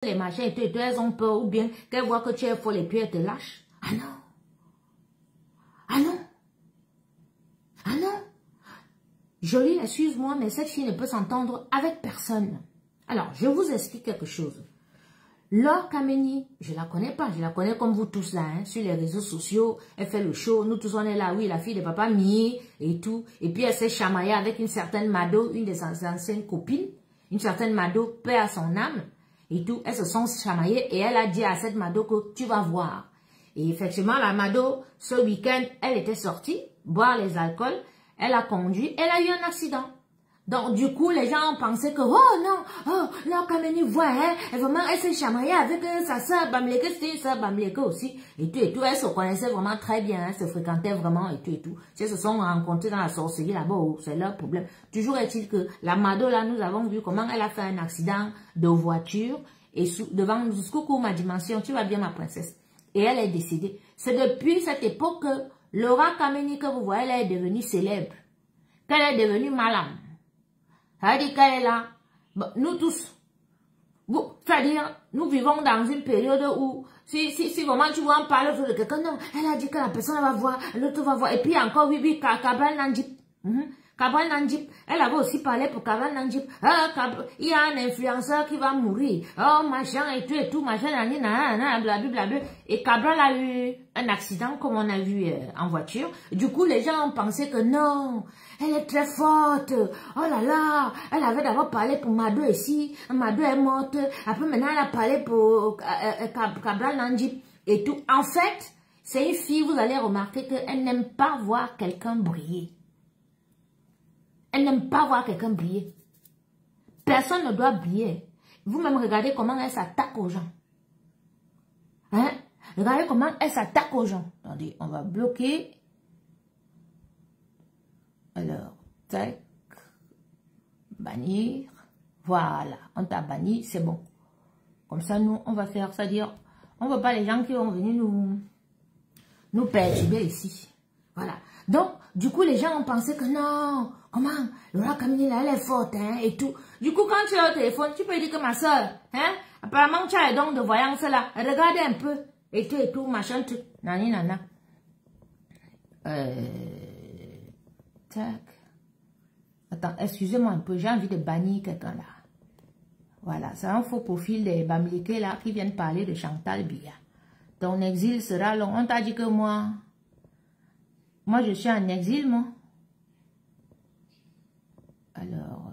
les machins et tout, elles ont peur, ou bien qu'elles voient que tu es folle et puis elles te lâchent. Ah non. Ah non. Ah non. Jolie, excuse-moi, mais cette fille ne peut s'entendre avec personne. Alors, je vous explique quelque chose. Laure Kameni, je la connais pas, je la connais comme vous tous là, hein, sur les réseaux sociaux, elle fait le show, nous tous on est là, oui, la fille de papa Mie et tout, et puis elle s'est chamaillée avec une certaine Mado, une de ses anciennes copines, une certaine Mado, paix à son âme, et tout, elles se sont chamaillées, et elle a dit à cette Mado que tu vas voir. Et effectivement, la Mado, ce week-end, elle était sortie, boire les alcools, elle a conduit, elle a eu un accident. Donc, du coup, les gens ont pensé que, oh non, oh, Laure Kameni voit, hein, vraiment, elle s'est chamaillée avec sa soeur Bamileke, c'était une soeur Bamileke aussi, et tout, elles se connaissaient vraiment très bien, hein, se fréquentaient vraiment, et tout. Elles se sont rencontrées dans la sorcellerie là-bas, oh, c'est leur problème. Toujours est-il que la Mado, là, nous avons vu comment elle a fait un accident de voiture, et devant, coucou ma dimension, tu vas bien ma princesse, et elle est décédée. C'est depuis cette époque que Laure Kameni, que vous voyez, elle est devenue célèbre, qu'elle est devenue malade. C'est-à-dire qu'elle est là, nous tous, c'est-à-dire, nous vivons dans une période où, si vraiment tu vois en parler de quelqu'un, non, elle a dit que la personne va voir, l'autre va voir, et puis encore, oui, Cabral Nandjip, Cabral Nandjip, elle avait aussi parlé pour Cabral Nandjip, il y a un influenceur qui va mourir, oh, machin, et tout, machin, blablabla, et Cabral a eu un accident, comme on a vu en voiture, du coup, les gens ont pensé que non, elle est très forte, oh là là, elle avait d'abord parlé pour Mado ici, Mado est morte, après maintenant elle a parlé pour Cabral Nandjip, et tout. En fait, c'est une fille, vous allez remarquer qu'elle n'aime pas voir quelqu'un briller. Elle n'aime pas voir quelqu'un briller. Personne ne doit briller. Vous-même, regardez comment elle s'attaque aux gens. Hein? Regardez comment elle s'attaque aux gens. Attendez, on va bloquer. Alors, tac. Bannir. Voilà, on t'a banni, c'est bon. Comme ça, nous, on va faire, c'est-à-dire, on ne veut pas les gens qui vont venir nous perturber ici. Voilà. Donc, du coup, les gens ont pensé que non, comment, Laure Kameni, là, elle est forte, hein, et tout. Du coup, quand tu as au téléphone, tu peux dire que ma soeur, hein, apparemment, tu as les dons de voyance là, regardez un peu, et tout, machin, tout, nani, nana. Tac. Attends, excusez-moi un peu, j'ai envie de bannir quelqu'un là. Voilà, c'est un faux profil des Bamileke là, qui viennent parler de Chantal Biya. Ton exil sera long. On t'a dit que moi, je suis en exil, moi. Alors,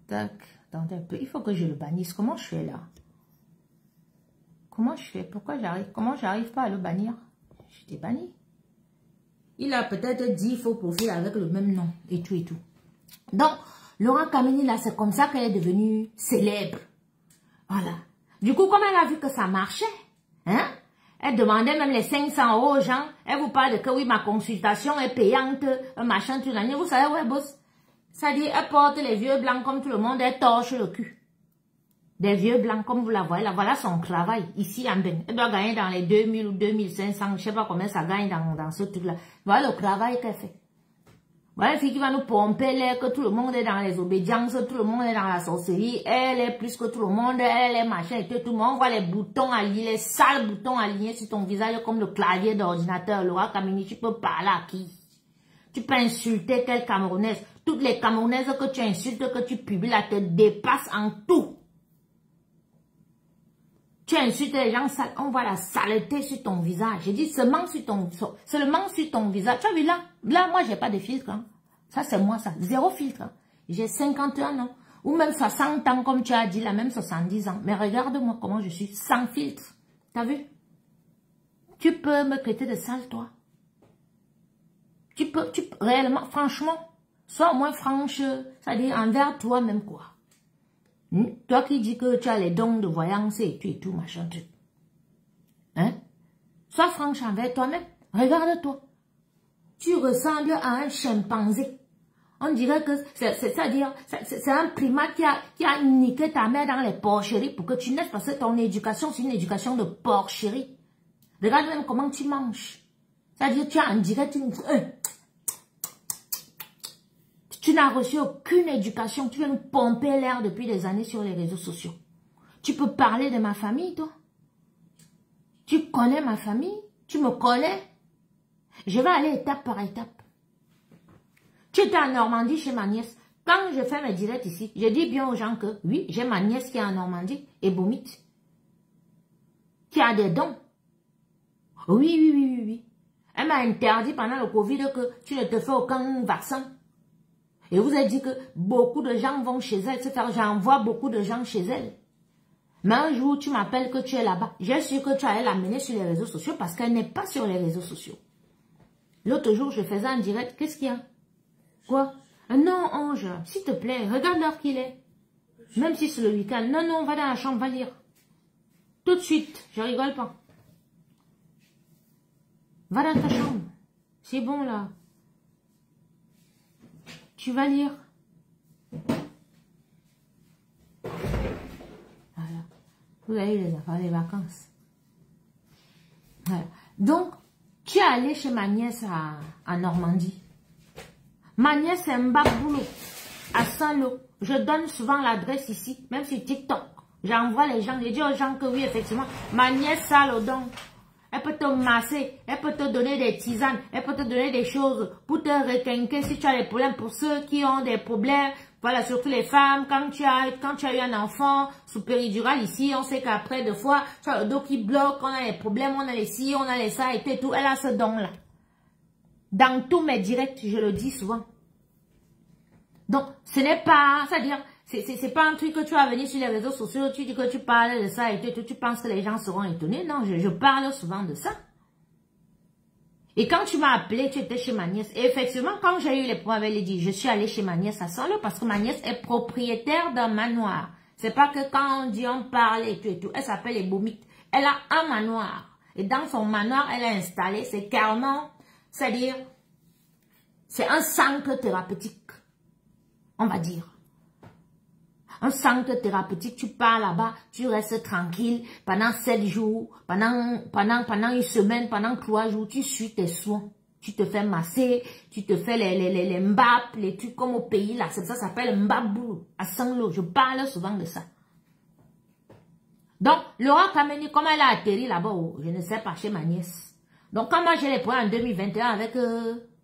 tac, attendez un peu. Il faut que je le bannisse. Comment je fais là? Comment je fais? Comment j'arrive pas à le bannir? Je t'ai banni. Il a peut-être 10 faux profils avec le même nom. Et tout. Donc, Laure Kameni, là, c'est comme ça qu'elle est devenue célèbre. Voilà. Du coup, comme elle a vu que ça marchait, hein? Elle demandait même les 500 € aux gens. Elle vous parle de que oui, ma consultation est payante, machin, tout l'année. Vous savez, ouais, boss. Ça dit, elle porte les vieux blancs comme tout le monde, elle torche le cul. Des vieux blancs, comme vous la voyez, là, voilà son travail, ici en Ben. Elle doit gagner dans les 2000 ou 2500, je sais pas combien ça gagne dans ce truc-là. Voilà le travail qu'elle fait. Voilà une fille qui va nous pomper l'air, que tout le monde est dans les obédiences, tout le monde est dans la sorcellerie, elle est plus que tout le monde, elle est machin et tout le monde. On voit les boutons alignés, les sales boutons alignés sur ton visage comme le clavier d'ordinateur. Laure Kameni, tu peux parler à qui? Tu peux insulter quelle Camerounaise? Toutes les Camerounaises que tu insultes, que tu publies là, te dépassent en tout. Tu insultes les gens sales, on voit la saleté sur ton visage. J'ai dit seulement sur ton visage. Tu as vu là? Là, moi, j'ai pas de filtre. Hein. Ça, c'est moi, ça. Zéro filtre. Hein. J'ai 51 ans. Ou même 60 ans, comme tu as dit, là, même 70 ans. Mais regarde-moi comment je suis, sans filtre. T'as vu? Tu peux me traiter de sale, toi. Tu peux, réellement, franchement, sois au moins franche, c'est-à-dire envers toi-même, quoi. Toi qui dis que tu as les dons de voyance et tout, machin, truc. Hein? Sois franche envers toi-même. Regarde-toi. Tu ressembles à un chimpanzé. On dirait que c'est-à-dire, c'est un primate qui a niqué ta mère dans les porcheries pour que tu naisses, parce que ton éducation, c'est une éducation de porcherie. Regarde même comment tu manges. C'est-à-dire, tu as en direct une... Tu n'as reçu aucune éducation. Tu viens nous pomper l'air depuis des années sur les réseaux sociaux. Tu peux parler de ma famille, toi? Tu connais ma famille? Tu me connais? Je vais aller étape par étape. Tu étais en Normandie chez ma nièce. Quand je fais mes directs ici, je dis bien aux gens que, oui, j'ai ma nièce qui est en Normandie, et Bomit, qui a des dons. Oui. Elle m'a interdit pendant le Covid que tu ne te fais aucun vaccin. Et vous avez dit que beaucoup de gens vont chez elle, etc. J'envoie beaucoup de gens chez elle. Mais un jour, tu m'appelles que tu es là-bas. Je suis sûr que tu allais l'amener sur les réseaux sociaux parce qu'elle n'est pas sur les réseaux sociaux. L'autre jour, je faisais un direct. Qu'est-ce qu'il y a? Quoi? Non, Ange, s'il te plaît, regarde l'heure qu'il est. Même si c'est le week-end. Non, va dans la chambre, va lire. Tout de suite, je rigole pas. Va dans ta chambre. C'est bon, là. Tu vas lire. Voilà. Vous avez les vacances. Voilà. Donc, tu es allé chez ma nièce en Normandie. Ma nièce est Mbaboulou, à Saint-Lô. Je donne souvent l'adresse ici, même sur TikTok. J'envoie les gens, je dis aux gens que oui, effectivement, ma nièce a le don. Elle peut te masser, elle peut te donner des tisanes, elle peut te donner des choses pour te requinquer si tu as des problèmes. Pour ceux qui ont des problèmes, voilà, surtout les femmes, quand tu as eu un enfant sous péridurale ici, on sait qu'après, deux fois, tu as le dos qui bloque, on a les problèmes, on a les ci, on a les ça et tout. Elle a ce don-là. Dans tous mes directs, je le dis souvent. Donc, ce n'est pas, c'est-à-dire, c'est pas un truc que tu vas venir sur les réseaux sociaux, tu dis que tu parles de ça et tout, tu penses que les gens seront étonnés. Non, je parle souvent de ça. Et quand tu m'as appelé, tu étais chez ma nièce. Et effectivement, quand j'ai eu les problèmes, elle a dit, je suis allée chez ma nièce à Saint-Lô parce que ma nièce est propriétaire d'un manoir. C'est pas que quand on dit on parle et tout, elle s'appelle Ebomit. Elle a un manoir. Et dans son manoir, elle a installé, c'est carrément, c'est-à-dire, c'est un centre thérapeutique. On va dire. Un centre thérapeutique, tu pars là-bas, tu restes tranquille pendant 7 jours, pendant une semaine, pendant 3 jours, tu suis tes soins. Tu te fais masser, tu te fais les mbap, les trucs comme au pays là, ça s'appelle mbabou, à Saint-Lô. Je parle souvent de ça. Donc, Laura Kameni, comment elle a atterri là-bas, je ne sais pas, chez ma nièce. Donc, quand moi j'ai les points en 2021 avec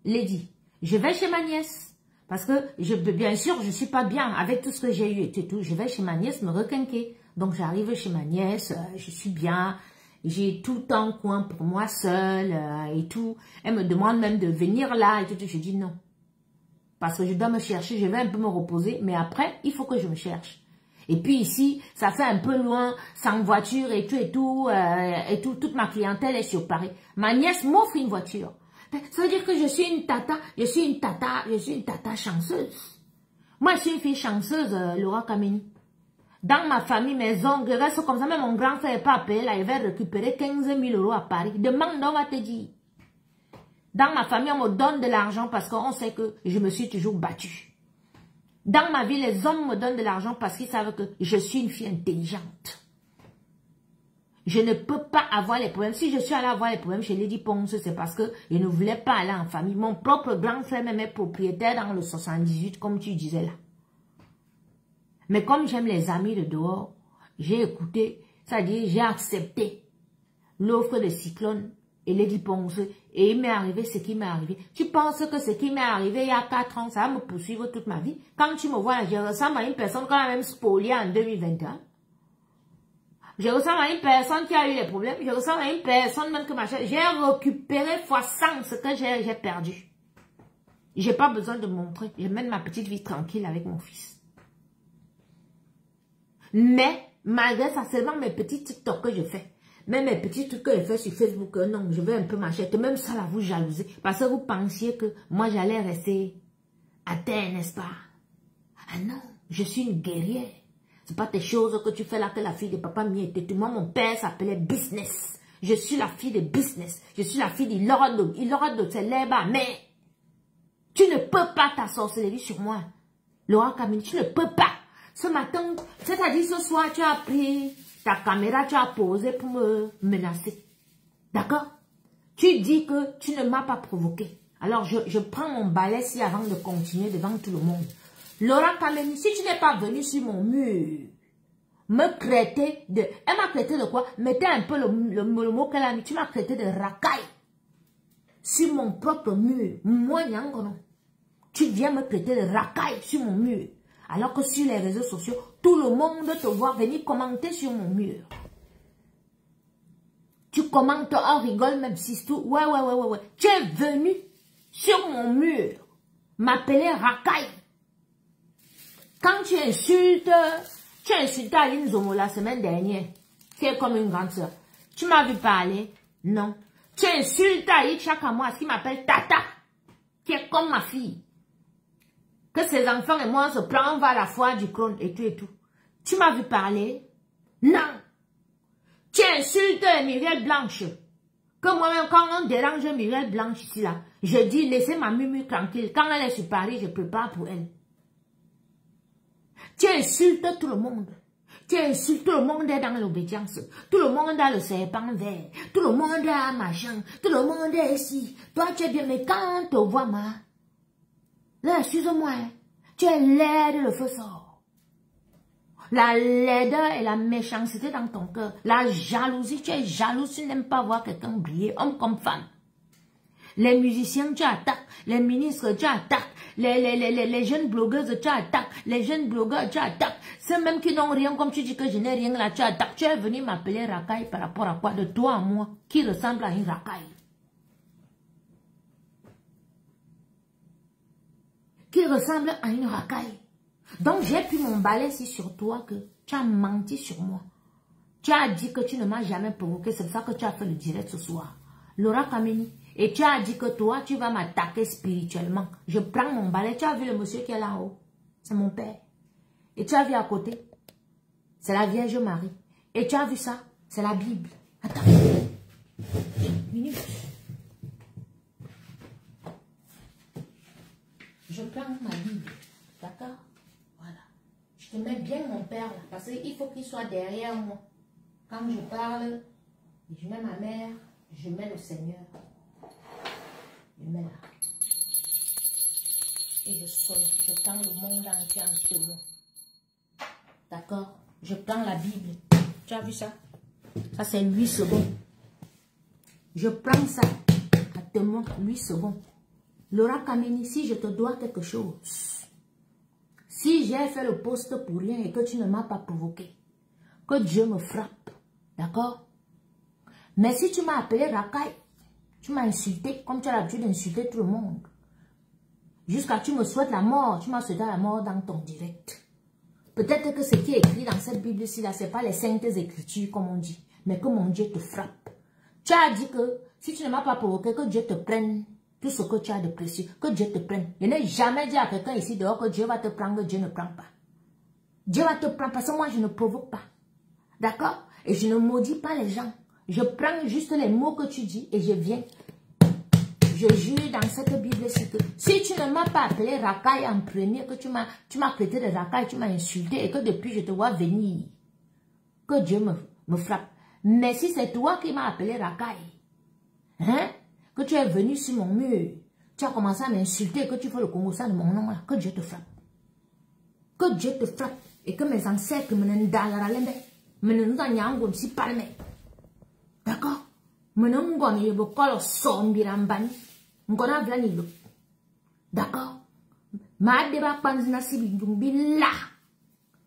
Lady, je vais chez ma nièce. Parce que, bien sûr, je suis pas bien avec tout ce que j'ai eu et tout. Je vais chez ma nièce me requinquer. Donc, j'arrive chez ma nièce, je suis bien. J'ai tout un coin pour moi seule et tout. Elle me demande même de venir là et tout. Je dis non. Parce que je dois me chercher, je vais un peu me reposer. Mais après, il faut que je me cherche. Et puis ici, ça fait un peu loin, sans voiture et tout. Toute ma clientèle est sur Paris. Ma nièce m'offre une voiture. Ça veut dire que je suis une tata chanceuse. Moi, je suis une fille chanceuse, Laura Kameni. Dans ma famille, mes ongles restent comme ça. Même mon grand frère n'est pas payé là, il va récupérer 15 000 € à Paris. Demande, on va te dire. Dans ma famille, on me donne de l'argent parce qu'on sait que je me suis toujours battue. Dans ma vie, les hommes me donnent de l'argent parce qu'ils savent que je suis une fille intelligente. Je ne peux pas avoir les problèmes. Si je suis allée avoir les problèmes chez Lady Ponce, c'est parce que je ne voulais pas aller en famille. Mon propre grand frère même est propriétaire dans le 78, comme tu disais là. Mais comme j'aime les amis de dehors, j'ai écouté, c'est-à-dire j'ai accepté l'offre de Cyclone et Lady Ponce. Et il m'est arrivé ce qui m'est arrivé. Tu penses que ce qui m'est arrivé il y a 4 ans, ça va me poursuivre toute ma vie? Quand tu me vois, je ressemble à une personne qu'on a même spoliée en 2021. Je ressemble à une personne qui a eu les problèmes. Je ressemble à une personne même que ma chère. J'ai récupéré fois 100 ce que j'ai perdu. J'ai pas besoin de montrer. Je mène ma petite vie tranquille avec mon fils. Mais, malgré ça, seulement mes petits TikTok que je fais. Même mes petits trucs que je fais sur Facebook. Non, je veux un peu m'acheter. Même ça, là, vous jalouser. Parce que vous pensiez que moi, j'allais rester à terre, n'est-ce pas? Ah non, je suis une guerrière. C'est pas tes choses que tu fais là que la fille de papa m'y était. Moi, mon père s'appelait Business. Je suis la fille de Business. Je suis la fille d'Ilorado. Ilorado, c'est là-bas. Mais tu ne peux pas ta sorcellerie sur moi. Laura Kameni, tu ne peux pas. Ce matin, c'est-à-dire ce soir, tu as pris ta caméra, tu as posé pour me menacer. D'accord? Tu dis que tu ne m'as pas provoqué. Alors, je prends mon balai ici avant de continuer devant tout le monde. Laura Kameni, si tu n'es pas venu sur mon mur, me traiter de... Elle m'a traité de quoi? Mettez un peu le mot qu'elle a mis. Tu m'as traité de racaille. Sur mon propre mur. Moi, Nyangono. Tu viens me traiter de racaille sur mon mur. Alors que sur les réseaux sociaux, tout le monde te voit venir commenter sur mon mur. Tu commentes, on rigole même si tout. Ouais. Tu es venu sur mon mur m'appeler racaille. Quand tu insultes Aline Zomo la semaine dernière, qui est comme une grande soeur. Tu m'as vu parler? Non. Tu insultes Aïcha moi, qui m'appelle Tata, qui est comme ma fille. Que ses enfants et moi se prennent, on va à la foire du crâne et tout. Tu m'as vu parler? Non. Tu insultes Muriel Blanche. Que moi-même, quand on dérange Muriel Blanche ici, là, je dis, laissez ma Mumu tranquille. Quand elle est sur Paris, je prépare pour elle. Tu insultes tout le monde. Tu insultes, tout le monde est dans l'obédience. Tout le monde a le serpent vert. Tout le monde a machin. Tout le monde est ici. Toi, tu es bien, mais quand on te voit, là, excuse-moi, tu es laide, le feu sort. La laideur et la méchanceté dans ton cœur. La jalousie, tu es jaloux, tu n'aimes pas voir quelqu'un briller, homme comme femme. Les musiciens, tu attaques. Les ministres, tu attaques. Les jeunes blogueuses, tu attaques. Les jeunes blogueurs, tu attaques. Ceux même qui n'ont rien, comme tu dis que je n'ai rien là, tu attaques. Tu es venu m'appeler racaille par rapport à quoi? De toi à moi, qui ressemble à une racaille. Qui ressemble à une racaille. Donc j'ai pris mon balai ici sur toi que tu as menti sur moi. Tu as dit que tu ne m'as jamais provoqué, c'est pour ça que tu as fait le direct ce soir. Laura Kameni. Et tu as dit que toi, tu vas m'attaquer spirituellement. Je prends mon balai. Tu as vu le monsieur qui est là-haut? C'est mon père. Et tu as vu à côté? C'est la Vierge Marie. Et tu as vu ça? C'est la Bible. Attends. Minute. Je prends ma Bible. D'accord? Voilà. Je te mets bien mon père là. Parce qu'il faut qu'il soit derrière moi. Quand je parle, je mets ma mère, je mets le Seigneur. Je mets là. Et je sonne. Je prends le monde entier en ce moment. D'accord? Je prends la Bible. Tu as vu ça? Ça c'est 8 secondes. Je prends ça. Attends-moi 8 secondes. Laura Kameni, si je te dois quelque chose, si j'ai fait le poste pour rien et que tu ne m'as pas provoqué, que Dieu me frappe. D'accord? Mais si tu m'as appelé racaille, tu m'as insulté, comme tu as l'habitude d'insulter tout le monde. Jusqu'à tu me souhaites la mort, tu m'as souhaité la mort dans ton direct. Peut-être que ce qui est écrit dans cette Bible-ci, là, ce n'est pas les saintes écritures, comme on dit, mais que mon Dieu te frappe. Tu as dit que si tu ne m'as pas provoqué, que Dieu te prenne tout ce que tu as de précieux, que Dieu te prenne. Je n'ai jamais dit à quelqu'un ici dehors que Dieu va te prendre, que Dieu ne prend pas. Dieu va te prendre parce que moi, je ne provoque pas. D'accord? Et je ne maudis pas les gens. Je prends juste les mots que tu dis et je viens. Je jure dans cette Bible-ci que si tu ne m'as pas appelé racaille en premier, que tu m'as traité de racaille, tu m'as insulté et que depuis je te vois venir, que Dieu me frappe. Mais si c'est toi qui m'as appelé racaille, hein, que tu es venu sur mon mur, tu as commencé à m'insulter, que tu fais le Congo ça de mon nom là, que Dieu te frappe. Que Dieu te frappe et que mes ancêtres me n'endalaralent. D'accord? D'accord? Ma deba panzina sibi dumbi la.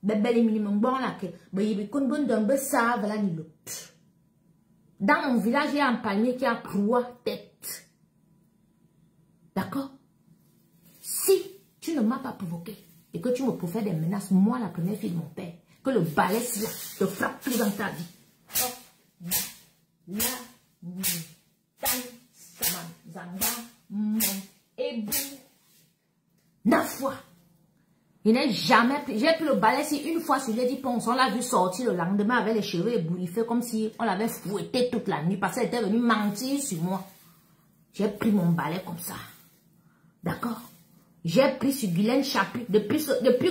Bebele minimum bon la ke. Bayibi kun bon dombe sa vela ni lo. Dans mon village, il y a un palmier qui a 3 têtes. D'accord? Si tu ne m'as pas provoqué et que tu me profères des menaces, moi la première fille de mon père, que le balai là te frappe plus dans ta vie. Oh, là, tan, saman, zanga, mon, et 9 fois. Il n'est jamais pris. J'ai pris le balai si une fois sur les 10 ponts, on l'a vu sortir le lendemain avec les cheveux ébouriffés comme si on l'avait fouetté toute la nuit parce qu'elle était venue mentir sur moi. J'ai pris mon balai comme ça. D'accord? J'ai pris sur Guylaine Chapuis. Depuis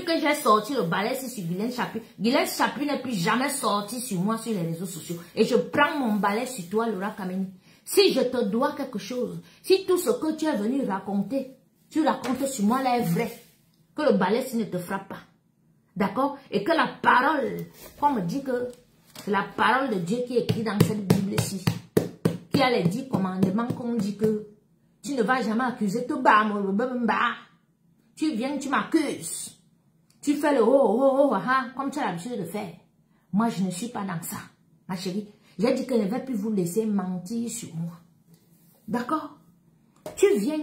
que j'ai sorti le balai sur Guylaine Chapuis, Guylaine Chapuis n'est plus jamais sorti sur moi sur les réseaux sociaux. Et je prends mon balai sur toi, Laura Kameni. Si je te dois quelque chose, si tout ce que tu es venu raconter, tu racontes sur moi là est vrai, que le balai ne te frappe pas. D'accord? Et que la parole, qu'on me dit que c'est la parole de Dieu qui est écrite dans cette Bible-ci, qui a les 10 commandements qu'on dit que tu ne vas jamais accuser tout bas, tu viens, tu m'accuses. Tu fais le comme tu as l'habitude de faire. Moi, je ne suis pas dans ça, ma chérie. J'ai dit que je ne vais plus vous laisser mentir sur moi. D'accord? Tu viens,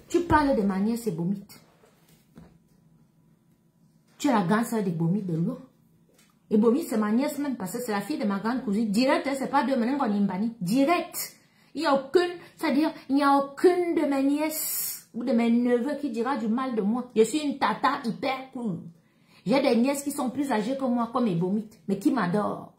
tu parles de ma nièce Ebomite. Tu es la grande sœur d'Ebomite de l'eau. Ebomite, c'est ma nièce même, parce que c'est la fille de ma grande cousine. Direct, c'est pas deux menins qu'on imbani. Direct. Il n'y a aucune, c'est-à-dire, il n'y a aucune de mes nièces ou de mes neveux qui dira du mal de moi. Je suis une tata hyper cool. J'ai des nièces qui sont plus âgées que moi, comme Ebomite, mais qui m'adorent.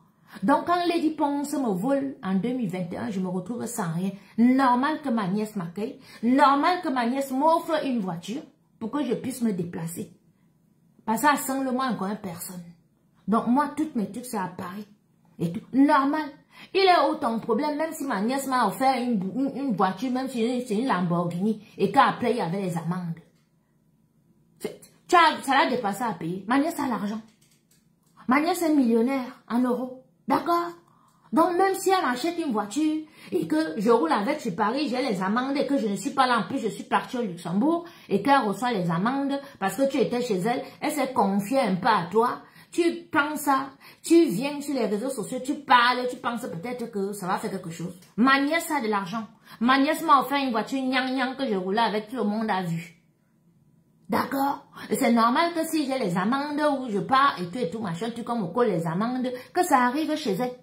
Donc, quand Lady Ponce me vole en 2021, je me retrouve sans rien. Normal que ma nièce m'accueille. Normal que ma nièce m'offre une voiture pour que je puisse me déplacer. Parce que sans le moi, encore personne. Donc, moi, toutes mes trucs, c'est à Paris. Et tout. Normal. Il est où ton problème, même si ma nièce m'a offert une voiture, même si c'est une Lamborghini, et qu'après, il y avait les amendes. Ça l'a dépassé à payer. Ma nièce a l'argent. Ma nièce est millionnaire en euros. D'accord? Donc, même si elle achète une voiture et que je roule avec sur Paris, j'ai les amendes et que je ne suis pas là, en plus je suis partie au Luxembourg et qu'elle reçoit les amendes parce que tu étais chez elle, elle s'est confiée un peu à toi. Tu penses ça, tu viens sur les réseaux sociaux, tu parles, tu penses peut-être que ça va faire quelque chose. Ma nièce a de l'argent. Ma nièce m'a offert une voiture gnang que je roulais avec, tout le monde a vu. D'accord? C'est normal que si j'ai les amendes où je pars et tout machin, tu comme au col les amendes, que ça arrive chez elle.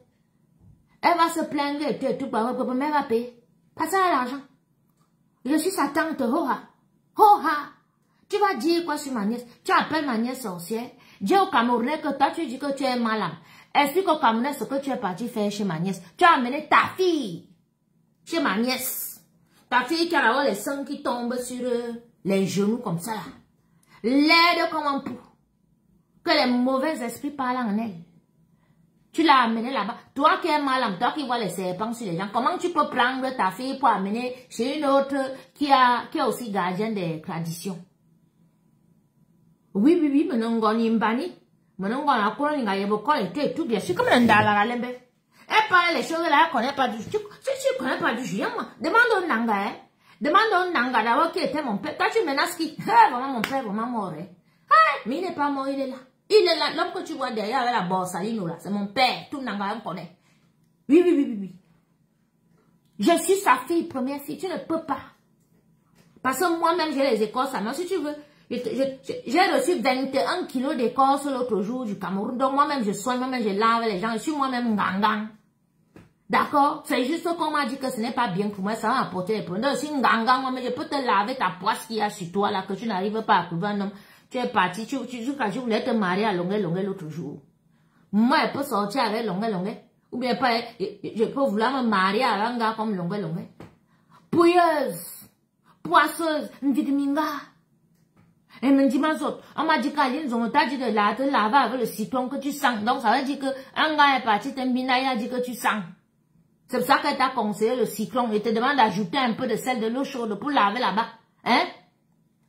Elle va se plaindre et tout, mais elle va payer. Parce qu'elle a l'argent. Je suis sa tante, hoha. Hoha. Tu vas dire quoi sur ma nièce? Tu appelles ma nièce sorcière. Dis au Camerounais que toi tu dis que tu es malade. Explique au Camerounais ce que tu es parti faire chez ma nièce. Tu as amené ta fille chez ma nièce. Ta fille qui a là les seins qui tombent sur les genoux comme ça. L'aide comme un pou. Que les mauvais esprits parlent en elle. Tu l'as amené là-bas. Toi qui es malade, toi qui vois les serpents sur les gens, comment tu peux prendre ta fille pour amener chez une autre qui est aussi gardienne des traditions? Oui, mais non, on y mbani. Mais non, on a quoi, on a et tout bien. Je suis comme un dalala lembe. Elle parle les choses là, elle connaît pas du tout. Tu connais pas du chien, moi. Demande au Nanga, hein. Demande au Nanga d'abord qui était mon père. Toi, tu menaces qui? Vraiment, mon père, vraiment mort, hein. Mais il n'est pas mort, il est là. Il est là. L'homme que tu vois derrière avec la borsalino là, c'est mon père. Tout Nanga, on connaît. Oui. Je suis sa fille, première fille. Tu ne peux pas. Parce que moi-même, j'ai les écorces. Mais si tu veux, j'ai reçu 21 kilos d'écorce l'autre jour du Cameroun. Donc moi-même, je soigne, moi-même, je lave les gens. Je suis moi-même gangang. D'accord? C'est juste qu'on m'a dit que ce n'est pas bien pour moi. Ça va apporter les problèmes. Si gangang, moi-même, je peux te laver ta poisse qu'il y a sur toi là, que tu n'arrives pas à trouver un homme. Tu es parti, tu voulais te marier à Longuet l'autre jour. Moi, je peux sortir avec Longuet. Ou bien pas, je peux vouloir me marier à un gars comme Longuet. Pouilleuse, poisseuse, m'vitaminga. Et me dit ma autre, on m'a dit qu'on t'a dit de laver avec le citron que tu sens. Donc ça veut dire que un gars est parti, il a dit que tu sens. C'est pour ça qu'elle t'a conseillé le citron et te demande d'ajouter un peu de sel, de l'eau chaude pour laver là-bas. Hein?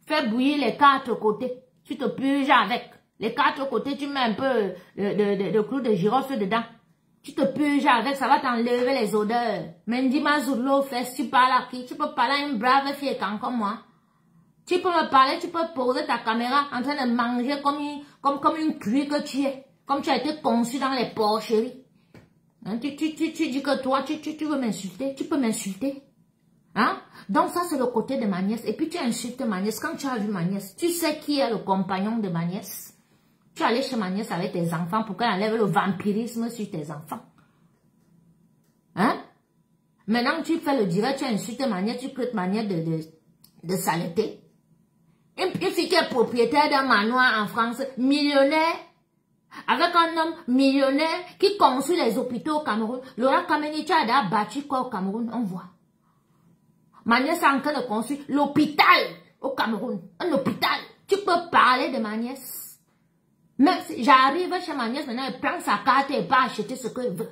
Fais bouillir les 4 côtés. Tu te purges avec. Les 4 côtés, tu mets un peu de clou de girofle dedans. Tu te purges avec, ça va t'enlever les odeurs. Mais dis-moi, Zoulou, tu parles à qui? Tu peux parler à une brave fille comme moi. Tu peux me parler, tu peux poser ta caméra en train de manger comme une cuisse que tu es. Comme tu as été conçu dans les porcheries. Hein? Tu dis que toi, tu veux m'insulter. Tu peux m'insulter. Hein? Donc ça, c'est le côté de ma nièce. Et puis tu insultes ma nièce. Quand tu as vu ma nièce, tu sais qui est le compagnon de ma nièce. Tu es allé chez ma nièce avec tes enfants pour qu'elle enlève le vampirisme sur tes enfants. Hein? Maintenant, tu fais le direct, tu insultes ma nièce, tu crées ma nièce de saleté. Une fille qui est propriétaire d'un manoir en France, millionnaire, avec un homme millionnaire qui construit les hôpitaux au Cameroun. Laura Kameni, tu as battu quoi au Cameroun? On voit. Ma nièce est en train de construire l'hôpital au Cameroun. Un hôpital. Tu peux parler de ma nièce. Même si j'arrive chez ma nièce maintenant, elle prend sa carte et va acheter ce qu'elle veut.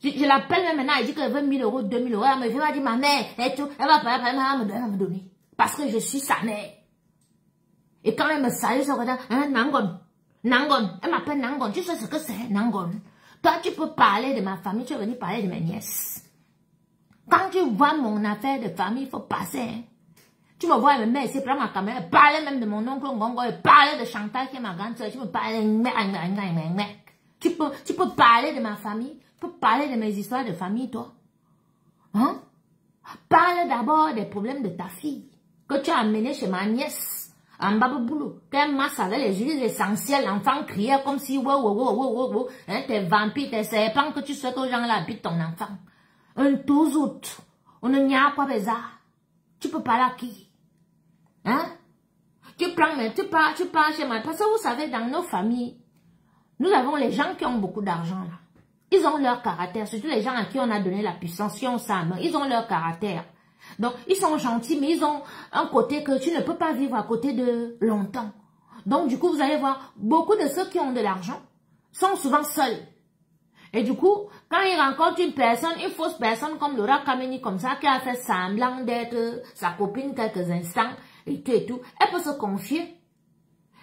Je l'appelle même maintenant, elle dit qu'elle veut 1000 euros, 2000 euros. Elle me dit, ma mère, et tout. Elle va me donner. Parce que je suis sa mère. Et quand elle me salue, ça regarde, hein, Nangon. Nangon. Elle m'appelle Nangon. Tu sais ce que c'est, Nangon? Toi, tu peux parler de ma famille, tu veux venir parler de mes nièces. Quand tu vois mon affaire de famille, il faut passer, hein. Tu me vois, elle me met ici, prends ma caméra, elle parlait même de mon oncle Ngongo, elle parlait de Chantal qui est ma grande soeur, tu me parlais, tu peux parler de ma famille, tu peux parler de mes histoires de famille, toi. Hein? Parle d'abord des problèmes de ta fille, que tu as amené chez ma nièce, en Baboboulou, qu'elle masse avec les huiles essentielles, l'enfant criait comme si, wow, hein, tes vampires, tes serpents, que tu souhaites aux gens là habitent ton enfant. Un tout autre, on ne n'y a pas besoin. Tu peux parler à qui? Hein? Tu pars chez moi. Parce que vous savez, dans nos familles, nous avons les gens qui ont beaucoup d'argent là. Ils ont leur caractère, surtout les gens à qui on a donné la puissance, qui ont ça, ils ont leur caractère. Donc, ils sont gentils, mais ils ont un côté que tu ne peux pas vivre à côté de longtemps. Donc, du coup, vous allez voir, beaucoup de ceux qui ont de l'argent sont souvent seuls. Et du coup, quand ils rencontrent une personne, une fausse personne comme Laura Kameni, comme ça, qui a fait semblant d'être sa copine quelques instants, et tout, elle peut se confier.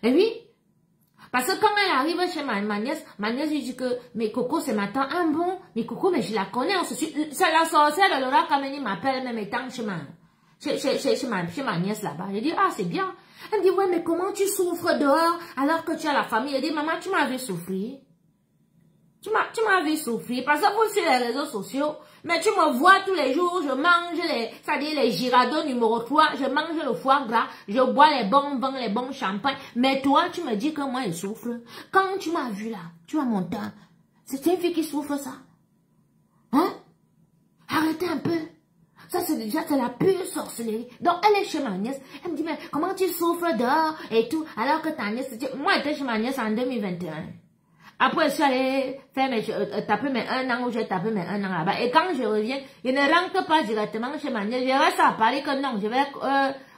Et oui, parce que quand elle arrive chez ma nièce lui dit que, mais Coco, c'est ma tante, ah bon, mais Coco, mais je la connais, c'est la sorcière de Laura Kameni m'appelle même étant chez ma nièce là-bas. Je dis, ah, c'est bien. Elle me dit, ouais, mais comment tu souffres dehors alors que tu as la famille? Elle dit, maman, tu m'as vu souffrir. Tu m'as vu souffrir parce que vous sur les réseaux sociaux, mais tu me vois tous les jours, je mange les girardons numéro 3, je mange le foie gras, je bois les bons vins, les bons champagnes, mais toi, tu me dis que moi, je souffre. Quand tu m'as vu là, tu as mon temps, c'est une fille qui souffre ça. Hein? Arrêtez un peu. Ça, c'est la pure sorcellerie. Donc, elle est chez ma nièce. Elle me dit, mais comment tu souffres dehors et tout, alors que ta nièce, moi, j'étais chez ma nièce en 2021. Après, je suis allée faire taper mes 1 an, où j'ai tapé mes 1 an là-bas. Et quand je reviens, je ne rentre pas directement chez ma nièce. Je reste à Paris que non, je vais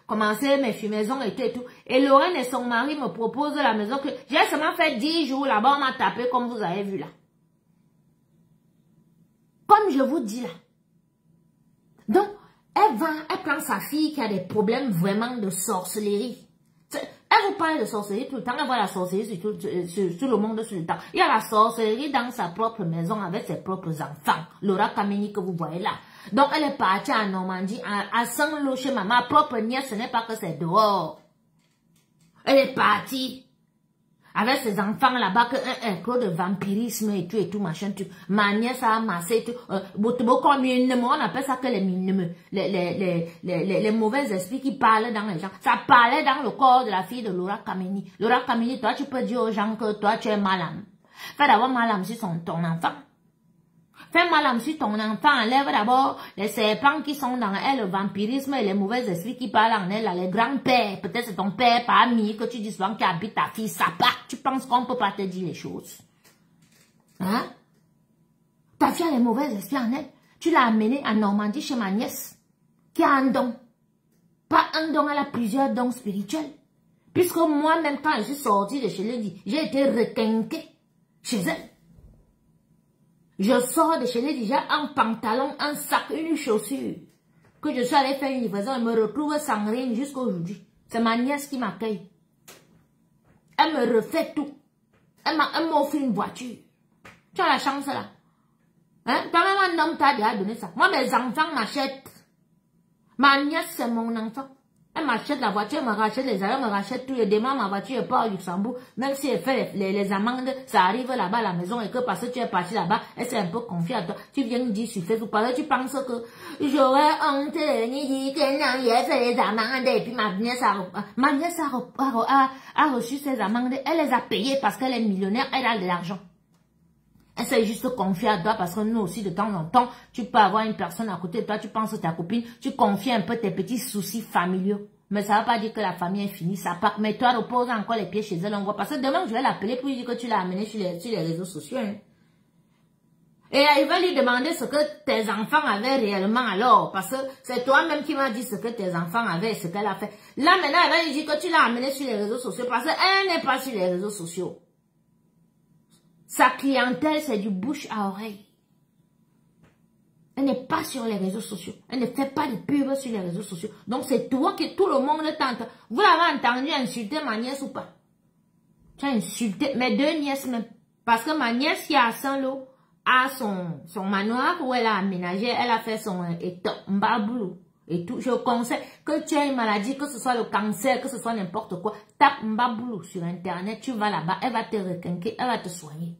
commencer mes fumaisons et tout. Et Lorraine et son mari me proposent la maison que j'ai seulement fait 10 jours là-bas, on m'a tapé comme vous avez vu là. Comme je vous dis là. Donc, elle prend sa fille qui a des problèmes vraiment de sorcellerie. Elle vous parle de sorcellerie tout le temps, elle voit la sorcellerie sur le monde tout le temps. Il y a la sorcellerie dans sa propre maison avec ses propres enfants. Laura Kameni que vous voyez là. Donc elle est partie en Normandie, à Saint-Lô chez ma propre nièce, ce n'est pas que c'est dehors. Elle est partie avec ses enfants là-bas, que trop de vampirisme et tout, machin, tout. Ma nièce a amassé tout. On appelle ça que les mauvais esprits qui parlent dans les gens. Ça parlait dans le corps de la fille de Laura Kameni. Laura Kameni, toi, tu peux dire aux gens que toi, tu es malade. Fais d'abord malade sur ton enfant. Fais malade sur ton enfant. Enlève d'abord les serpents qui sont dans elle, le vampirisme et les mauvais esprits qui parlent en elle, là, les grands-pères. Peut-être c'est ton père par ami que tu dis souvent qui habite ta fille, ça part. Tu penses qu'on peut pas te dire les choses. Hein? Ta fille a les mauvais esprits en elle. Tu l'as amenée en Normandie chez ma nièce, qui a un don. Pas un don, elle a plusieurs dons spirituels. Puisque moi-même, quand je suis sortie de chez Lady, j'ai été requinquée chez elle. Je sors de chez Lady, j'ai un pantalon, un sac, une chaussure. Que je suis allée faire une livraison, elle me retrouve sans rien jusqu'à aujourd'hui. C'est ma nièce qui m'accueille. Elle me refait tout. Elle m'offre une voiture. Tu as la chance là. Hein? Toi-même, un homme t'a déjà donné ça. Moi, mes enfants m'achètent. Ma nièce, c'est mon enfant. Elle m'achète la voiture, elle me rachète les arrêts, elle me rachète tout. Et demain, ma voiture est pas au Luxembourg. Même si elle fait les amendes, ça arrive là-bas à la maison et que parce que tu es parti là-bas, elle s'est un peu confiée à toi. Tu viens me dire sur Facebook, parce que tu penses que j'aurais honte de dire que non, il a fait les amendes et puis ma nièce a reçu ses amendes. Elle les a payées parce qu'elle est millionnaire, elle a de l'argent. Elle s'est juste confiée à toi parce que nous aussi, de temps en temps, tu peux avoir une personne à côté de toi, tu penses à ta copine, tu confies un peu tes petits soucis familiaux. Mais ça ne veut pas dire que la famille est finie, ça part. Mais toi, repose encore les pieds chez elle, on voit. Parce que demain, je vais l'appeler pour lui dire que tu l'as amené sur les réseaux sociaux. Hein. Et il va lui demander ce que tes enfants avaient réellement alors. Parce que c'est toi-même qui m'as dit ce que tes enfants avaient, ce qu'elle a fait. Là, maintenant, elle va lui dire que tu l'as amené sur les réseaux sociaux parce qu'elle n'est pas sur les réseaux sociaux. Sa clientèle, c'est du bouche à oreille. Elle n'est pas sur les réseaux sociaux. Elle ne fait pas de pub sur les réseaux sociaux. Donc c'est toi que tout le monde tente. Vous l'avez entendu insulter ma nièce ou pas? Tu as insulté mes deux nièces même. Parce que ma nièce qui est à Saint-Lô a son manoir où elle a aménagé. Elle a fait son Mbaboulou et tout. Je conseille que tu aies une maladie, que ce soit le cancer, que ce soit n'importe quoi. Tape Mbaboulou sur internet. Tu vas là-bas. Elle va te requinquer. Elle va te soigner.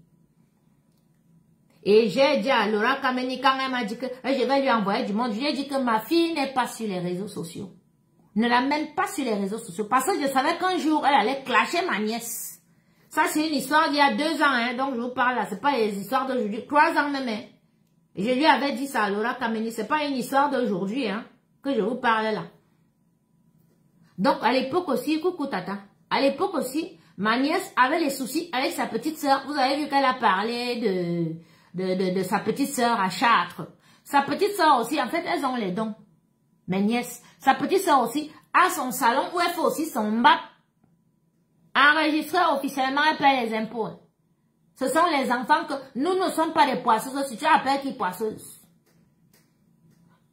Et j'ai dit à Laura Kameni, quand elle m'a dit que je vais lui envoyer du monde, je lui ai dit que ma fille n'est pas sur les réseaux sociaux. Ne l'amène pas sur les réseaux sociaux. Parce que je savais qu'un jour, elle allait clasher ma nièce. Ça, c'est une histoire d'il y a 2 ans, hein, donc je vous parle là. C'est pas les histoires d'aujourd'hui. 3 ans même, hein. Et je lui avais dit ça à Laura Kameni. C'est pas une histoire d'aujourd'hui, hein, que je vous parle là. Donc, à l'époque aussi, coucou tata. À l'époque aussi, ma nièce avait les soucis avec sa petite sœur. Vous avez vu qu'elle a parlé de sa petite sœur à Chartres. Sa petite sœur aussi, en fait, elles ont les dons. Mes nièces. Sa petite sœur aussi a son salon où elle fait aussi son MBAP. Enregistrée officiellement, elle paie les impôts. Ce sont les enfants que nous ne sommes pas des poisseuses. Si tu appelles qui poisseuse?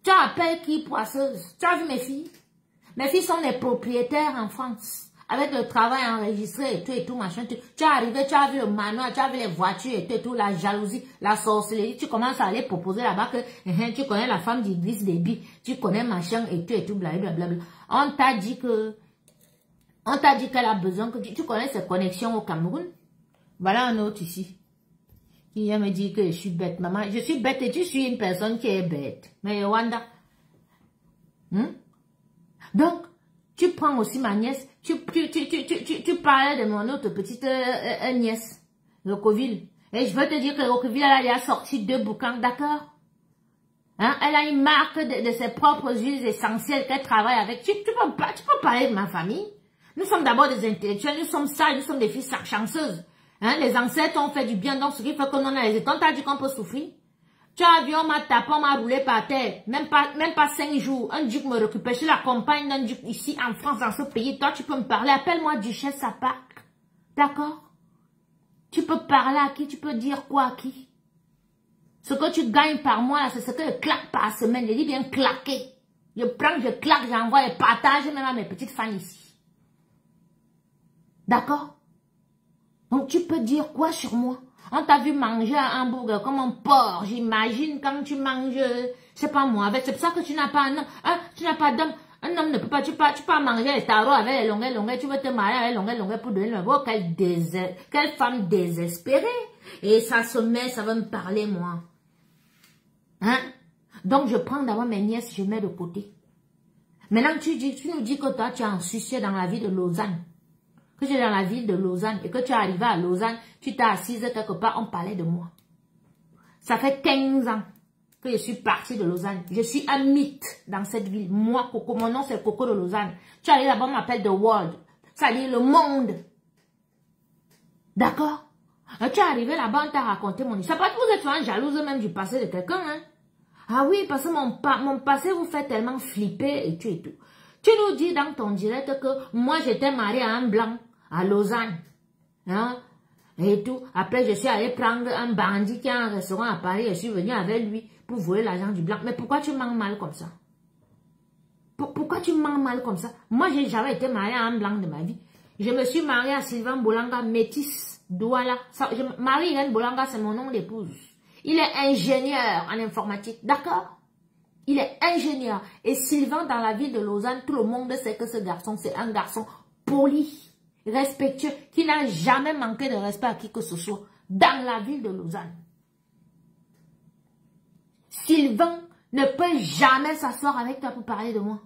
Tu appelles qui poisseuse? Tu as vu mes filles? Mes filles sont des propriétaires en France. Avec le travail enregistré et tout, machin. Tu es arrivé, tu as vu le manoir, tu as vu les voitures et tout, la jalousie, la sorcellerie. Tu commences à aller proposer là-bas que tu connais la femme d'Idriss Déby, tu connais machin et tout, blablabla. On t'a dit qu'elle a besoin que tu connais ses connexions au Cameroun. Voilà un autre ici. Qui vient me dire que je suis bête, maman. Je suis bête et tu suis une personne qui est bête. Mais Wanda. Donc, tu prends aussi ma nièce, tu parlais de mon autre petite nièce, Rocoville. Et je veux te dire que Rocoville, elle a sorti 2 bouquins, d'accord? Hein? Elle a une marque de ses propres huiles essentielles qu'elle travaille avec. Tu peux parler de ma famille. Nous sommes d'abord des intellectuels, nous sommes sages, nous sommes des filles chanceuses. Hein? Les ancêtres ont fait du bien, donc ce qui fait que nous on a les états. On t'a dit qu'on peut souffrir. Tu as vu, on m'a tapé, on m'a roulé par terre. Même pas 5 jours. Un duc me récupère. Je suis la compagne d'un duc ici en France, dans ce pays. Toi, tu peux me parler. Appelle-moi Duchesse Sapac. D'accord? Tu peux parler à qui? Tu peux dire quoi à qui? Ce que tu gagnes par mois, c'est ce que je claque par semaine. Je dis bien claquer. Je prends, je claque, j'envoie et partage même à mes petites fans ici. D'accord? Donc, tu peux dire quoi sur moi? On t'a vu manger un hamburger comme un porc. J'imagine quand tu manges, je sais pas moi, avec, c'est pour ça que tu n'as pas un homme. Hein, tu n'as pas d'homme. Un homme ne peut pas, tu peux manger les tarots avec les longueurs, tu veux te marier avec les longueurs pour donner le mot. Quelle femme désespérée. Et ça se met, ça va me parler, moi. Hein? Donc, je prends d'abord mes nièces, je mets de côté. Maintenant, tu nous dis que toi, tu es en Suisse dans la ville de Lausanne. Que tu es dans la ville de Lausanne et que tu es arrivé à Lausanne, tu t'es assise quelque part, on parlait de moi. Ça fait 15 ans que je suis partie de Lausanne. Je suis un mythe dans cette ville. Moi, Coco, mon nom c'est Coco de Lausanne. Tu arrives là-bas, on m'appelle The World. Ça dit le monde. D'accord? Tu es arrivé là-bas, on t'a raconté mon histoire. Parce que vous êtes souvent jalouse même du passé de quelqu'un, hein? Ah oui, parce que mon passé vous fait tellement flipper et tout et tout. Tu nous dis dans ton direct que moi j'étais mariée à un blanc à Lausanne. Hein? Et tout. Après, je suis allée prendre un bandit qui a un restaurant à Paris. Je suis venue avec lui pour voler l'argent du blanc. Mais pourquoi tu mens mal comme ça? Pourquoi tu mens mal comme ça? Moi, j'ai jamais été mariée à un blanc de ma vie. Je me suis mariée à Sylvain Bolanga, métis, Douala. Marie-Hélène Bolanga, c'est mon nom d'épouse. Il est ingénieur en informatique. D'accord? Il est ingénieur. Et Sylvain, dans la ville de Lausanne, tout le monde sait que ce garçon, c'est un garçon poli, respectueux, qui n'a jamais manqué de respect à qui que ce soit dans la ville de Lausanne. Sylvain ne peut jamais s'asseoir avec toi pour parler de moi.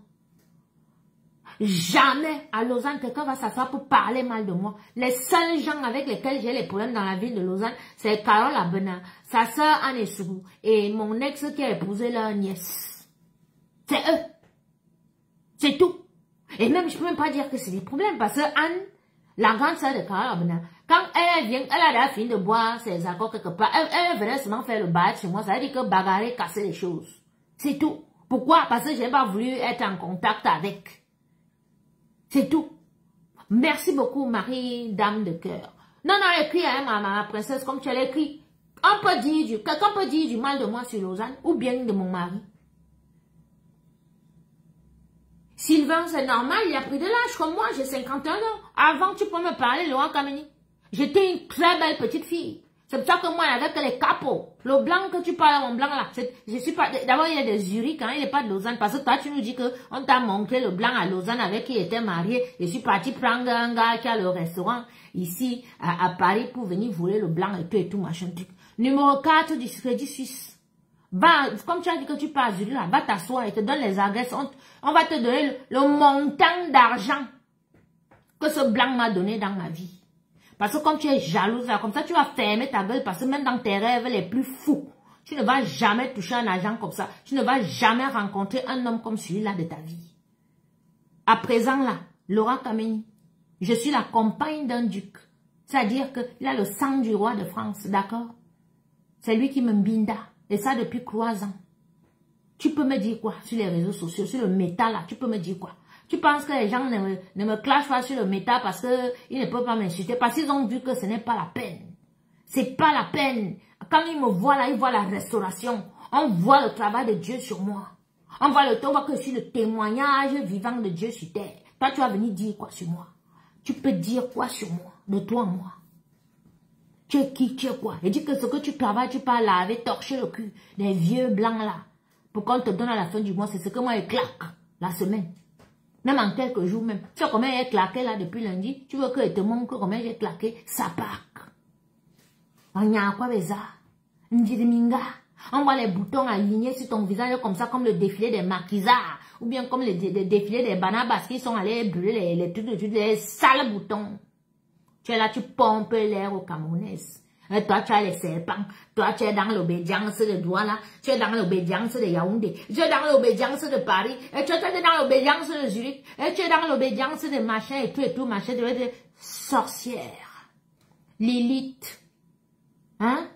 Jamais à Lausanne, quelqu'un va s'asseoir pour parler mal de moi. Les seuls gens avec lesquels j'ai les problèmes dans la ville de Lausanne, c'est Carole Abena, sa sœur Anne Essourou et mon ex qui a épousé leur nièce. C'est eux. C'est tout. Et même, je peux même pas dire que c'est des problèmes parce que Anne, la grande sœur de Carole Abena, quand elle vient, elle a déjà fini de boire ses accords quelque part, elle venait seulement faire le bail chez moi, ça veut dire que bagarrer, casser les choses. C'est tout. Pourquoi? Parce que j'ai pas voulu être en contact avec. C'est tout. Merci beaucoup, Marie, dame de cœur. Non, non, écris à ma princesse comme tu l'as écrit. quelqu'un peut dire du mal de moi sur Lausanne ou bien de mon mari. Sylvain, c'est normal, il a pris de l'âge comme moi, j'ai 51 ans. Avant, tu peux me parler, Laurent Kameni. J'étais une très belle petite fille. C'est pour ça que moi, avec les capots, le blanc que tu parles, mon blanc là, je suis pas, d'abord il est de Zurich, hein, il n'est pas de Lausanne, parce que toi tu nous dis que on t'a montré le blanc à Lausanne avec qui il était marié. Je suis parti prendre un gars qui a le restaurant ici à Paris pour venir voler le blanc et tout machin truc. Numéro 4 du Crédit Suisse. Va, comme tu as dit que tu pars à Zurich là, va t'asseoir et te donne les adresses. On va te donner le montant d'argent que ce blanc m'a donné dans ma vie. Parce que comme tu es jalouse, là, comme ça, tu vas fermer ta gueule parce que même dans tes rêves les plus fous, tu ne vas jamais toucher un argent comme ça. Tu ne vas jamais rencontrer un homme comme celui-là de ta vie. À présent, là, Laurent Kameni, je suis la compagne d'un duc. C'est-à-dire qu'il a le sang du roi de France, d'accord? C'est lui qui me binda. Et ça depuis 3 ans. Tu peux me dire quoi sur les réseaux sociaux, sur le méta, là, tu peux me dire quoi? Tu penses que les gens ne me clashent pas sur le méta parce qu'ils ne peuvent pas m'insulter, parce qu'ils ont vu que ce n'est pas la peine. C'est pas la peine. Quand ils me voient là, ils voient la restauration. On voit le travail de Dieu sur moi. On voit que je suis le témoignage vivant de Dieu sur terre. Toi, tu vas venir dire quoi sur moi? Tu peux dire quoi sur moi? De toi, moi? Tu es qui? Tu es quoi? Et dis que ce que tu travailles, tu peux laver, torcher le cul des vieux blancs là. Pour qu'on te donne à la fin du mois, c'est ce que moi je claque la semaine. Même en quelques jours même. Tu sais combien j'ai claqué là depuis lundi? Tu veux que je te montre combien j'ai claqué? Ça part. On y a quoi bizarre? On voit les boutons alignés sur ton visage comme ça, comme le défilé des maquisards. Ou bien comme le défilé des banabas qui sont allés brûler les sales boutons. Tu es là, tu pompes l'air aux Camerounais. Et toi, tu as les serpents. Toi, tu es dans l'obédience de Douala. Tu es dans l'obédience de Yaoundé. Tu es dans l'obédience de Paris. Et tu es dans l'obédience de Zurich. Et tu es dans l'obédience de machin et tout, machin. Tu es de sorcière. Lilith. Hein?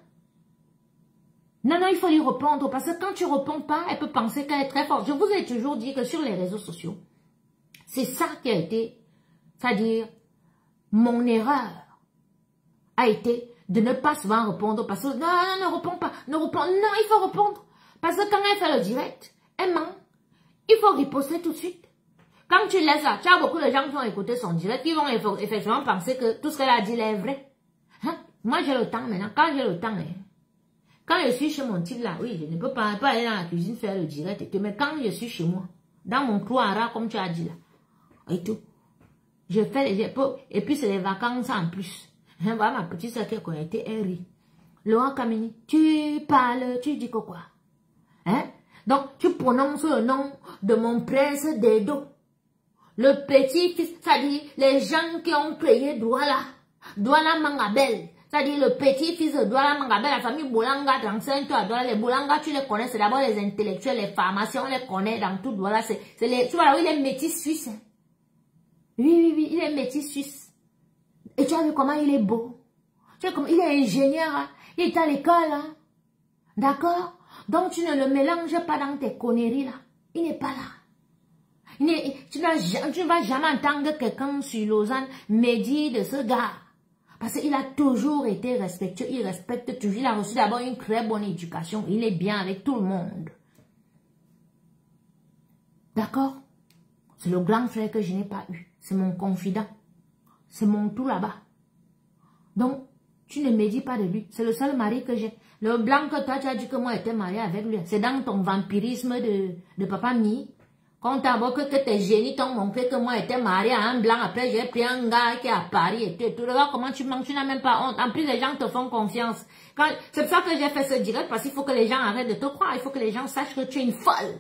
Non, il faut lui répondre. Parce que quand tu ne réponds pas, elle peut penser qu'elle est très forte. Je vous ai toujours dit que sur les réseaux sociaux, c'est ça qui a été, c'est-à-dire, mon erreur a été de ne pas souvent répondre parce que non, ne réponds pas, non, il faut répondre. Parce que quand elle fait le direct, elle ment. Il faut riposter tout de suite. Quand tu laisses là, tu as beaucoup de gens qui vont écouter son direct, qui vont effectivement penser que tout ce qu'elle a dit est vrai. Hein? Moi, j'ai le temps maintenant. Quand j'ai le temps, hein, quand je suis chez mon type là, oui, je ne peux pas aller dans la cuisine faire le direct et tout, mais quand je suis chez moi, dans mon couloir, comme tu as dit là, et tout, je fais les et puis c'est les vacances en plus. Je vois ma petite soeur qui est connectée, elle rit. Laurent Kameni, tu parles, tu dis que quoi? Hein? Donc, tu prononces le nom de mon prince d'Edo. Le petit-fils, c'est-à-dire les gens qui ont créé Douala Mangabel. C'est-à-dire le petit-fils de Douala Mangabel, la famille Boulanga, dans Saint-Douala, les Boulanga, tu les connais, c'est d'abord les intellectuels, les pharmaciens, on les connaît dans tout Douala. Tu vois, oui, il est métis suisse. Hein? Oui, il est métis suisse. Et tu as vu comment il est beau. Tu sais, comme il est ingénieur, hein? Il est à l'école. Hein? D'accord? Donc tu ne le mélanges pas dans tes conneries là. Il n'est pas là. Tu ne vas jamais entendre quelqu'un sur Lausanne me dire de ce gars. Parce qu'il a toujours été respectueux. Il respecte toujours. Il a reçu d'abord une très bonne éducation. Il est bien avec tout le monde. D'accord? C'est le grand frère que je n'ai pas eu. C'est mon confident. C'est mon tout là-bas. Donc, tu ne me dis pas de lui. C'est le seul mari que j'ai. Le blanc que toi, tu as dit que moi, j'étais mariée avec lui. C'est dans ton vampirisme de papa Mi. Quand t'as vu que tes génies t'ont montré que moi, j'étais mariée à un blanc. Après, j'ai pris un gars qui est à Paris et tout. Regarde comment tu manques. Tu n'as même pas honte. En plus, les gens te font confiance. C'est pour ça que j'ai fait ce direct. Parce qu'il faut que les gens arrêtent de te croire. Il faut que les gens sachent que tu es une folle.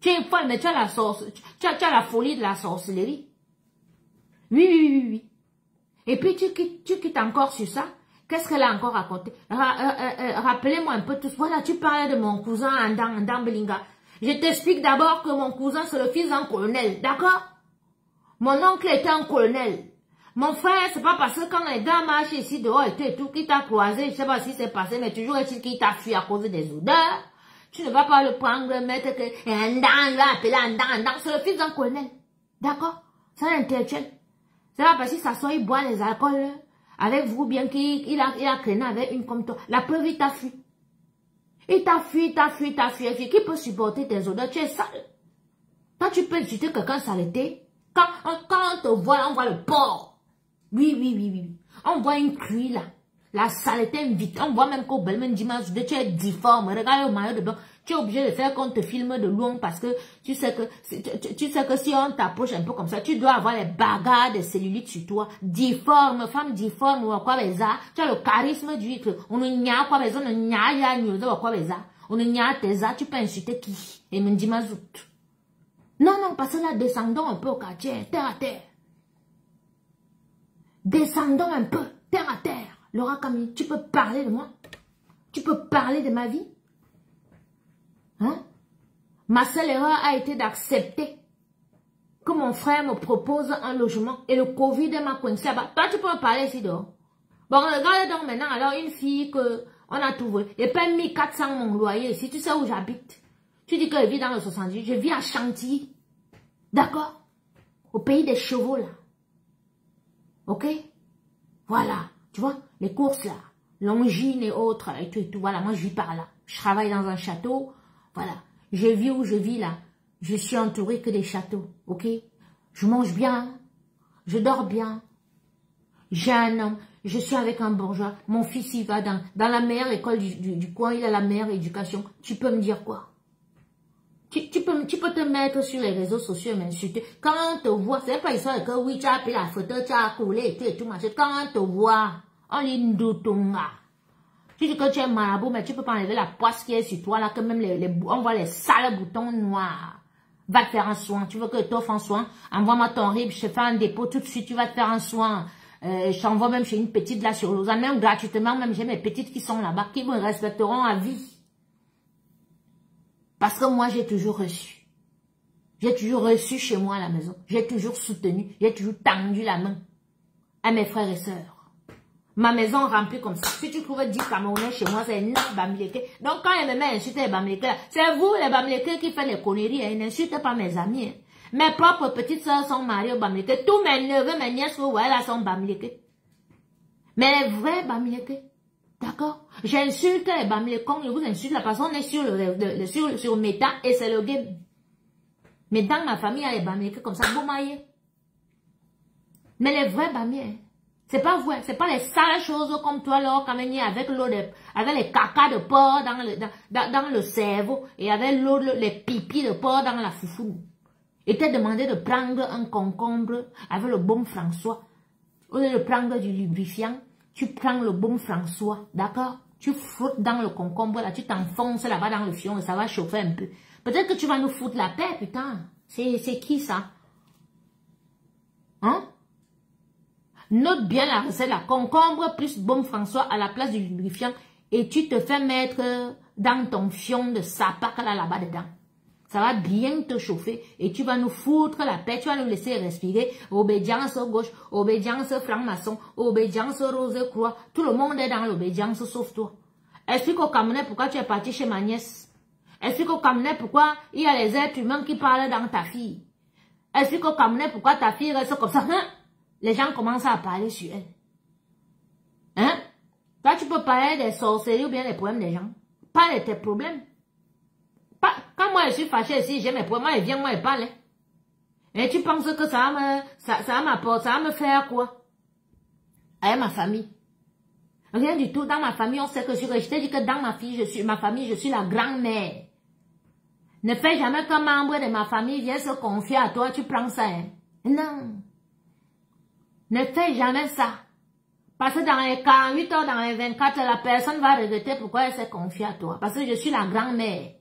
Tu es une folle, mais tu as la folie de la sorcellerie. Oui. Et puis tu quittes encore sur ça. Qu'est-ce qu'elle a encore raconté? Rappelez-moi un peu tout. Voilà, tu parlais de mon cousin Andang Belinga. Je t'explique d'abord que mon cousin, c'est le fils d'un colonel. D'accord? Mon oncle était un colonel. Mon frère, c'est pas parce que quand les gars marchent ici dehors et tout, qui t'a croisé, je sais pas si c'est passé, mais toujours est-il qu'il t'a fui à cause des odeurs. Tu ne vas pas le prendre, mettre que Andang, là, appeler Andang. C'est le fils d'un colonel. D'accord? C'est un intellectuel. C'est pas parce qu'il s'assoit, il boit les alcools avec vous, bien qu'il a traîné avec une comme toi. La preuve, il t'a fui. Il t'a fui. Qui peut supporter tes odeurs? Tu es sale. Quand tu peux insulter quelqu'un saleté, quand on te voit, on voit le porc. Oui. On voit une cuille là. La saleté invite. On voit même qu'au Belmen dimanche, tu es difforme. Regarde le maillot de bain. Tu es obligé de faire qu'on te filme de loin parce que tu sais que si on t'approche un peu comme ça, tu dois avoir les bagarres de cellulite sur toi. Difforme, femme difforme, ou quoi ça. Tu as le charisme du que on ne n'y a quoi on ne n'y a quoi on ne n'y a tes tu peux insulter qui? Et me dit mazout. Non, parce que là, descendons un peu au quartier, terre à terre. Descendons un peu, terre à terre. Laura Camille, tu peux parler de moi? Tu peux parler de ma vie? Hein? Ma seule erreur a été d'accepter que mon frère me propose un logement et le Covid m'a coincé là-bas. Toi, tu peux me parler ici dehors. Bon, regarde donc maintenant, alors une fille que on a trouvé. Et pas 1400 mon loyer ici. Tu sais où j'habite? Tu dis que je vis dans le 78. Je vis à Chantilly. D'accord? Au pays des chevaux là. Ok? Voilà. Tu vois? Les courses là. Longines et autres. Et tout. Voilà. Moi, je vis par là. Je travaille dans un château. Voilà. Je vis où je vis là. Je suis entouré que des châteaux. Ok? Je mange bien. Je dors bien. J'ai un homme. Je suis avec un bourgeois. Mon fils, il va dans la meilleure école du coin. Il a la meilleure éducation. Tu peux me dire quoi? Tu peux te mettre sur les réseaux sociaux et m'insulter. Quand on te voit, c'est pas histoire que oui, tu as pris la photo, tu as coulé et tout, machin. Quand on te voit, on l'indoutonga. Tu dis que tu es marabout, mais tu peux pas enlever la poisse qui est sur toi, là, que même on voit les sales boutons noirs. Va te faire un soin. Tu veux que je t'offre un soin? Envoie-moi ton RIB, je te fais un dépôt tout de suite, tu vas te faire un soin. Je t'envoie même chez une petite là sur Lausanne, même gratuitement, même j'ai mes petites qui sont là-bas, qui me respecteront à vie. Parce que moi, j'ai toujours reçu. J'ai toujours reçu chez moi à la maison. J'ai toujours soutenu. J'ai toujours tendu la main à mes frères et sœurs. Ma maison remplie comme ça. Si tu trouves 10 Camerounais chez moi, c'est 9 Bamileke. Donc, quand elle me met à insulter les Bamileke, c'est vous, les Bamileke, qui faites les conneries. N'insultez pas mes amis. Hein. Mes propres petites sœurs sont mariées aux Bamileke. Tous mes neveux, mes nièces, vous voyez là, sont Bamileke. Mais les vrais Bamileke. D'accord? J'insulte les Bamilekons, je vous insulte, la personne est sur Meta et c'est le game. Mais dans ma famille, il y a les Bamileke comme ça, vous maillez. Mais les vrais Bamileke, c'est pas vrai, c'est pas les sales choses comme toi, là, quand même, avec les caca de porc dans le cerveau et avec l'eau, les pipis de porc dans la foufou. Et t'es demandé de prendre un concombre avec le bon François. Au lieu de prendre du lubrifiant, tu prends le bon François, d'accord? Tu frottes dans le concombre, là, tu t'enfonces là-bas dans le fion et ça va chauffer un peu. Peut-être que tu vas nous foutre la paix, putain. C'est qui ça? Hein? Note bien la recette, la concombre plus bon François à la place du lubrifiant et tu te fais mettre dans ton fion de sapac là-bas dedans. Ça va bien te chauffer et tu vas nous foutre la paix, tu vas nous laisser respirer. Obédience gauche, obédience franc-maçon, obédience rose-croix. Tout le monde est dans l'obédience sauf toi. Explique au Camerounais pourquoi tu es parti chez ma nièce. Explique au Camerounais pourquoi il y a les êtres humains qui parlent dans ta fille. Explique au Camerounais pourquoi ta fille reste comme ça. Hein? Les gens commencent à parler sur elle. Hein? Toi, tu peux parler des sorcelleries ou bien des problèmes des gens. Parle de tes problèmes. Quand moi je suis fâchée ici, j'ai mes problèmes, moi elle vient, moi elle parle. Et tu penses que ça va me faire quoi? Avec ma famille. Rien du tout. Dans ma famille, on sait que je t'ai dit que dans ma famille, je suis la grand-mère. Ne fais jamais qu'un membre de ma famille vienne se confier à toi, tu prends ça. Hein? Non. Ne fais jamais ça. Parce que dans les 48 heures, dans les 24, la personne va regretter pourquoi elle s'est confiée à toi. Parce que je suis la grand-mère.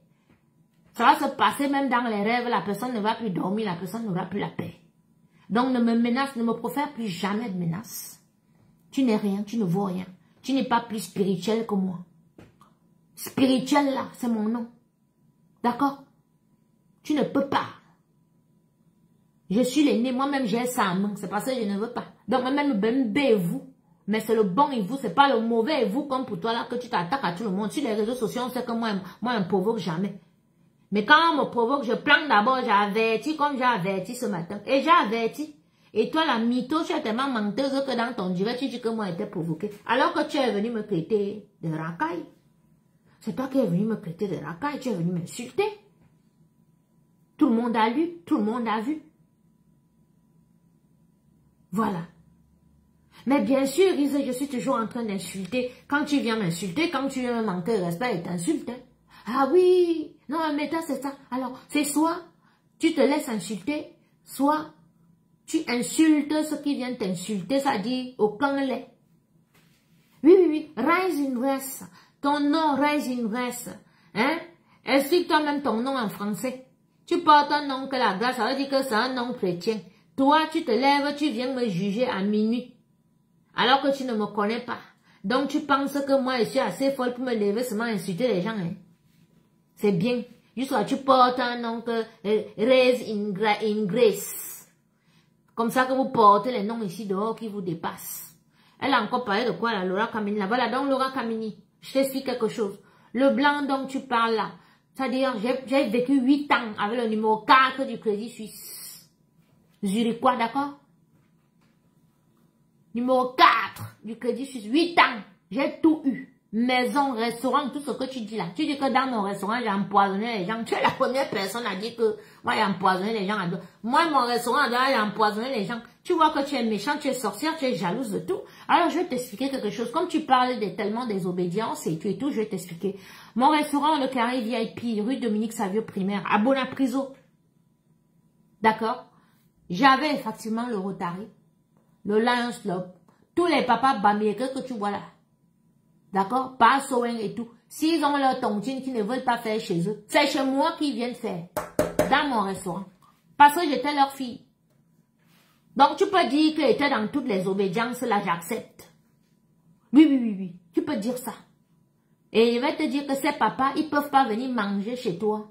Ça va se passer même dans les rêves, la personne ne va plus dormir, la personne n'aura plus la paix. Donc ne me menace, ne me profère plus jamais de menace. Tu n'es rien, tu ne vaux rien. Tu n'es pas plus spirituel que moi. Spirituel là, c'est mon nom. D'accord? Tu ne peux pas. Je suis l'aîné, moi-même j'ai ça en main, c'est parce que je ne veux pas. Donc même le et vous. Mais c'est le bon et vous, c'est pas le mauvais et vous comme pour toi là que tu t'attaques à tout le monde. Sur les réseaux sociaux, on sait que moi on me provoque jamais. Mais quand on me provoque, je plante d'abord, j'avertis comme j'ai averti ce matin. Et j'ai averti. Et toi, la mytho, tu es tellement menteuse que dans ton direct, tu dis que moi, j'étais provoquée. Alors que tu es venu me traiter de racaille. C'est toi qui es venu me traiter de racaille, tu es venu m'insulter. Tout le monde a lu, tout le monde a vu. Voilà. Mais bien sûr, Isa, je suis toujours en train d'insulter. Quand tu viens m'insulter, quand tu viens me manquer de respect, et t'insultes. Ah oui, non, mais c'est ça. Alors, c'est soit tu te laisses insulter, soit tu insultes ceux qui viennent t'insulter, ça dit aucun lait. Oui, oui, oui, rise in rest. Ton nom, rise in rest. Hein? Explique toi-même ton nom en français. Tu portes un nom que la grâce, ça veut dire que c'est un nom chrétien. Toi, tu te lèves, tu viens me juger à minuit. Alors que tu ne me connais pas. Donc, tu penses que moi, je suis assez folle pour me lever seulement insulter les gens. Hein? C'est bien. Juste tu portes un nom que raise in grace. Comme ça que vous portez les noms ici dehors qui vous dépassent. Elle a encore parlé de quoi, là, Laura Kamini. Là, voilà, donc Laura Kamini, je t'explique quelque chose. Le blanc dont tu parles là, c'est-à-dire, j'ai vécu 8 ans avec le numéro 4 du Crédit Suisse. Zurichois, d'accord? Numéro 4 du Crédit Suisse, 8 ans. J'ai tout eu. Maison, restaurant, tout ce que tu dis là. Tu dis que dans mon restaurant, j'ai empoisonné les gens. Tu es la première personne à dire que moi, j'ai empoisonné les gens. Moi, mon restaurant, j'ai empoisonné les gens. Tu vois que tu es méchant, tu es sorcière, tu es jalouse de tout. Alors, je vais t'expliquer quelque chose. Comme tu parles de tellement désobédience et tout, je vais t'expliquer. Mon restaurant, le Carré VIP, rue Dominique Savio Primaire, à Bonapriso. D'accord? J'avais effectivement le Rotary, le Lions Club, tous les papas baméricains que tu vois là. D'accord? Pas Sowen et tout. S'ils ont leur tontine qu'ils ne veulent pas faire chez eux, c'est chez moi qu'ils viennent faire. Dans mon restaurant. Parce que j'étais leur fille. Donc tu peux dire que j'étais dans toutes les obédiences, là j'accepte. Oui, oui, oui, oui. Tu peux dire ça. Et je vais te dire que ces papas, ils peuvent pas venir manger chez toi.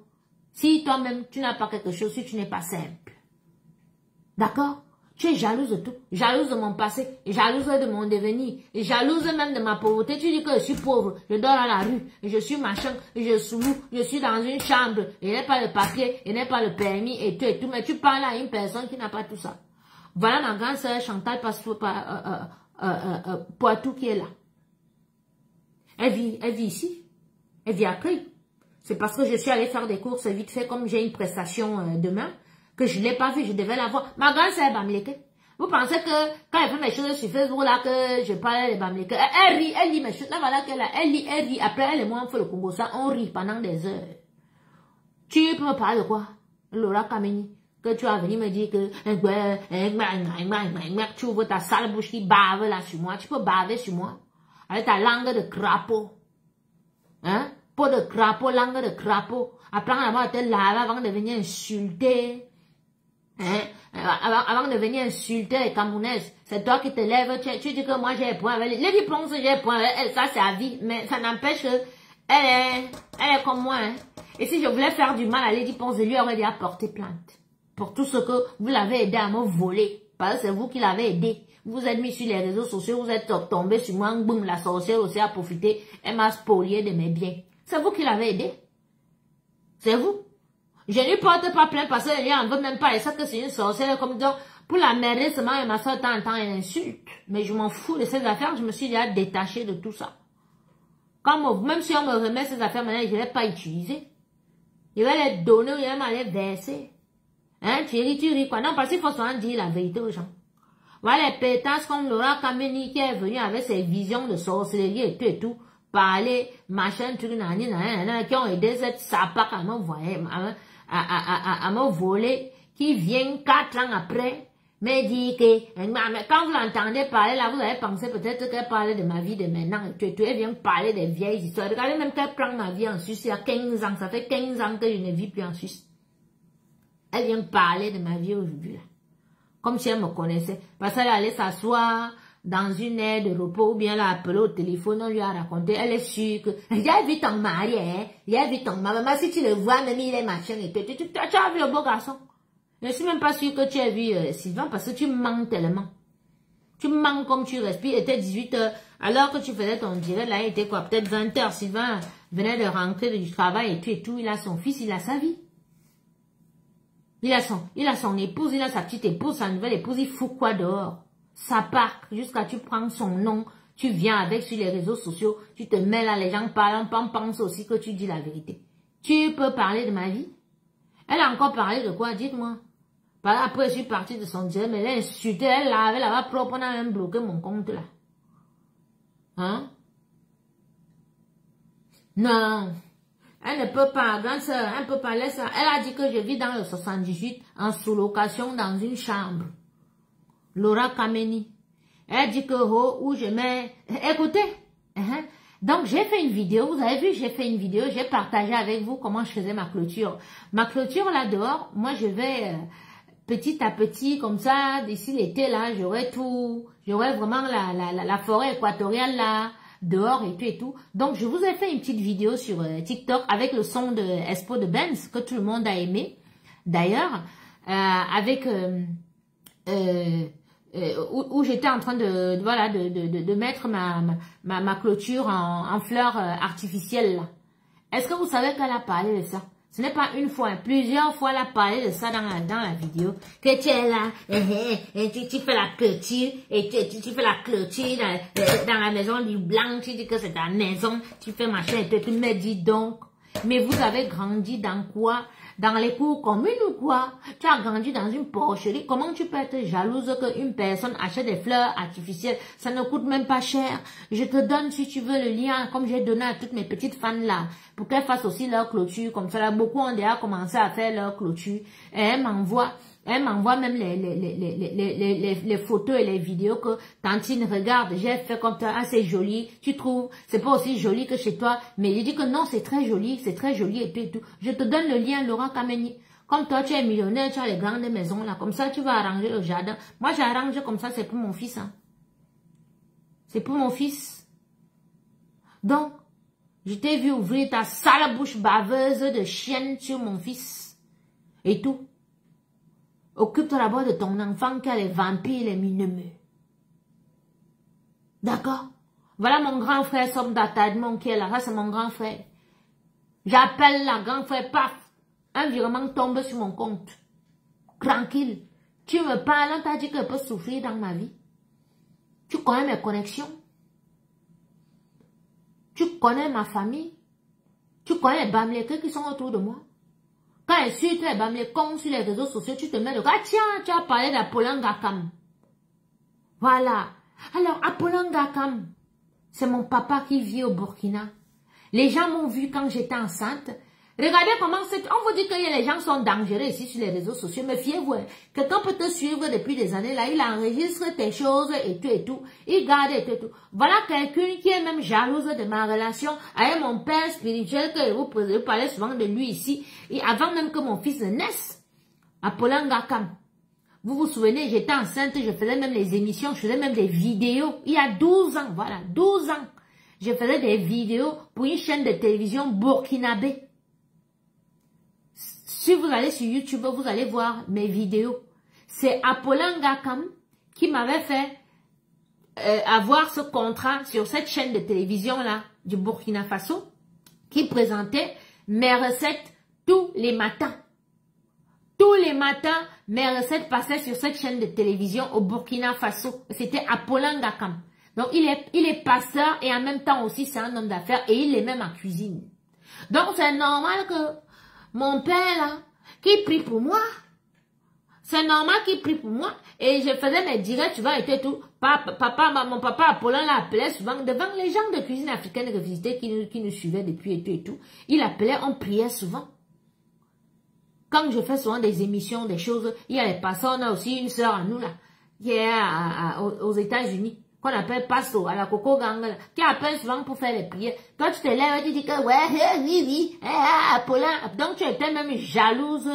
Si toi-même, tu n'as pas quelque chose, si tu n'es pas simple. D'accord? Tu es jalouse de tout. Jalouse de mon passé. Jalouse de mon devenir. Jalouse même de ma pauvreté. Tu dis que je suis pauvre. Je dors à la rue. Je suis machin. Je suis loup. Je suis dans une chambre. Je n'ai pas le papier. Je n'ai pas le permis et tout et tout. Mais tu parles à une personne qui n'a pas tout ça. Voilà ma grande sœur Chantal Poitou qui est là. Elle vit ici. Elle vit à Cré. C'est parce que je suis allée faire des courses vite fait comme j'ai une prestation demain. Que je ne l'ai pas vu, je devais la voir. Ma grande sœur Bamileke. Vous pensez que quand elle fait mes choses sur Facebook là, que je parle de Bamileke, elle lit mes choses. Là, voilà qu'elle elle rit. Après, elle et moi, on fait le Congo, ça, on rit pendant des heures. Tu peux me parler de quoi? Laura Kamini. Que tu vas venir me dire que tu ouvres ta sale bouche qui bave là sur moi. Tu peux baver sur moi. Avec ta langue de crapaud. Hein? Peau de crapaud, langue de crapaud. Apprends à te laver avant de venir insulter. Hein? Avant de venir insulter les Camerounaises, c'est toi qui te lèves, tu dis que moi j'ai point avec les qui pensent que j'ai point avec elle, ça c'est à vie, mais ça n'empêche que elle est comme moi, hein. Et si je voulais faire du mal à Lady Ponce, je lui aurais déjà porté plainte. Pour tout ce que vous l'avez aidé à me voler. Parce que c'est vous qui l'avez aidé. Vous êtes mis sur les réseaux sociaux, vous êtes tombé sur moi, boum, la sorcière aussi a profité, elle m'a spolié de mes biens. C'est vous qui l'avez aidé. C'est vous. Je ne lui porte pas plainte parce qu'elle n'en veut même pas. Et ça que c'est une sorcière comme donc, pour la merder seulement, et ma soeur, de temps en temps, elle insulte. Mais je m'en fous de ces affaires, je me suis déjà détachée de tout ça. Même si on me remet ces affaires, maintenant, je ne vais pas utiliser. Je vais les donner, je vais les verser. Hein, tu ris quoi. Non, parce qu'il faut souvent dire la vérité aux gens. Voilà les pétasses comme Laura Kameni qui est venue avec ses visions de sorcellerie et tout. Parler, machin, truc, qui ont aidé cette sapac à me voler, qui vient 4 ans après, me dit que, quand vous l'entendez parler là, vous avez pensé peut-être qu'elle parlait de ma vie de maintenant, elle vient parler des vieilles histoires. Regardez même qu'elle prend ma vie en Suisse il y a 15 ans, ça fait 15 ans que je ne vis plus en Suisse. Elle vient parler de ma vie aujourd'hui, comme si elle me connaissait, parce qu'elle allait s'asseoir dans une aire de repos, ou bien l'a appelé au téléphone, on lui a raconté, elle est sûre que, j'ai vu ton mari, hein, j'ai vu ton mari, mais si tu le vois, même il est machin, et tu as vu le beau garçon. Je ne suis même pas sûre que tu as vu Sylvain, parce que tu mens tellement. Tu mens comme tu respires, il était 18h, alors que tu faisais ton direct, là, il était quoi, peut-être 20h, Sylvain, venait de rentrer du travail et tout, il a son fils, il a sa vie. Il a son épouse, il a sa petite épouse, sa nouvelle épouse, il fout quoi dehors? Ça part jusqu'à tu prends son nom, tu viens avec sur les réseaux sociaux, tu te mets là, les gens parlent, pensent aussi que tu dis la vérité. Tu peux parler de ma vie? Elle a encore parlé de quoi? Dites-moi. Après, je suis partie de son direct, mais elle a insulté, elle lavait là-bas propre, on a même bloqué mon compte là. Hein? Non. Elle ne peut pas, grande soeur, elle ne peut pas laisser ça. Elle a dit que je vis dans le 78, en sous-location, dans une chambre. Laura Kameni. Elle dit que, oh, où je mets... Écoutez. Donc, j'ai fait une vidéo, vous avez vu, j'ai fait une vidéo, j'ai partagé avec vous comment je faisais ma clôture. Ma clôture là dehors, moi je vais... petit à petit, comme ça, d'ici l'été, là, j'aurai vraiment la forêt équatoriale, là, dehors et tout. Donc, je vous ai fait une petite vidéo sur TikTok avec le son de Expo de Benz, que tout le monde a aimé. D'ailleurs, avec... où j'étais en train de mettre ma clôture en fleurs artificielles, là. Est-ce que vous savez qu'elle a parlé de ça? Ce n'est pas une fois, plusieurs fois elle a parlé de ça dans la vidéo. Que tu es là, et tu fais la clôture, et tu fais la clôture dans la maison du blanc, tu dis que c'est ta maison, tu fais machin, et tu me dis donc. Mais vous avez grandi dans quoi? Dans les cours communes ou quoi? Tu as grandi dans une porcherie. Comment tu peux être jalouse qu'une personne achète des fleurs artificielles? Ça ne coûte même pas cher. Je te donne, si tu veux, le lien, comme j'ai donné à toutes mes petites fans là, pour qu'elles fassent aussi leur clôture. Comme ça, là, beaucoup ont déjà commencé à faire leur clôture. Et elles m'envoient même les photos et les vidéos que Tantine regarde. J'ai fait comme ça, ah, c'est joli. Tu trouves, c'est pas aussi joli que chez toi. Mais il dit que non, c'est très joli et tout. Je te donne le lien, Laura Kameni. Comme toi, tu es millionnaire, tu as les grandes maisons là. Comme ça, tu vas arranger le jardin. Moi, j'arrange comme ça, c'est pour mon fils, hein. C'est pour mon fils. Donc, je t'ai vu ouvrir ta sale bouche baveuse de chienne sur mon fils. Et tout. Occupe-toi d'abord de ton enfant qui a les vampires, les mineux. D'accord? Voilà mon grand frère Somme d'Atadmon qui est là. Ça, c'est mon grand frère. J'appelle la grand frère, paf. Un virement tombe sur mon compte. Tranquille. Tu me parles, on t'a dit que je peux souffrir dans ma vie. Tu connais mes connexions. Tu connais ma famille. Tu connais les bamlékés qui sont autour de moi. Quand elle suit les bamlékons sur les réseaux sociaux, tu te mets de... Ah tiens, tu as parlé d'Apollon Gakam. Voilà. Alors, Apollon Gakam, c'est mon papa qui vit au Burkina. Les gens m'ont vu quand j'étais enceinte. Regardez comment c'est... On vous dit que les gens sont dangereux ici sur les réseaux sociaux. Mais fiez-vous, quelqu'un peut te suivre depuis des années. Là, il enregistre tes choses et tout. Il garde et tout. Voilà quelqu'un qui est même jalouse de ma relation avec mon père spirituel, que vous parlez souvent de lui ici. Et avant même que mon fils ne naisse. Apollon Gakam. Vous vous souvenez, j'étais enceinte, je faisais même les émissions, je faisais même des vidéos. Il y a 12 ans, voilà, 12 ans. Je faisais des vidéos pour une chaîne de télévision burkinabé. Si vous allez sur YouTube, vous allez voir mes vidéos. C'est Apollon Gakam qui m'avait fait avoir ce contrat sur cette chaîne de télévision-là du Burkina Faso, qui présentait mes recettes tous les matins. Tous les matins, mes recettes passaient sur cette chaîne de télévision au Burkina Faso. C'était Apollon Gakam. Donc, il est pasteur et en même temps aussi, c'est un homme d'affaires et il est même en cuisine. Donc, c'est normal que mon père, là, qui prie pour moi, c'est normal qu'il prie pour moi. Et je faisais mes directs, tu vois, et tout. Mon papa Apollon l'appelait souvent devant les gens de cuisine africaine que visitaient qui nous suivaient depuis et tout. Il appelait, on priait souvent. Quand je fais souvent des émissions, des choses, il y a les pasteurs, on a aussi une sœur à nous, là, qui est aux États-Unis, qu'on appelle Pasto, à la Coco Gang, là, qui appelle souvent pour faire les prières. Toi, tu te lèves, tu dis que, ouais, oui, Apollon. Donc, tu étais même jalouse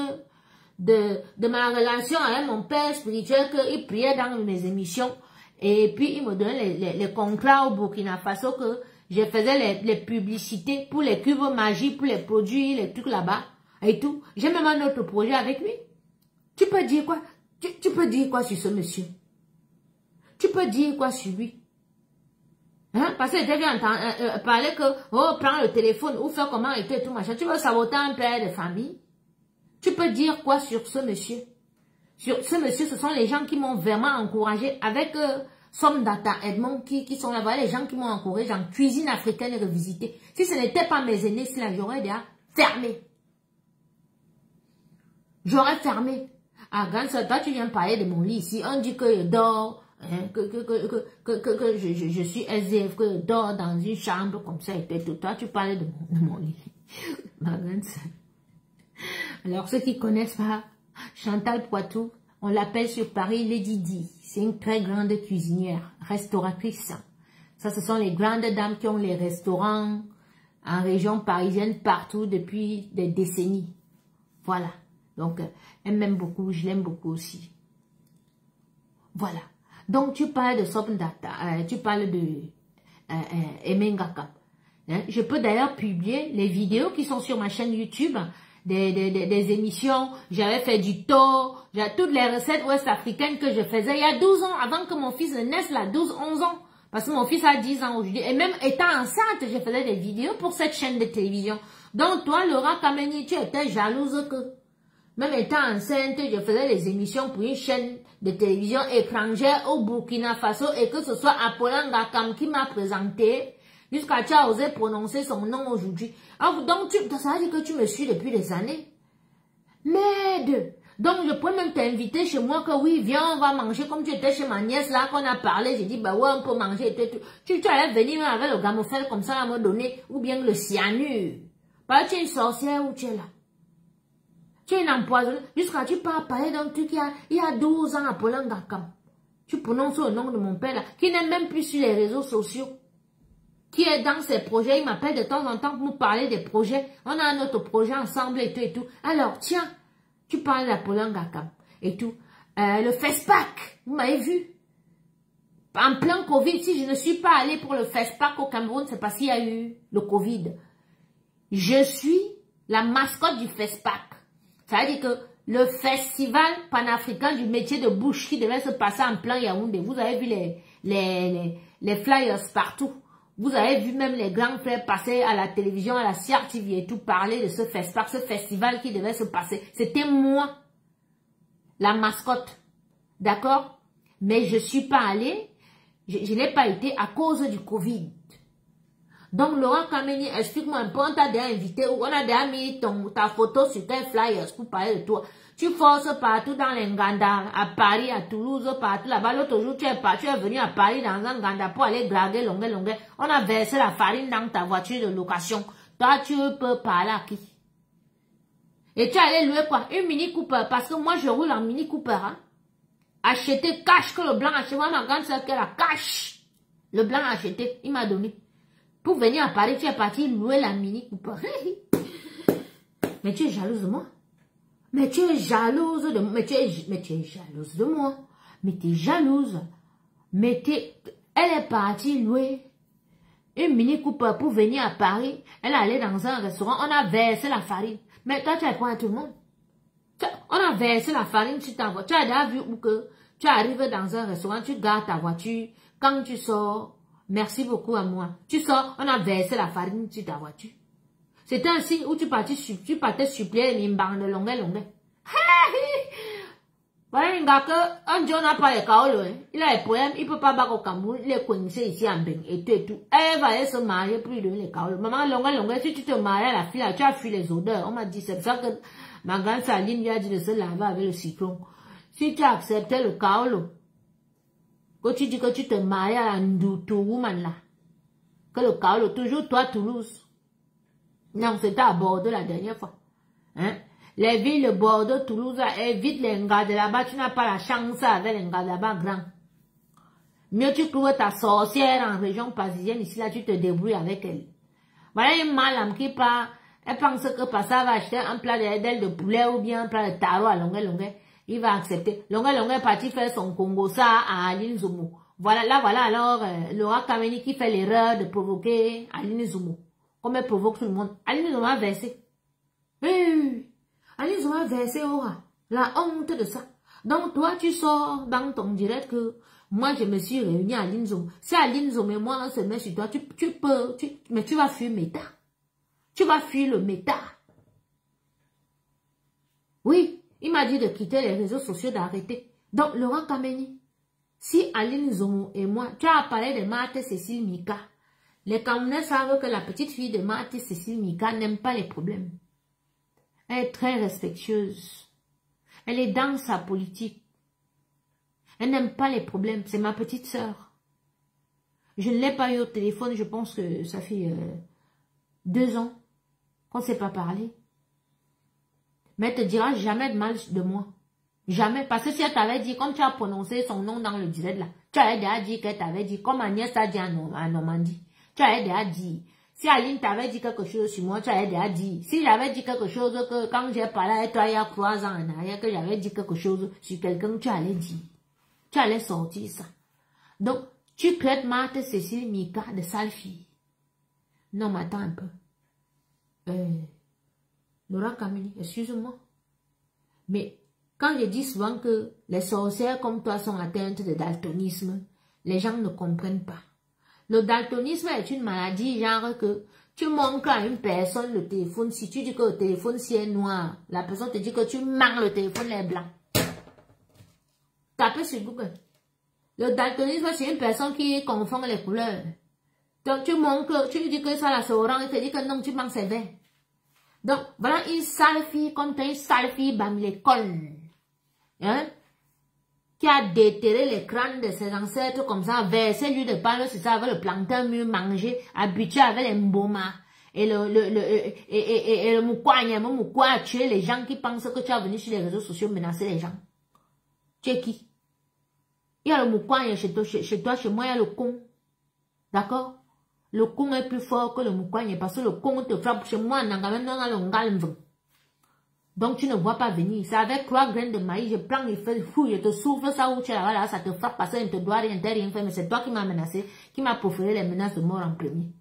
de ma relation avec mon père spirituel, qu'il priait dans mes émissions. Et puis, il me donnait les contrats au Burkina Faso, que je faisais les publicités pour les cubes magie, pour les produits, les trucs là-bas. Et tout. J'ai même un autre projet avec lui. Tu peux dire quoi? Tu peux dire quoi sur ce monsieur? Tu peux dire quoi sur lui? Hein? Parce que j'ai vu parler que, oh, prends le téléphone ou faire comment et tout machin. Tu veux saboter un père de famille? Tu peux dire quoi sur ce monsieur? Sur ce monsieur, ce sont les gens qui m'ont vraiment encouragé avec Somme Data Edmond qui sont là. Voilà les gens qui m'ont encouragé en cuisine africaine revisitée. Si ce n'était pas mes aînés, si là, j'aurais déjà fermé. J'aurais fermé. Ah, quand toi, tu viens parler de mon lit ici. On dit que je dors, hein, que je suis SDF, que je dors dans une chambre comme ça et tout. Toi, tu parlais de mon lit. Ma grande soeur. Alors, ceux qui connaissent pas Chantal Poitou, on l'appelle sur Paris Lady Di. C'est une très grande cuisinière, restauratrice. Ça, ce sont les grandes dames qui ont les restaurants en région parisienne partout depuis des décennies. Voilà. Donc, elle m'aime beaucoup, je l'aime beaucoup aussi. Voilà. Donc, tu parles de Sobndata, tu parles de Emengaka. Hein? Je peux d'ailleurs publier les vidéos qui sont sur ma chaîne YouTube, des émissions. J'avais fait du thon, toutes les recettes ouest-africaines que je faisais il y a 12 ans, avant que mon fils ne naisse, là, 12-11 ans. Parce que mon fils a 10 ans aujourd'hui. Et même étant enceinte, je faisais des vidéos pour cette chaîne de télévision. Donc, toi, Laura Kameni, tu étais jalouse que... Même étant enceinte, je faisais des émissions pour une chaîne de télévision étrangère au Burkina Faso et que ce soit Apollon Gakam qui m'a présenté jusqu'à tu as osé prononcer son nom aujourd'hui. Donc, ça veut dire que tu me suis depuis des années. Merde! Donc, je pourrais même t'inviter chez moi que oui, viens, on va manger comme tu étais chez ma nièce là, qu'on a parlé. J'ai dit, bah ouais, on peut manger. Tu allais venir même avec le gamophèle comme ça à me donner, ou bien le cyanure. Bah, tu es une sorcière ou tu es là. Tu es une empoisonneuse. Jusqu'à tu peux parler d'un truc il y a 12 ans, Apollon Gakam. Tu prononces le nom de mon père là, qui n'est même plus sur les réseaux sociaux. Qui est dans ses projets. Il m'appelle de temps en temps pour me parler des projets. On a un autre projet ensemble et tout et tout. Alors, tiens, tu parles d'Apollon Gakam et tout. Le FESPAC, vous m'avez vu. En plein Covid, si je ne suis pas allée pour le FESPAC au Cameroun, c'est parce qu'il y a eu le Covid. Je suis la mascotte du FESPAC. Ça veut dire que le festival panafricain du métier de bouche qui devait se passer en plein Yaoundé, vous avez vu les flyers partout. Vous avez vu même les grands frères passer à la télévision, à la CR TV et tout, parler de ce festival qui devait se passer. C'était moi, la mascotte. D'accord? Mais je suis pas allée, je n'ai pas été à cause du Covid. Donc, Laurent Kameni, explique-moi un peu, on t'a déjà invité, ou on a déjà mis ta photo sur tes flyers pour parler de toi. Tu forces partout dans les Nganda, à Paris, à Toulouse, partout là-bas. L'autre jour, tu es venu à Paris dans un Nganda pour aller draguer longue. On a versé la farine dans ta voiture de location. Toi, tu peux parler à qui? Et tu es allé louer quoi? Une Mini Cooper, parce que moi, je roule en Mini Cooper, hein. Acheter cash que le blanc a acheté. Moi, ma grande soeur, qu'elle a cash. Le blanc a acheté, il m'a donné. Pour venir à Paris, tu es parti louer la Mini Cooper. Mais tu es jalouse de moi. Mais tu es jalouse de moi. Mais tu es jalouse de moi. Mais tu es jalouse. Elle est partie louer une Mini Cooper pour venir à Paris. Elle est allée dans un restaurant. On a versé la farine. Mais toi, tu es quoi à tout le monde? On a versé la farine sur ta voiture. Tu as déjà vu où que tu arrives dans un restaurant, tu gardes ta voiture. Quand tu sors, merci beaucoup à moi. Tu sors, on a versé la farine sur ta voiture. C'était un signe où tu partais supplier une bande de longue. Voilà un gars que un jour n'a pas les kaolo. Il a les problèmes, il peut pas battre au Cameroun, il est coincé ici en Beng et tout. Elle va aller se marier pour lui donner les kaolo. Maman, longue, si tu te maries à la fille, tu as fui les odeurs. On m'a dit, c'est pour ça que ma grande Saline lui a dit de se laver avec le cyclone. Si tu acceptais le kaolo, que tu dis que tu te maries à la Ndoutou woman là, que le kaolo, toujours toi Toulouse. Non, c'était à Bordeaux la dernière fois. Hein? Les villes de Bordeaux, Toulouse, évite les gars de là-bas, tu n'as pas la chance avec les gars de là-bas grands. Mieux tu trouves ta sorcière en région parisienne, ici là, tu te débrouilles avec elle. Voilà une madame qui part, elle pense que par ça va acheter un plat d'ailes de poulet ou bien un plat de taro à longue. Il va accepter. Longue est parti faire son Congo ça à Aline Zoumou. Voilà alors, Laura Kameni qui fait l'erreur de provoquer Aline Zoumou. Comme elle provoque tout le monde. Aline Zoumou a versé. Oui. Aline Zoumou a versé, la honte de ça. Donc, toi, tu sors dans ton direct que moi, je me suis réunie à Aline Zoumou. Si Aline Zoumou et moi, on se met sur toi, mais tu vas fuir méta. Tu vas fuir le méta. Il m'a dit de quitter les réseaux sociaux, d'arrêter. Donc, Laurent Kameni, si Aline Zomo et moi, tu as parlé de Marthe Cécile Mika, les Camerounais savent que la petite fille de Marthe Cécile Mika n'aime pas les problèmes. Elle est très respectueuse. Elle est dans sa politique. Elle n'aime pas les problèmes. C'est ma petite sœur. Je ne l'ai pas eu au téléphone. Je pense que ça fait 2 ans qu'on ne s'est pas parlé. Mais elle te dira jamais de mal de moi. Jamais. Parce que si elle t'avait dit, comme tu as prononcé son nom dans le direct là, tu avais déjà dit qu'elle t'avait dit, comme Agnès a dit à Normandie. Tu avais déjà dit. Si Aline t'avait dit quelque chose sur moi, tu avais déjà dit. Si j'avais dit quelque chose que quand j'ai parlé avec toi il y a 3 ans en arrière, que j'avais dit quelque chose sur quelqu'un, tu allais dire. Tu allais sortir ça. Donc, tu traites Marthe Cécile Mika de sale fille. Non, mais attends un peu. Laura Kameni, excuse-moi. Mais quand je dis souvent que les sorcières comme toi sont atteintes de daltonisme, les gens ne comprennent pas. Le daltonisme est une maladie genre que tu montres à une personne le téléphone, si tu dis que le téléphone si est noir, la personne te dit que tu manques le téléphone est blanc. Tapez sur Google. Le daltonisme c'est une personne qui confond les couleurs. Donc tu montres, tu lui dis que ça là c'est orange, il te dit que non, tu manques c'est vert. Donc voilà une sale fille comme toi, une sale fille bam l'école. Hein? Qui a déterré les crânes de ses ancêtres comme ça, versé lui de parle sur ça avec le plancton mieux mangé, habitué avec les mboma. Et le moukouan a tué les gens qui pensent que tu as venu sur les réseaux sociaux menacer les gens. Tu es qui? Il y a le moukouan chez toi, chez moi, il y a le con. D'accord? Le con est plus fort que le moukouan parce que le con te frappe chez moi, donc tu ne vois pas venir. C'est avec 3 graines de maïs, je prends les feuilles, je te souffle ça où tu es là, ça te frappe parce que je ne te dois rien, t'as rien fait, mais c'est toi qui m'as menacé, qui m'a proféré les menaces de mort en premier.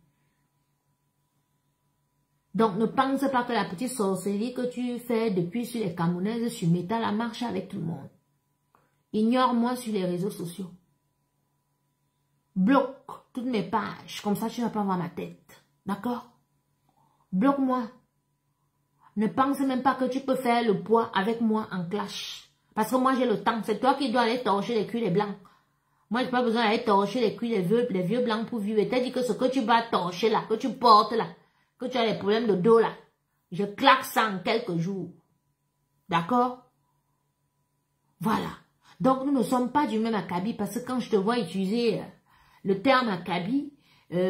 Donc ne pense pas que la petite sorcellerie que tu fais depuis sur les Camerounaises sur Meta la marche avec tout le monde. Ignore-moi sur les réseaux sociaux. Bloque toutes mes pages, comme ça tu ne vas pas voir ma tête. D'accord? Bloque-moi. Ne pense même pas que tu peux faire le poids avec moi en clash. Parce que moi j'ai le temps. C'est toi qui dois aller torcher les culs des blancs. Moi j'ai pas besoin d'aller torcher les culs des vieux blancs pour vivre. Et t'as dit que ce que tu vas torcher là, que tu portes là, que tu as des problèmes de dos là, je claque ça en quelques jours. D'accord? Voilà. Donc nous ne sommes pas du même acabit parce que quand je te vois utiliser le terme acabit,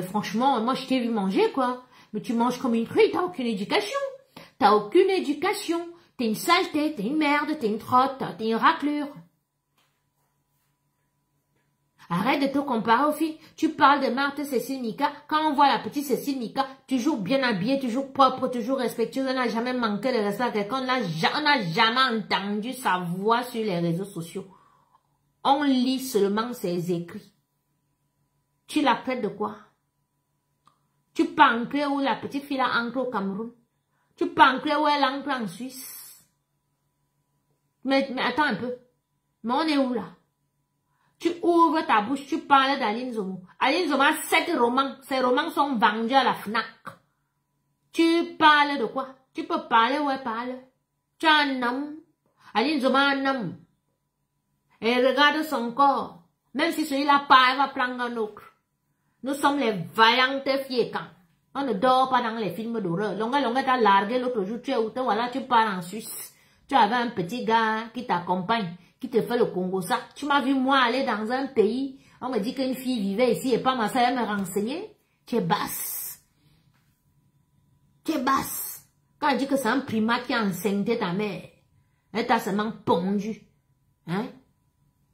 franchement, moi je t'ai vu manger quoi. Mais tu manges comme une truie, t'as aucune éducation. T'as aucune éducation. T'es une saleté, t'es une merde, t'es une trotte, t'es une raclure. Arrête de te comparer aux filles. Tu parles de Marthe Cécile Mika. Quand on voit la petite Cécile Mika, toujours bien habillée, toujours propre, toujours respectueuse. On n'a jamais manqué de respect à quelqu'un. On n'a jamais entendu sa voix sur les réseaux sociaux. On lit seulement ses écrits. Tu la traites de quoi? Tu penses où la petite fille a ancré au Cameroun? Tu penses où elle entre en Suisse? Mais attends un peu. Mais on est où là? Tu ouvres ta bouche, tu parles d'Aline Zomo. Aline Zomo a 7 romans. Ces romans sont vendus à la FNAC. Tu parles de quoi? Tu peux parler où elle parle? Tu as un homme. Aline Zomo a un homme. Et regarde son corps. Même si celui-là part, elle va prendre un autre. Nous sommes les vaillantes filles quand. On ne dort pas dans les films d'horreur. Longa t'a largué l'autre jour, tu es où? Voilà, tu pars en Suisse. Tu avais un petit gars qui t'accompagne, qui te fait le Congo ça. Tu m'as vu moi aller dans un pays, on me dit qu'une fille vivait ici et pas ma soeur, elle me renseignait. Tu es basse. Tu es basse. Quand elle dit que c'est un primat qui a enceinté ta mère, elle t'a seulement pondu. Hein?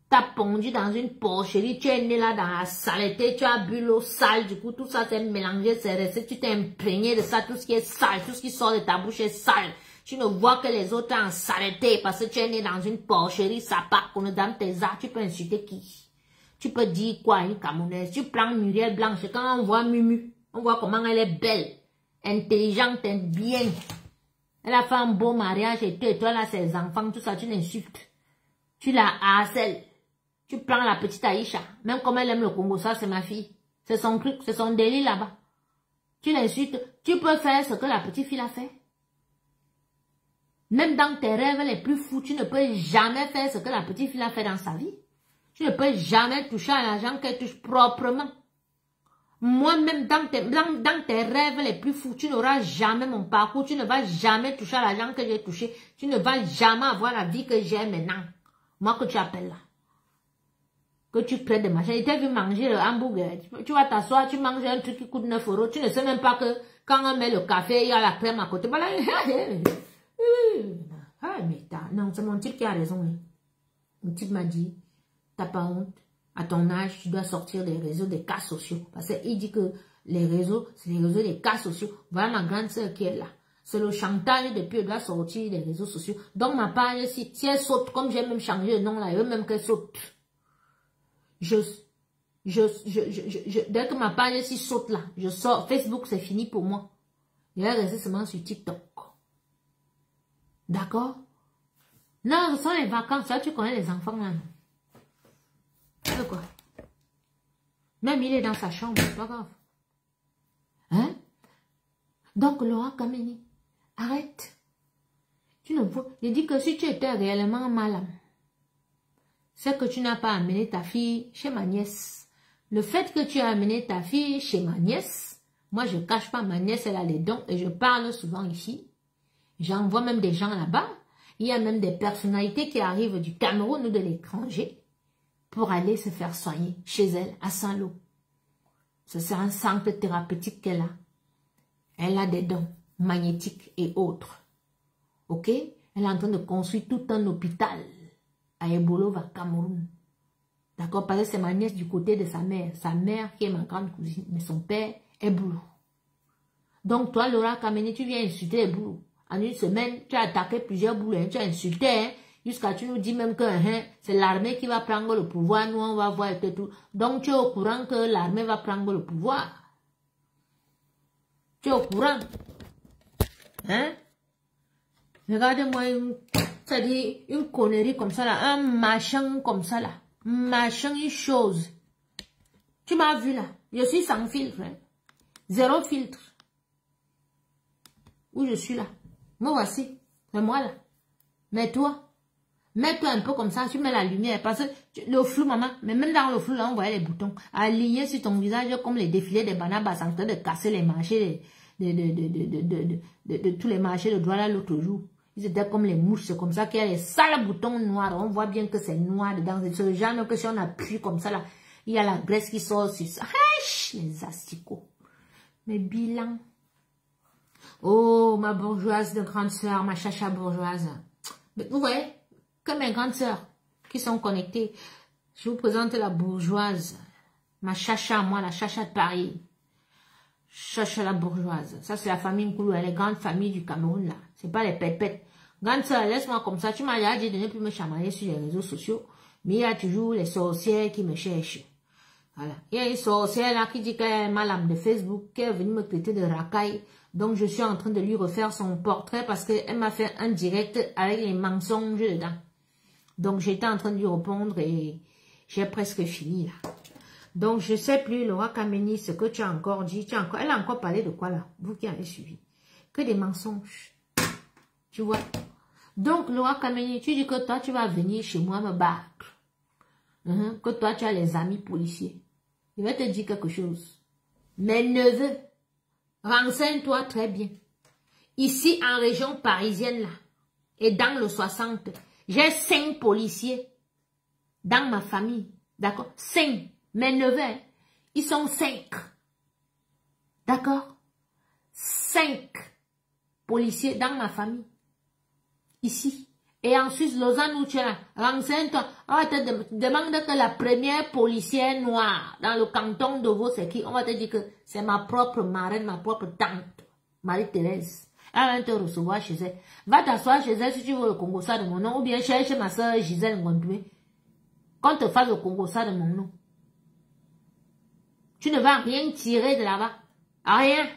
T'as pondu dans une porcherie, tu es né là dans la saleté, tu as bu l'eau sale, du coup tout ça s'est mélangé, c'est resté, tu t'es imprégné de ça, tout ce qui est sale, tout ce qui sort de ta bouche est sale. Tu ne vois que les autres en saleté parce que tu es né dans une porcherie, ça part qu'on est dans tes arts, tu peux insulter qui? Tu peux dire quoi à une Camerounaise? Tu prends Muriel Blanche, quand on voit Mumu, on voit comment elle est belle, intelligente, bien. Elle a fait un beau mariage et toi là, ses enfants, tout ça, tu l'insultes. Tu la harcèles. Tu prends la petite Aïcha, même comme elle aime le Congo, ça c'est ma fille. C'est son truc, c'est son délit là-bas. Tu l'insultes, tu peux faire ce que la petite fille a fait. Même dans tes rêves les plus fous, tu ne peux jamais faire ce que la petite fille a fait dans sa vie. Tu ne peux jamais toucher à l'argent qu'elle touche proprement. Moi-même, dans tes rêves les plus fous, tu n'auras jamais mon parcours, tu ne vas jamais toucher à l'argent que j'ai touché, tu ne vas jamais avoir la vie que j'ai maintenant. Moi que tu appelles là. Que tu crées des machins. Il t'a vu manger le hamburger. Tu vas t'asseoir, tu manges un truc qui coûte 9 €. Tu ne sais même pas que quand on met le café, il y a la crème à côté. Voilà. Ah, mais non, c'est mon type qui a raison. Hein. Mon type m'a dit, t'as pas honte. À ton âge, tu dois sortir des réseaux, des cas sociaux. Parce qu'il dit que les réseaux, c'est les réseaux des cas sociaux. Voilà ma grande sœur qui est là. C'est le chantage depuis elle doit sortir des réseaux sociaux. Donc ma page, si elle saute, comme j'ai même changé le nom là, elle veut même qu'elle saute. Dès que ma page si saute là, je sors. Facebook, c'est fini pour moi. Je vais rester seulement sur TikTok. D'accord? Non, ce sont les vacances. Là, tu connais les enfants là. C'est quoi? Même il est dans sa chambre, c'est pas grave. Hein? Donc, Laura Kameni, arrête. Tu ne vois. Je dis que si tu étais réellement malade, c'est que tu n'as pas amené ta fille chez ma nièce. Le fait que tu as amené ta fille chez ma nièce, moi je ne cache pas, ma nièce elle a les dons et je parle souvent ici. J'envoie même des gens là-bas. Il y a même des personnalités qui arrivent du Cameroun ou de l'étranger pour aller se faire soigner chez elle à Saint-Lô. C'est un centre thérapeutique qu'elle a. Elle a des dons magnétiques et autres. Ok? Elle est en train de construire tout un hôpital à Ebolova, Cameroun. D'accord? Parce que c'est ma nièce du côté de sa mère. Sa mère qui est ma grande cousine, mais son père est boulot. Donc toi, Laura Kameni, tu viens insulter les boulots. En une semaine, tu as attaqué plusieurs boulots, tu as insulté, hein, jusqu'à tu nous dis même que hein, c'est l'armée qui va prendre le pouvoir, nous on va voir et tout. Donc tu es au courant que l'armée va prendre le pouvoir. Tu es au courant. Hein? Regardez-moi c'est-à-dire une connerie comme ça là, un machin comme ça là, machin une chose. Tu m'as vu là, je suis sans filtre, hein? Zéro filtre. Où je suis là? Me voici, c'est moi là. Mets-toi un peu comme ça, tu mets la lumière, parce que le flou maman, mais même dans le flou là on voyait les boutons, alignés sur ton visage comme les défilés des banabas en train de casser les marchés de tous les marchés de Douala l'autre jour. Ils étaient comme les mouches, c'est comme ça qu'il y a les sales boutons noirs. On voit bien que c'est noir dedans. C'est le genre que si on appuie comme ça, là, il y a la graisse qui sort sur ça. Les asticots. Mes bilans. Oh, ma bourgeoise de grande sœur, ma chacha bourgeoise. Mais vous voyez que mes grandes sœurs qui sont connectées, je vous présente la bourgeoise. Ma chacha, moi, la chacha de Paris. Chacha la bourgeoise. Ça, c'est la famille Nkoulou, les grandes familles du Cameroun, là. C'est pas les pépettes. Grande sœur, laisse-moi comme ça. Tu m'as déjà dit de ne plus me chamailler sur les réseaux sociaux. Mais il y a toujours les sorcières qui me cherchent. Voilà. Il y a une sorcière, là, qui dit qu'elle est malade de Facebook, qui est venue me traiter de racaille. Donc, je suis en train de lui refaire son portrait parce qu'elle m'a fait un direct avec les mensonges dedans. Donc, j'étais en train de lui répondre et j'ai presque fini, là. Donc, je ne sais plus, Laura Kameni, ce que tu as encore dit. Elle a encore parlé de quoi, là? Vous qui avez suivi. Que des mensonges. Tu vois? Donc, Laura Kameni, tu dis que toi, tu vas venir chez moi me battre. Que toi, tu as les amis policiers. Je vais te dire quelque chose. Mes neveux, renseigne-toi très bien. Ici, en région parisienne, là, et dans le 60, j'ai 5 policiers dans ma famille. D'accord? 5. Mes neveux, ils sont 5. D'accord? 5 policiers dans ma famille. Ici. Et ensuite, Lausanne où tu es là, renseigne-toi. On va te demander que la première policière noire dans le canton de Vaud, c'est qui? On va te dire que c'est ma propre marraine, ma propre tante, Marie-Thérèse. Elle va te recevoir chez elle. Va t'asseoir chez elle si tu veux le Congo ça de mon nom, ou bien cherche ma soeur Gisèle Ngondoué. Qu'on te fasse le Congo ça de mon nom. Tu ne vas rien tirer de là-bas. Rien.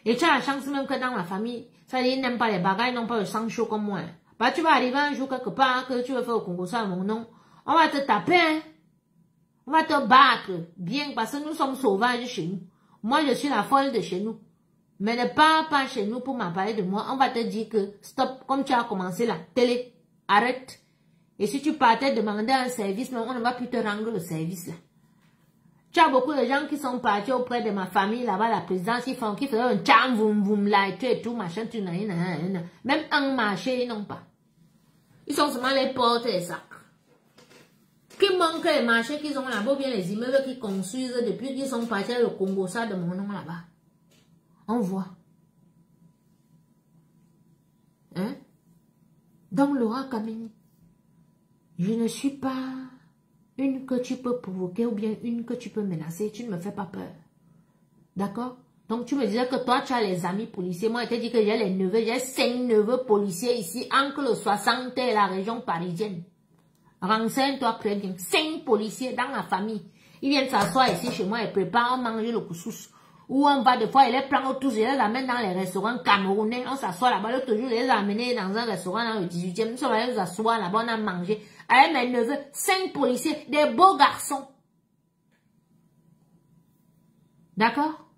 Et tu as la chance même que dans ma famille, ça dit, ils n'aiment pas les bagailles, ils n'ont pas le sang chaud comme moi. Bah, tu vas arriver un jour quelque part, que tu veux faire au Congo ça à mon nom. On va te taper, hein. On va te battre. Bien, parce que nous sommes sauvages chez nous. Moi, je suis la folle de chez nous. Mais ne pars pas chez nous pour m'en parler de moi. On va te dire que stop, comme tu as commencé la télé, arrête. Et si tu partais demander un service, on ne va plus te rendre le service là. Tu as beaucoup de gens qui sont partis auprès de ma famille là-bas, la présidence, qui faisaient un tcham, voum, là, et tout, machin, tu n'as rien. Même un marché, ils n'ont pas. Ils sont seulement les portes et les sacs. Qui manque les marchés qu'ils ont là-bas, bien les immeubles qu'ils construisent depuis qu'ils sont partis au Congo, ça de mon nom là-bas. On voit. Hein? Donc, Laura Kamini, je ne suis pas une que tu peux provoquer ou bien une que tu peux menacer. Tu ne me fais pas peur. D'accord? Donc, tu me disais que toi, tu as les amis policiers. Moi, je t'ai dit que j'ai les neveux. J'ai 5 neveux policiers ici, entre le 60 et la région parisienne. Renseigne-toi très bien. 5 policiers dans la famille. Ils viennent s'asseoir ici chez moi et préparent à manger le couscous. Ou on va des fois, ils les prennent autour, ils les amènent dans les restaurants camerounais. On s'assoit là-bas. L'autre jour, ils les ont amenés dans un restaurant dans le 18e. Nous sommes allés nous asseoir là-bas, on a mangé. Avec mes neveux, 5 policiers, des beaux garçons. D'accord?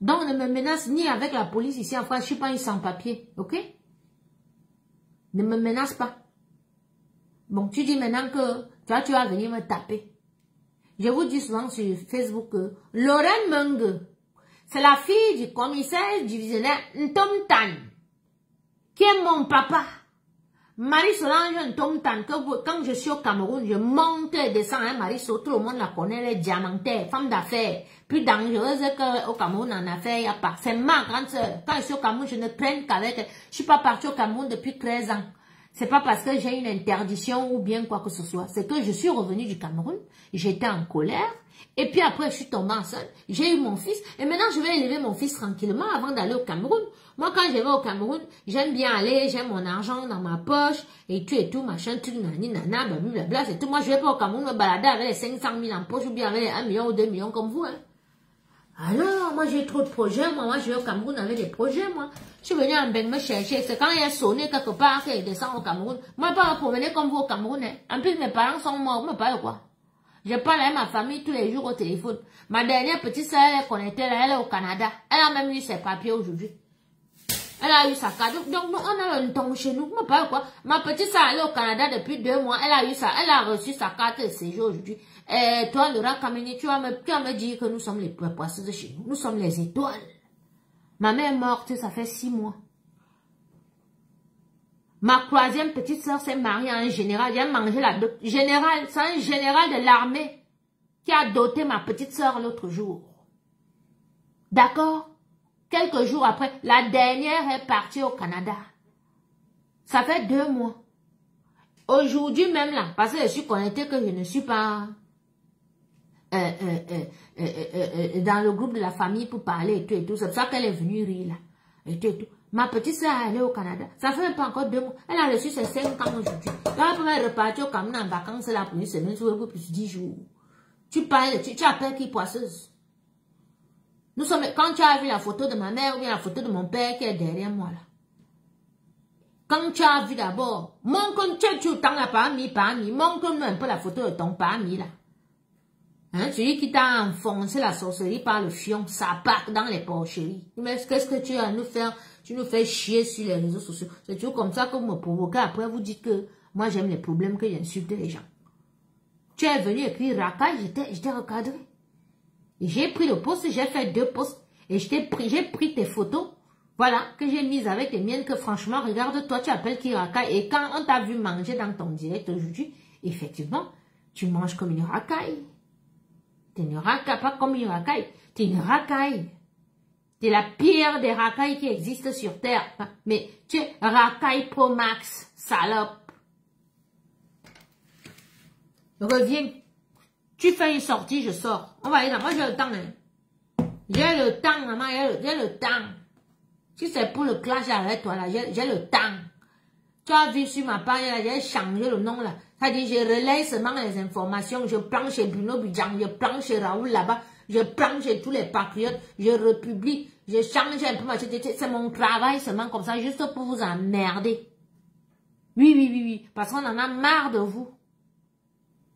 Donc, ne me menace ni avec la police ici en France. Je ne suis pas une sans-papier. Ok? Ne me menace pas. Bon, tu dis maintenant que tu vas venir me taper. Je vous dis souvent sur Facebook que Lorraine Menge, c'est la fille du commissaire divisionnaire Ntom Tan, qui est mon papa. Marie-Solange Ntom Tan, que quand je suis au Cameroun, je monte et descends, hein, Marie-So, tout le monde la connaît, elle est diamantaire, femme d'affaires, plus dangereuse qu'au Cameroun en affaires, il n'y a pas. C'est ma grande sœur. Quand je suis au Cameroun, je ne traîne qu'avec elle. Je suis pas partie au Cameroun depuis 13 ans. C'est pas parce que j'ai une interdiction ou bien quoi que ce soit. C'est que je suis revenue du Cameroun, j'étais en colère, et puis après je suis tombée enceinte, j'ai eu mon fils, et maintenant je vais élever mon fils tranquillement avant d'aller au Cameroun. Moi quand je vais au Cameroun, j'aime bien aller, j'ai mon argent dans ma poche, et tout, machin, tout, nani, nana, blablabla, c'est tout. Moi je vais pas au Cameroun me balader avec les 500 000 en poche, ou bien avec les 1 million ou 2 millions comme vous, hein. Alors, moi j'ai trop de projets, moi je vais au Cameroun avec des projets, moi. Je suis venu en Beng me chercher, c'est quand il a sonné quelque part qu'il descend au Cameroun. Moi pas me promener comme vous au Cameroun, hein. En plus mes parents sont morts, vous me parlez quoi? Je parle avec ma famille tous les jours au téléphone. Ma dernière petite soeur, elle est connectée là, elle est au Canada. Elle a même eu ses papiers aujourd'hui. Elle a eu sa carte. Donc nous, on a un temps chez nous, vous me parlez quoi? Ma petite soeur, elle est au Canada depuis 2 mois, elle a reçu sa carte de séjour aujourd'hui. Et toi, Laura Kamini, tu vas me dire que nous sommes les poissons de chez nous. Nous sommes les étoiles. Ma mère est morte, ça fait 6 mois. Ma 3e petite soeur s'est mariée à un général. J'ai mangé la dot. Général, c'est un général de l'armée qui a doté ma petite soeur l'autre jour. D'accord? Quelques jours après, la dernière est partie au Canada. Ça fait 2 mois. Aujourd'hui même là, parce que je suis connectée que je ne suis pas dans le groupe de la famille pour parler et tout. C'est pour ça qu'elle est venue rire là. Et tout. Ma petite soeur elle est au Canada. Ça fait même pas encore 2 mois. Elle a reçu ses 5 ans aujourd'hui. Là, elle peut repartir au Cameroun en vacances là pour une semaine, plus 10 jours. Tu parles, tu appelles qui poisseuse? Nous sommes, quand tu as vu la photo de ma mère ou bien la photo de mon père qui est derrière moi là. Quand tu as vu d'abord, montre tu t'en as pas mis, montre-nous un peu la photo de ton parmi là. Hein, celui qui t'a enfoncé la sorcellerie par le fion, ça part dans les porcheries. Mais qu'est-ce que tu as à nous faire? Tu nous fais chier sur les réseaux sociaux. C'est toujours comme ça que vous me provoquez. Après, vous dites que moi j'aime les problèmes, que j'insulte les gens. Tu es venu écrire racaille, j'étais recadré. Et j'ai pris le post, j'ai fait 2 posts. Et j'ai pris tes photos. Voilà, que j'ai mises avec les miennes, que franchement, regarde, toi, tu appelles qui racaille. Et quand on t'a vu manger dans ton direct aujourd'hui, effectivement, tu manges comme une racaille. Tu ne racailles pas comme une racaille. Tu es une racaille. Tu es la pire des racailles qui existent sur Terre. Mais tu es racaille pro max, salope. Reviens. Tu fais une sortie, je sors. On va aller là. Moi, j'ai le temps. Hein. J'ai le temps, maman. J'ai le temps. Si c'est pour le clash avec toi, là, j'ai le temps. Tu as vu sur ma page, j'ai changé le nom, là. C'est-à-dire, je relaye seulement les informations. Je prends chez Bruno Bidjan, je prends chez Raoul là-bas, je prends chez tous les patriotes, je republie, je change un peu ma tête. C'est mon travail seulement comme ça, juste pour vous emmerder. Oui. Parce qu'on en a marre de vous.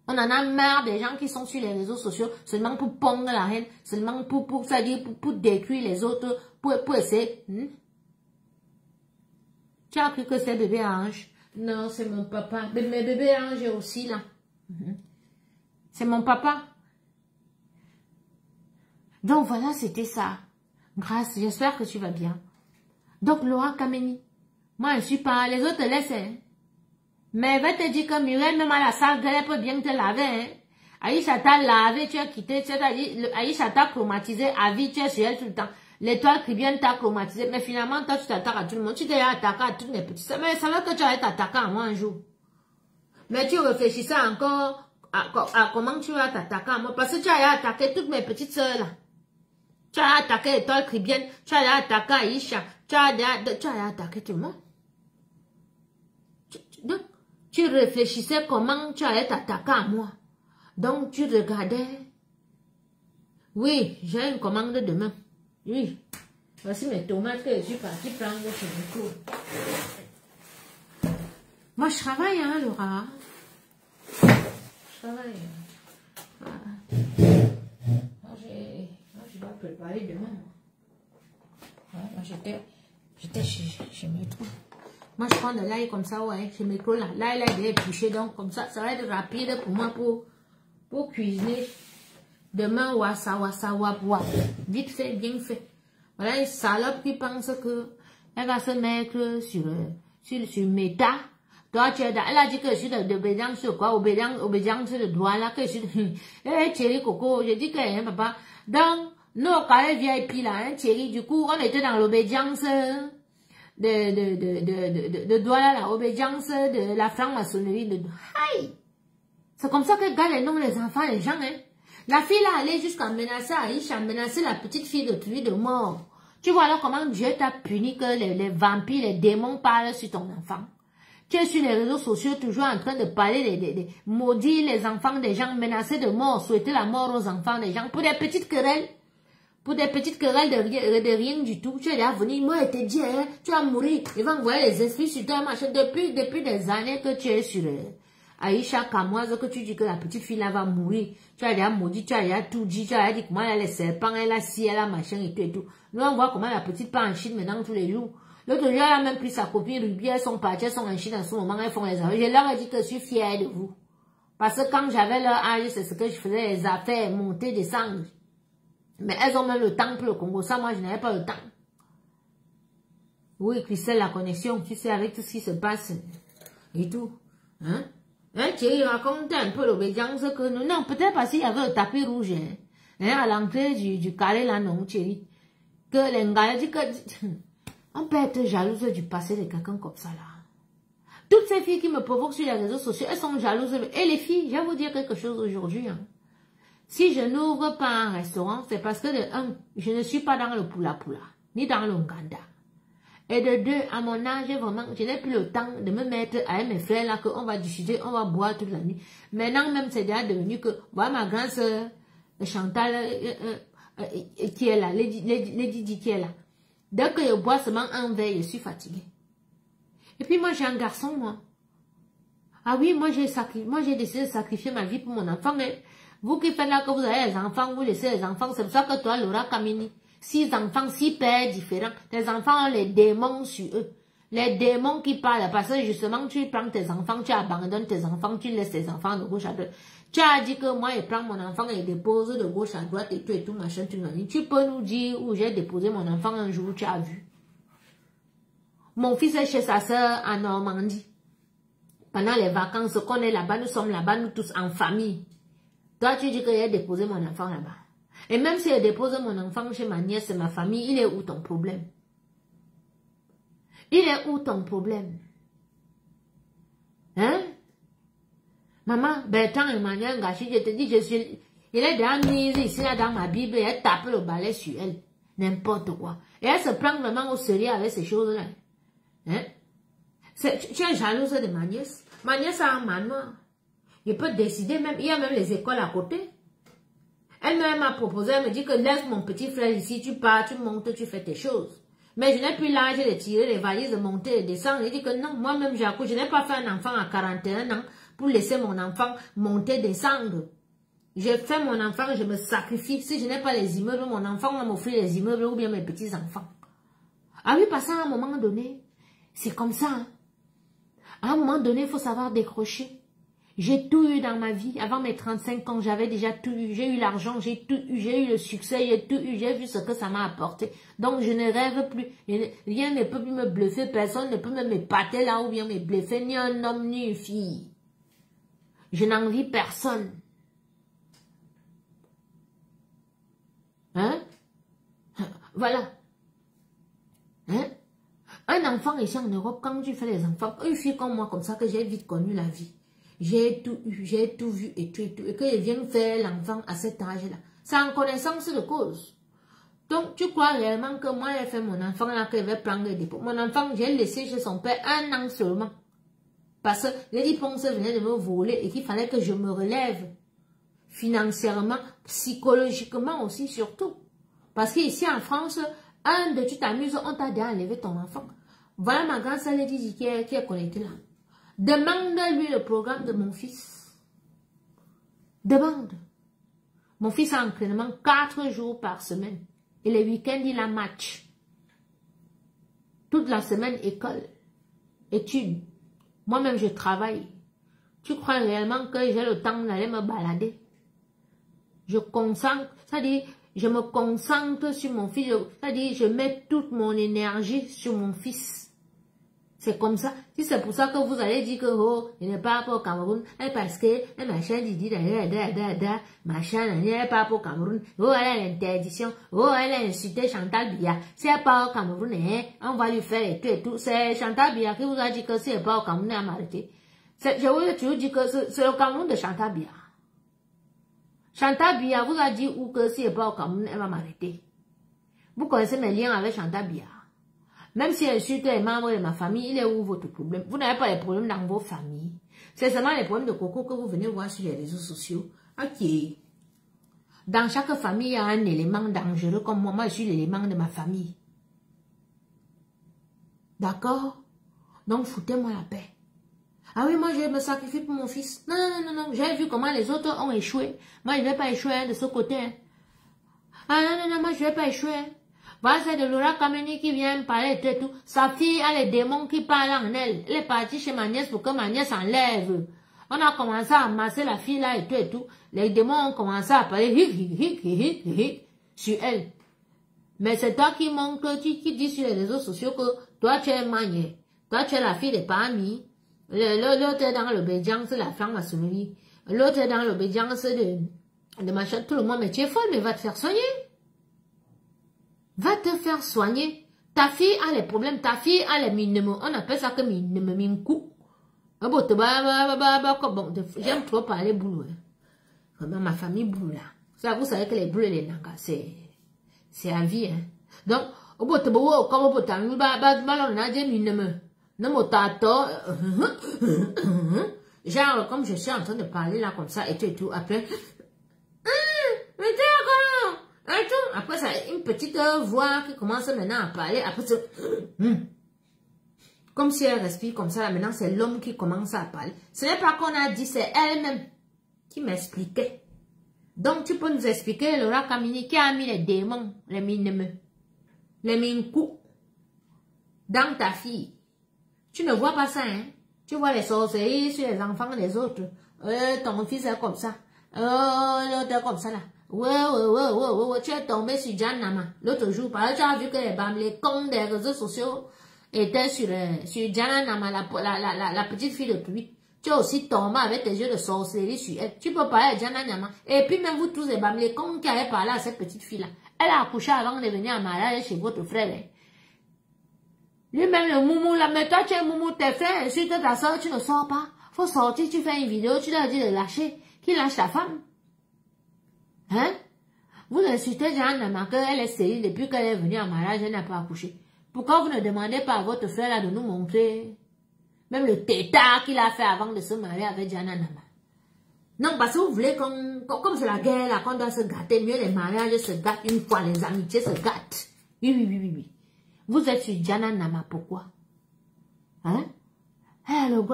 On en a marre des gens qui sont sur les réseaux sociaux seulement pour pondre la haine, seulement pour détruire les autres, pour essayer. Tu as cru que c'est bébé Ange? Non, c'est mon papa. Mais bébé Ange est aussi là. C'est mon papa. Donc voilà, c'était ça. Grâce, j'espère que tu vas bien. Donc Laura Kameni, moi je suis pas, les autres laissent. Hein. Mais elle va te dire que Muriel, même à la salle, elle peut bien te laver. Hein. Aïcha t'a lavé, tu as quitté, tu as dit, Aïcha t'a chromatisé à vie, tu es sur elle tout le temps. L'étoile Caribbean t'a chromatisé, mais finalement, toi, tu t'attaques à tout le monde. Tu t'es attaqué à tous les petits. Mais ça veut que tu allais t'attaquer à moi un jour. Mais tu réfléchissais encore à comment tu vas t'attaquer à moi. Parce que tu allais attaquer toutes mes petites sœurs là. Tu allais attaquer l'étoile Caribbean, tu allais attaquer Aïcha, tu allais attaquer tout le monde. Donc, tu réfléchissais comment tu allais t'attaquer à moi. Donc, tu regardais. Oui, j'ai une commande demain. Oui. Voici mes tomates que je suis partie prendre chez le cours. Moi, je travaille, hein, Laura. Je travaille. Moi, je dois préparer demain. Ouais, moi, j'étais chez Métro. Moi, je prends de l'ail comme ça, ouais, chez Métro, là. L'ail, il est épluché, donc, comme ça va être rapide pour moi, pour cuisiner. Demain, wassa, vite fait, bien fait. Voilà une salope qui pense que elle va se mettre sur Meta. Toi, elle a dit que je suis d'obédience sur quoi? Obédience de droit, là, que je suis eh, Thierry Coco, je dis que, hein, papa, donc, nous, quand elle VIP, là, hein, Thierry, du coup, on était dans l'obédience de droit, là, obédience de la franc-maçonnerie de Aïe! C'est comme ça que gardent les noms, les enfants, les gens, hein. La fille là allait jusqu'à menacer Aïcha, menacer la petite fille de tuer de mort. Tu vois là comment Dieu t'a puni que les vampires, les démons parlent sur ton enfant. Tu es sur les réseaux sociaux toujours en train de parler de maudire les enfants des gens, menacer de mort, souhaiter la mort aux enfants des gens pour des petites querelles. Pour des petites querelles de rien du tout. Tu es là venir, moi je te dis, hein, tu vas mourir. Ils vont envoyer les esprits sur toi, machin. Depuis des années que tu es sur Aïcha Kamoise, que tu dis que la petite fille là va mourir. Tu as déjà maudit, tu as déjà tout dit, tu as dit comment elle a les serpents, elle a si, elle a machin et tout et tout. Nous on voit comment la petite part en Chine maintenant tous les jours. L'autre jour, elle a même pris sa copine Ruby, elles sont parties, elles sont en Chine en ce moment, elles font les affaires. Je leur ai dit que je suis fière de vous. Parce que quand j'avais leur âge, c'est ce que je faisais, les affaires, monter, descendre. Mais elles ont même le temps pour le Congo. Ça, moi, je n'avais pas le temps. Oui, Christelle, la connexion, tu sais, avec tout ce qui se passe et tout. Hein? Hein, Thierry racontait un peu l'obédience que nous... Non, peut-être parce qu'il y avait le tapis rouge. Hein, à l'entrée du carré, là, non, Thierry. Que les gars disent que... On peut être jalouse du passé de quelqu'un comme ça, là. Toutes ces filles qui me provoquent sur les réseaux sociaux, elles sont jalouses. Et les filles, je vais vous dire quelque chose aujourd'hui, hein. Si je n'ouvre pas un restaurant, c'est parce que de un, je ne suis pas dans le poula-poula, ni dans le Nganda. Et de deux, à mon âge, vraiment, je n'ai plus le temps de me mettre avec mes frères là, qu'on va discuter, on va boire toute la nuit. Maintenant même, c'est déjà devenu que, voilà ma grande sœur, Chantal, qui est là, Lady Di qui est là. Dès que je bois seulement un verre, je suis fatiguée. Et puis moi, j'ai un garçon, moi. Ah oui, moi, j'ai décidé de sacrifier ma vie pour mon enfant, mais vous qui faites là que vous avez les enfants, vous laissez les enfants, c'est pour ça que toi, Laura Kamini, 6 enfants, 6 pères différents, tes enfants ont les démons sur eux. Les démons qui parlent, parce que justement, tu prends tes enfants, tu abandonnes tes enfants, tu laisses tes enfants de gauche à droite. Tu as dit que moi, je prends mon enfant et je dépose de gauche à droite et tout, machin, tu m'as dit. Tu peux nous dire où j'ai déposé mon enfant un jour, tu as vu. Mon fils est chez sa sœur en Normandie. Pendant les vacances, qu'on est là-bas, nous sommes là-bas, nous tous en famille. Toi, tu dis que j'ai déposé mon enfant là-bas. Et même si je dépose mon enfant chez ma nièce et ma famille, il est où ton problème? Il est où ton problème? Hein? Maman, Bertrand Emmanuel Gachi, je te dis, il est déjà mis ici, là, dans ma Bible, et elle tape le balai sur elle. N'importe quoi. Et elle se prend vraiment au sérieux avec ces choses-là. Hein? Tu es jalouse de ma nièce? Ma nièce a un manoir. Il peut décider même, il y a même les écoles à côté. Elle-même m'a proposé, elle me dit que laisse mon petit frère ici, tu pars, tu montes, tu fais tes choses. Mais je n'ai plus l'âge de tirer les valises, de monter et descendre. Je dis que non, moi-même j'ai accouché, je n'ai pas fait un enfant à 41 ans pour laisser mon enfant monter, descendre. J'ai fait mon enfant, je me sacrifie. Si je n'ai pas les immeubles, mon enfant va m'offrir les immeubles ou bien mes petits-enfants. Ah oui, parce qu'à un moment donné, c'est comme ça. Hein. À un moment donné, il faut savoir décrocher. J'ai tout eu dans ma vie. Avant mes 35 ans, j'avais déjà tout eu. J'ai eu l'argent, j'ai tout eu, j'ai eu le succès, j'ai tout eu, j'ai vu ce que ça m'a apporté. Donc, je ne rêve plus. Rien ne peut plus me bluffer, personne ne peut me m'épater là ou bien me bluffer, ni un homme, ni une fille. Je n'envie personne. Hein? Voilà. Hein? Un enfant ici en Europe, quand tu fais les enfants, une fille comme moi, comme ça, que j'ai vite connu la vie. J'ai tout eu, j'ai tout vu et tout. Et que je viens faire l'enfant à cet âge-là. C'est en connaissance de cause. Donc, tu crois réellement que moi, j'ai fait mon enfant là, que je vais prendre le dépôt. Mon enfant, j'ai laissé chez son père 1 an seulement. Parce que Lady Ponce venait de me voler et qu'il fallait que je me relève. Financièrement, psychologiquement aussi, surtout. Parce qu'ici en France, tu t'amuses, on t'a déjà enlevé ton enfant. Voilà ma grande sœur Lady qui est connectée là. Demande-lui le programme de mon fils. Demande. Mon fils a entraînement 4 jours par semaine. Et les week-ends, il a match. Toute la semaine, école. Études. Moi-même, je travaille. Tu crois réellement que j'ai le temps d'aller me balader? Je concentre, c'est-à-dire, je me concentre sur mon fils. C'est-à-dire, je mets toute mon énergie sur mon fils. C'est comme ça. Si c'est pour ça que vous allez dire que oh, il n'est pas au Cameroun, et parce que machin dit machin n'est pas au Cameroun, oh elle a l'interdiction, oh elle a insulté Chantal Biya. Si elle n'est pas au Cameroun, on va lui faire et tout. C'est Chantal Biya qui vous a dit que si elle n'est pas au Cameroun, elle m'a arrêté. Je voulais toujours dire que c'est le Cameroun de Chantal Biya. Chantal Biya vous a dit ou que si elle n'est pas au Cameroun, elle va m'arrêter. Vous connaissez mes liens avec Chantal Biya. Même si insulte les membres de ma famille, il est où votre problème? Vous n'avez pas les problèmes dans vos familles. C'est seulement les problèmes de coco que vous venez voir sur les réseaux sociaux. Ok. Dans chaque famille, il y a un élément dangereux comme moi. Moi, je suis l'élément de ma famille. D'accord? Donc, foutez-moi la paix. Ah oui, moi, je vais me sacrifier pour mon fils. Non, non, non, non. J'ai vu comment les autres ont échoué. Moi, je ne vais pas échouer de ce côté. Hein. Ah non, non, non, moi, je ne vais pas échouer. Hein. Voilà, c'est de Laura Kameni qui vient me parler et tout. Sa fille a les démons qui parlent en elle. Elle est partie chez ma nièce pour que ma nièce enlève. On a commencé à amasser la fille là et tout. Les démons ont commencé à parler sur elle. Mais c'est toi qui montre, qui dis sur les réseaux sociaux que toi tu es maniée. Toi tu es la fille des parmi. L'autre est dans l'obédience de la femme à soumis. L'autre est dans l'obédience de machin. Tout le monde, mais tu es folle, mais va te faire soigner. Va te faire soigner. Ta fille a les problèmes, ta fille a les minimums. On appelle ça que minimum. J'aime trop parler boulot. Comme ma famille boulot là. Ça, vous savez que les boules et les nangas, c'est à vie. Hein. Donc, au bout de comme au bout de genre, comme je suis en train de parler là, comme ça, et tout, après. Mais d'accord! Et tout. Après, ça une petite voix qui commence maintenant à parler. Après, comme si elle respire comme ça. Là, maintenant, c'est l'homme qui commence à parler. Ce n'est pas qu'on a dit, c'est elle-même qui m'expliquait. Donc, tu peux nous expliquer, Laura Kamini, qui a mis les démons, les minimums, les minkou, dans ta fille. Tu ne vois pas ça, hein? Tu vois les sorcelleries sur les enfants des autres. Ton fils est comme ça. L'autre est comme ça, là. Ouais, tu es tombé sur Jan Nama. L'autre jour, parce que tu as vu que les cons des réseaux sociaux étaient sur Jan Nama, la petite fille de pluie. Tu es aussi tombé avec tes yeux de sorcellerie sur elle. Tu peux parler à Jan Nama. Et puis même vous tous, les cons qui avaient parlé à cette petite fille-là. Elle a accouché avant de venir en mariage chez votre frère. Hein. Lui-même le moumou là, mais toi tu es moumou, tes frères insultent ta soeur, tu ne sors pas. Faut sortir, tu fais une vidéo, tu leur dis de lâcher. Qui lâche ta femme? Hein? Vous insultez Jeanne Nama qu'elle est stérile depuis qu'elle est venue en mariage, elle n'a pas accouché. Pourquoi vous ne demandez pas à votre frère là de nous montrer même le tétard qu'il a fait avant de se marier avec Jeanne Nama? Non, parce que vous voulez comme c'est la guerre là, qu'on doit se gâter, mieux les mariages se gâtent une fois, les amitiés se gâtent. Oui. Vous êtes sur Jeanne Nama, pourquoi? Hein?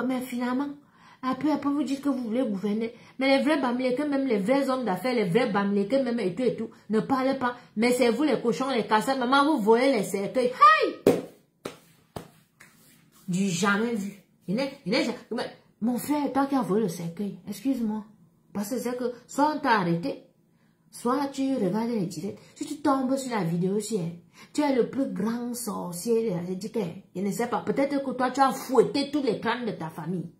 Mais finalement, Après, vous dites que vous voulez gouverner. Mais les vrais Bamileke, même les vrais hommes d'affaires, les vrais Bamileke, même et tout, ne parlent pas. Mais c'est vous les cochons, les casseurs. Maman, vous volez les cercueils. Hey! Du jamais vu. Mon frère, toi qui as volé le cercueil, excuse-moi. Parce que c'est que soit on t'a arrêté, soit tu regardes les directs. Si tu tombes sur la vidéo, tu es le plus grand sorcier de la Zédique. Je ne sais pas. Peut-être que toi, tu as fouetté tous les crânes de ta famille.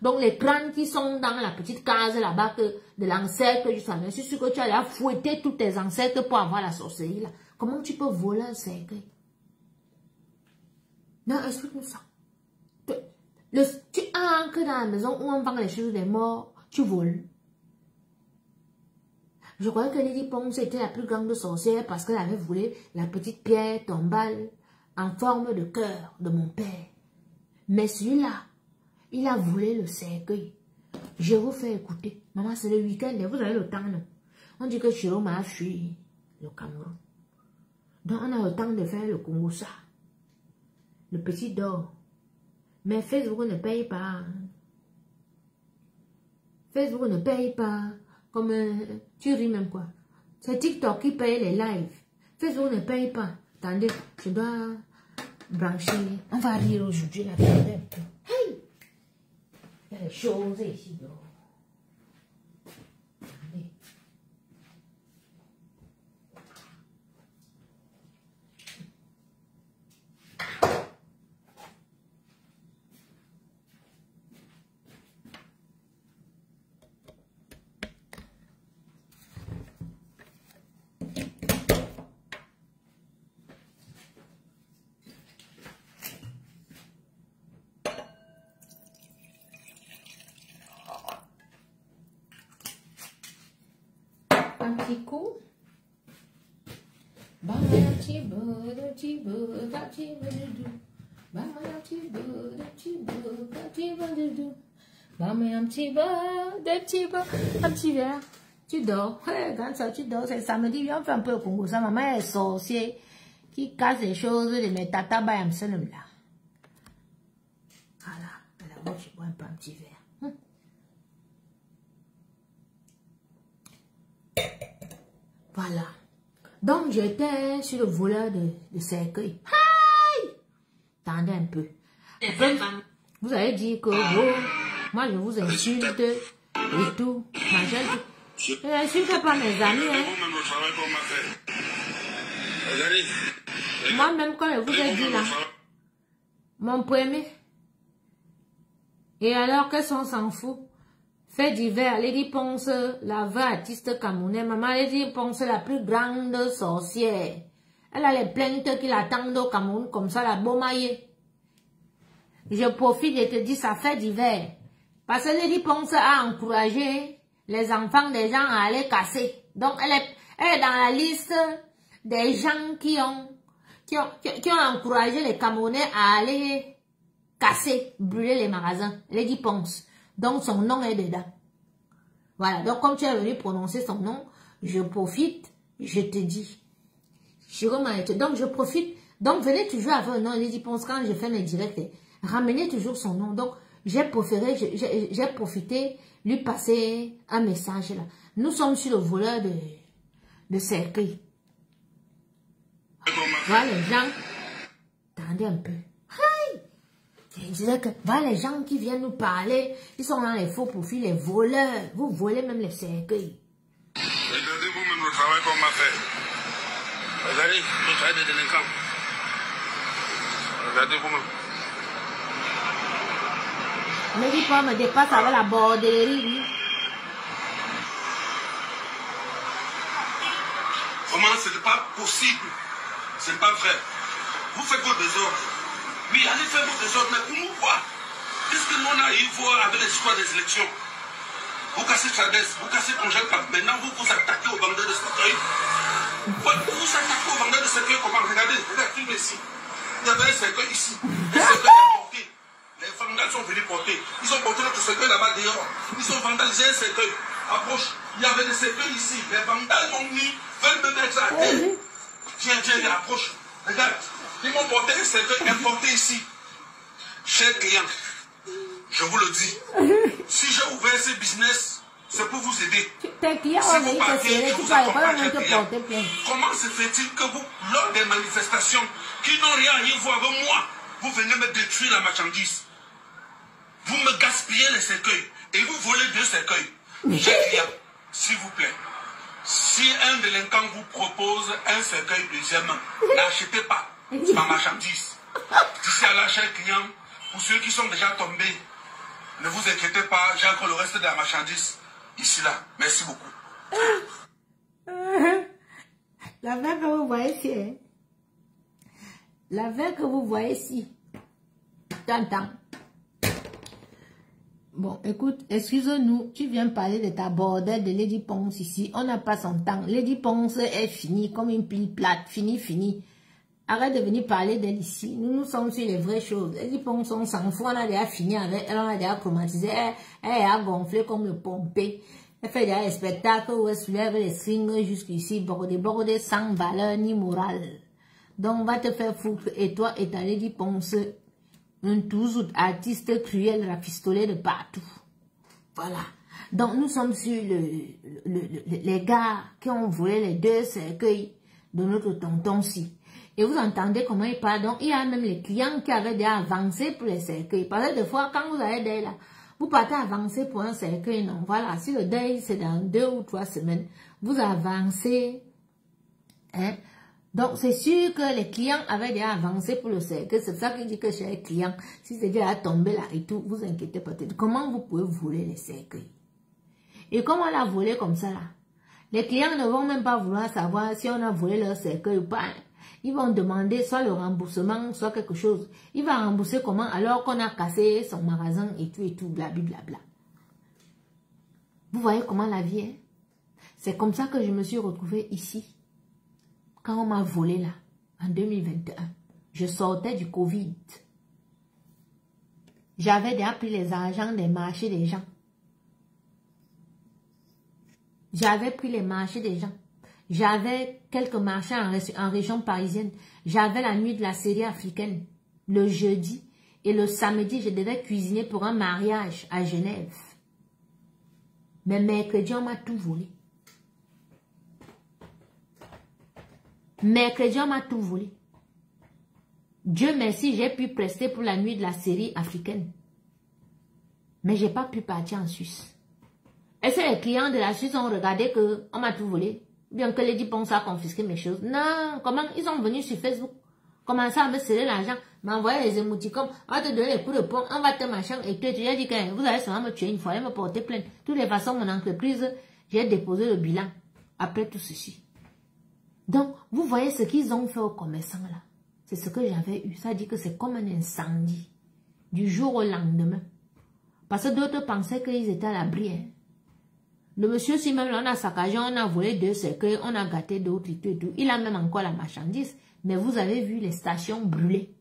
Donc, les crânes qui sont dans la petite case là-bas de l'ancêtre, je suis sûr que tu as fouetté tous tes ancêtres pour avoir la sorcellerie là. Comment tu peux voler un cercueil? Non, explique-nous ça. Tu entres dans la maison où on vend les choses des morts, tu voles. Je croyais que Lady Ponce était la plus grande sorcière parce qu'elle avait volé la petite pierre tombale en forme de cœur de mon père. Mais celui-là, il a volé le cercueil. Je vous fais écouter. Maman, c'est le week-end, vous avez le temps, non? On dit que Chiroma a fui le Cameroun. Donc, on a le temps de faire le Congo ça. Le petit dort. Mais Facebook ne paye pas. Facebook ne paye pas. Comme tu ris même quoi. C'est TikTok qui paye les lives. Facebook ne paye pas. Attendez, je dois brancher. On va rire aujourd'hui là. Hey! Il y a des choses ici. Attendez. Un petit coup. Un petit verre. Tu dors. Quand ça, tu dors, c'est samedi. Viens, on fait un peu le Congo. Ça, maman est sorcier qui casse les choses de mes tatas bayam senem là. Voilà. Alors, je bois un peu un petit verre. Voilà. Donc, j'étais sur le voleur de cercueil. Aïe! Attendez un peu. Après, vous allez dire que moi, je vous insulte et tout. Je n'insulte pas mes amis. Hein. Moi-même, quand je vous ai dit là, mon premier. Et alors, qu'est-ce qu'on s'en fout? Fait divers, Lady Ponce, la vraie artiste camerounaise. Maman, Lady Ponce, la plus grande sorcière. Elle a les plaintes qui l'attendent au Cameroun, comme ça, la bomaillée. Je profite et te dis, ça fait divers. Parce que Lady Ponce a encouragé les enfants des gens à aller casser. Donc, elle est dans la liste des gens qui ont encouragé les Camerounais à aller casser, brûler les magasins. Lady Ponce. Donc, son nom est dedans. Voilà. Donc, comme tu es venu prononcer son nom, je profite, je te dis. Donc, je profite. Donc, venez toujours avec un nom. Lady Ponce, quand je fais mes directs, ramenez toujours son nom. Donc, j'ai profité, lui passer un message là. Nous sommes sur le voleur de cercueil. Voilà les gens. Attendez un peu. Je disais que, voilà les gens qui viennent nous parler, ils sont dans les faux profils, les voleurs. Vous volez même les cercueils. Regardez vous-même le travail qu'on m'a fait. Regardez le travail des délinquants. Regardez vous-même. Ne dis pas, me dépasse avec la borderie. Comment ce n'est pas possible? Ce n'est pas vrai. Vous faites vos désordres. Oui, allez faire vos désordres, mais pour nous quoi? Qu'est-ce que nous on a eu voir avec l'histoire des élections? Vous cassez Chavez, vous cassez Congel Cap. Maintenant, vous vous attaquez aux vendeurs de cercueil. Vous vous attaquez aux vendeurs de cercueil comment? Regardez, regardez ici. Il y avait un cercueil ici. Un cercueil importé. Les vandales sont venus porter. Ils ont porté notre cercueil là-bas dehors. Ils ont vandalisé un cercueil. Approche. Il y avait des cercueils ici. Les vandales sont venus, veulent me mettre à terre. Viens, approche. Regarde. Ils m'ont porté un cercueil importé ici. Cher client, Je vous le dis. Si j'ai ouvert ce business, c'est pour vous aider. Tes clients Si vont vous venir te partez, serrer, je tu vous vas accompagne même un te client. porter plainte. Comment se fait-il que vous, lors des manifestations qui n'ont rien à y voir avec moi, vous venez me détruire la marchandise? Vous me gaspillez les cercueils et vous volez 2 cercueils. Chers clients, s'il vous plaît, si un délinquant vous propose un cercueil deuxième, n'achetez pas ma marchandise. D'ici à là, chers clients, pour ceux qui sont déjà tombés, ne vous inquiétez pas, j'ai encore le reste de la marchandise ici là. Merci beaucoup. La verre que vous voyez ici, hein? La verre que vous voyez ici, t'entends? Bon, écoute, excuse-nous, tu viens parler de ta bordelle de Lady Ponce ici. On n'a pas son temps. Lady Ponce est finie comme une pile plate. Fini. Arrête de venir parler d'elle ici. Nous sommes sur les vraies choses. Lady Ponce, on s'en fout. On a déjà fini avec elle. On a déjà chromatisé. Elle a gonflé comme le pompé. Elle fait déjà des spectacles où elle soulève les strings jusqu'ici. Bordé sans valeur ni morale. Donc, on va te faire foutre. Et toi et ta Lady Ponce, un toujours artiste cruel rafistolé de partout. Voilà. Donc, nous sommes sur les gars qui ont volé les 2 cercueils de notre tonton-ci. Et vous entendez comment il parle. Donc, il y a même les clients qui avaient déjà avancé pour les cercueils. Parce que des fois, quand vous avez des là, vous partez avancer pour un cercueil, non. Voilà. Si le deuil, c'est dans 2 ou 3 semaines, vous avancez, hein. Donc, c'est sûr que les clients avaient déjà avancé pour le cercueil. C'est ça qu'il dit que chez les clients, si c'est déjà tombé là et tout, vous inquiétez pas. Comment vous pouvez voler les cercueils? Et comment on l'a volé comme ça là? Les clients ne vont même pas vouloir savoir si on a volé leur cercueil ou pas. Ils vont demander soit le remboursement, soit quelque chose. Il va rembourser comment alors qu'on a cassé son magasin et tout, blablabla. Vous voyez comment la vie est? C'est comme ça que je me suis retrouvée ici. Quand on m'a volé là, en 2021, je sortais du Covid. J'avais déjà pris les argents des marchés des gens. J'avais pris les marchés des gens. J'avais quelques marchés en région parisienne. J'avais la nuit de la série africaine, le jeudi. Et le samedi, je devais cuisiner pour un mariage à Genève. Mais mercredi, on m'a tout volé. Mercredi, on m'a tout volé. Dieu merci, j'ai pu prester pour la nuit de la série africaine. Mais je n'ai pas pu partir en Suisse. Est-ce que les clients de la Suisse ont regardé qu'on m'a tout volé? Bien que Lady Ponce a confisqué mes choses. Non, comment? Ils sont venus sur Facebook. Commencer à me serrer l'argent, m'envoyer les émoticônes, on va te donner les coups de poing, on va te machin, et tu as dit que vous allez seulement me tuer une fois, allez me porter plainte. De toutes les façons, mon entreprise, j'ai déposé le bilan après tout ceci. Donc, vous voyez ce qu'ils ont fait aux commerçants là. C'est ce que j'avais eu. Ça dit que c'est comme un incendie. Du jour au lendemain. Parce que d'autres pensaient qu'ils étaient à l'abri. Hein. Le monsieur, si même là, on a saccagé, on a volé 2 cercueils, on a gâté d'autres et tout. Il a même encore la marchandise. Mais vous avez vu les stations brûlées.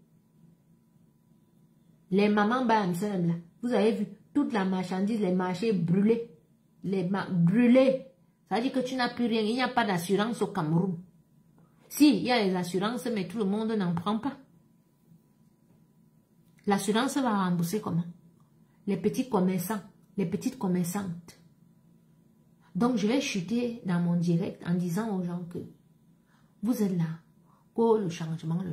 Les mamans Bamsem là. Vous avez vu toute la marchandise, les marchés brûlés. Brûlés. Ça dit que tu n'as plus rien. Il n'y a pas d'assurance au Cameroun. Si, il y a les assurances, mais tout le monde n'en prend pas. L'assurance va rembourser comment? Les petits commerçants, les petites commerçantes. Donc, je vais chuter dans mon direct en disant aux gens que vous êtes là. Oh, le changement.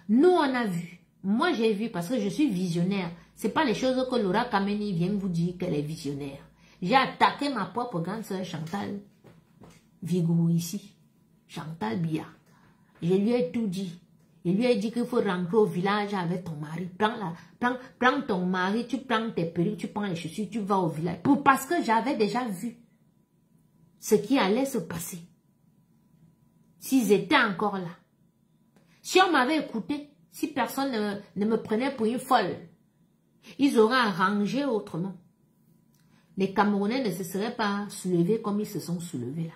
Nous, on a vu. Moi, j'ai vu parce que je suis visionnaire. Ce n'est pas les choses que Laura Kameni vient vous dire qu'elle est visionnaire. J'ai attaqué ma propre grande sœur Chantal Vigourou ici. Chantal Bia. Je lui ai tout dit. Je lui ai dit qu'il faut rentrer au village avec ton mari. Prends ton mari, tu prends tes perruques, tu prends les chaussures, tu vas au village. Parce que j'avais déjà vu ce qui allait se passer. S'ils étaient encore là. Si on m'avait écouté, si personne ne me prenait pour une folle, ils auraient arrangé autrement. Les Camerounais ne se seraient pas soulevés comme ils se sont soulevés là.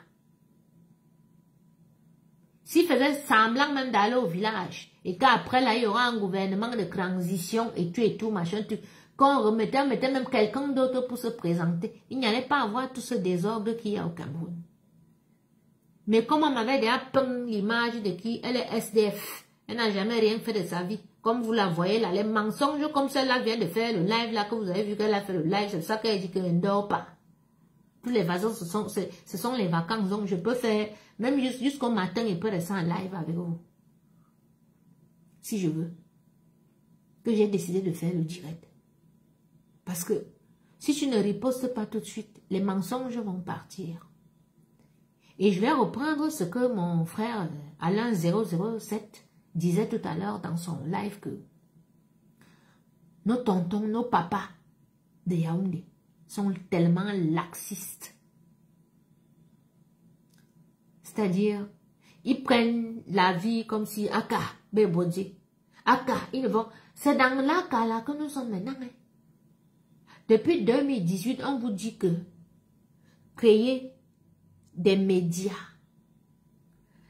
S'ils faisaient semblant même d'aller au village, et qu'après là, il y aura un gouvernement de transition et tout, machin, tout, qu'on mettait même quelqu'un d'autre pour se présenter, il n'y allait pas avoir tout ce désordre qu'il y a au Cameroun. Mais comme on m'avait déjà peint l'image de qui, elle est SDF, Elle n'a jamais rien fait de sa vie. Comme vous la voyez là, les mensonges comme celle-là vient de faire le live là, que vous avez vu qu'elle a fait le live, c'est ça qu'elle dit qu'elle ne dort pas. Tous les vacances, ce sont les vacances, donc je peux faire, même jusqu'au matin, je peux rester en live avec vous. Si je veux. Que j'ai décidé de faire le direct. Parce que si tu ne ripostes pas tout de suite, les mensonges vont partir. Et je vais reprendre ce que mon frère Alain 007 disait tout à l'heure dans son live, que nos tontons, nos papas de Yaoundé sont tellement laxistes. C'est-à-dire, ils prennent la vie comme si Aka, Bébodji, Aka, ils vont. C'est dans l'Aka là que nous sommes maintenant. Hein. Depuis 2018, on vous dit que créer des médias,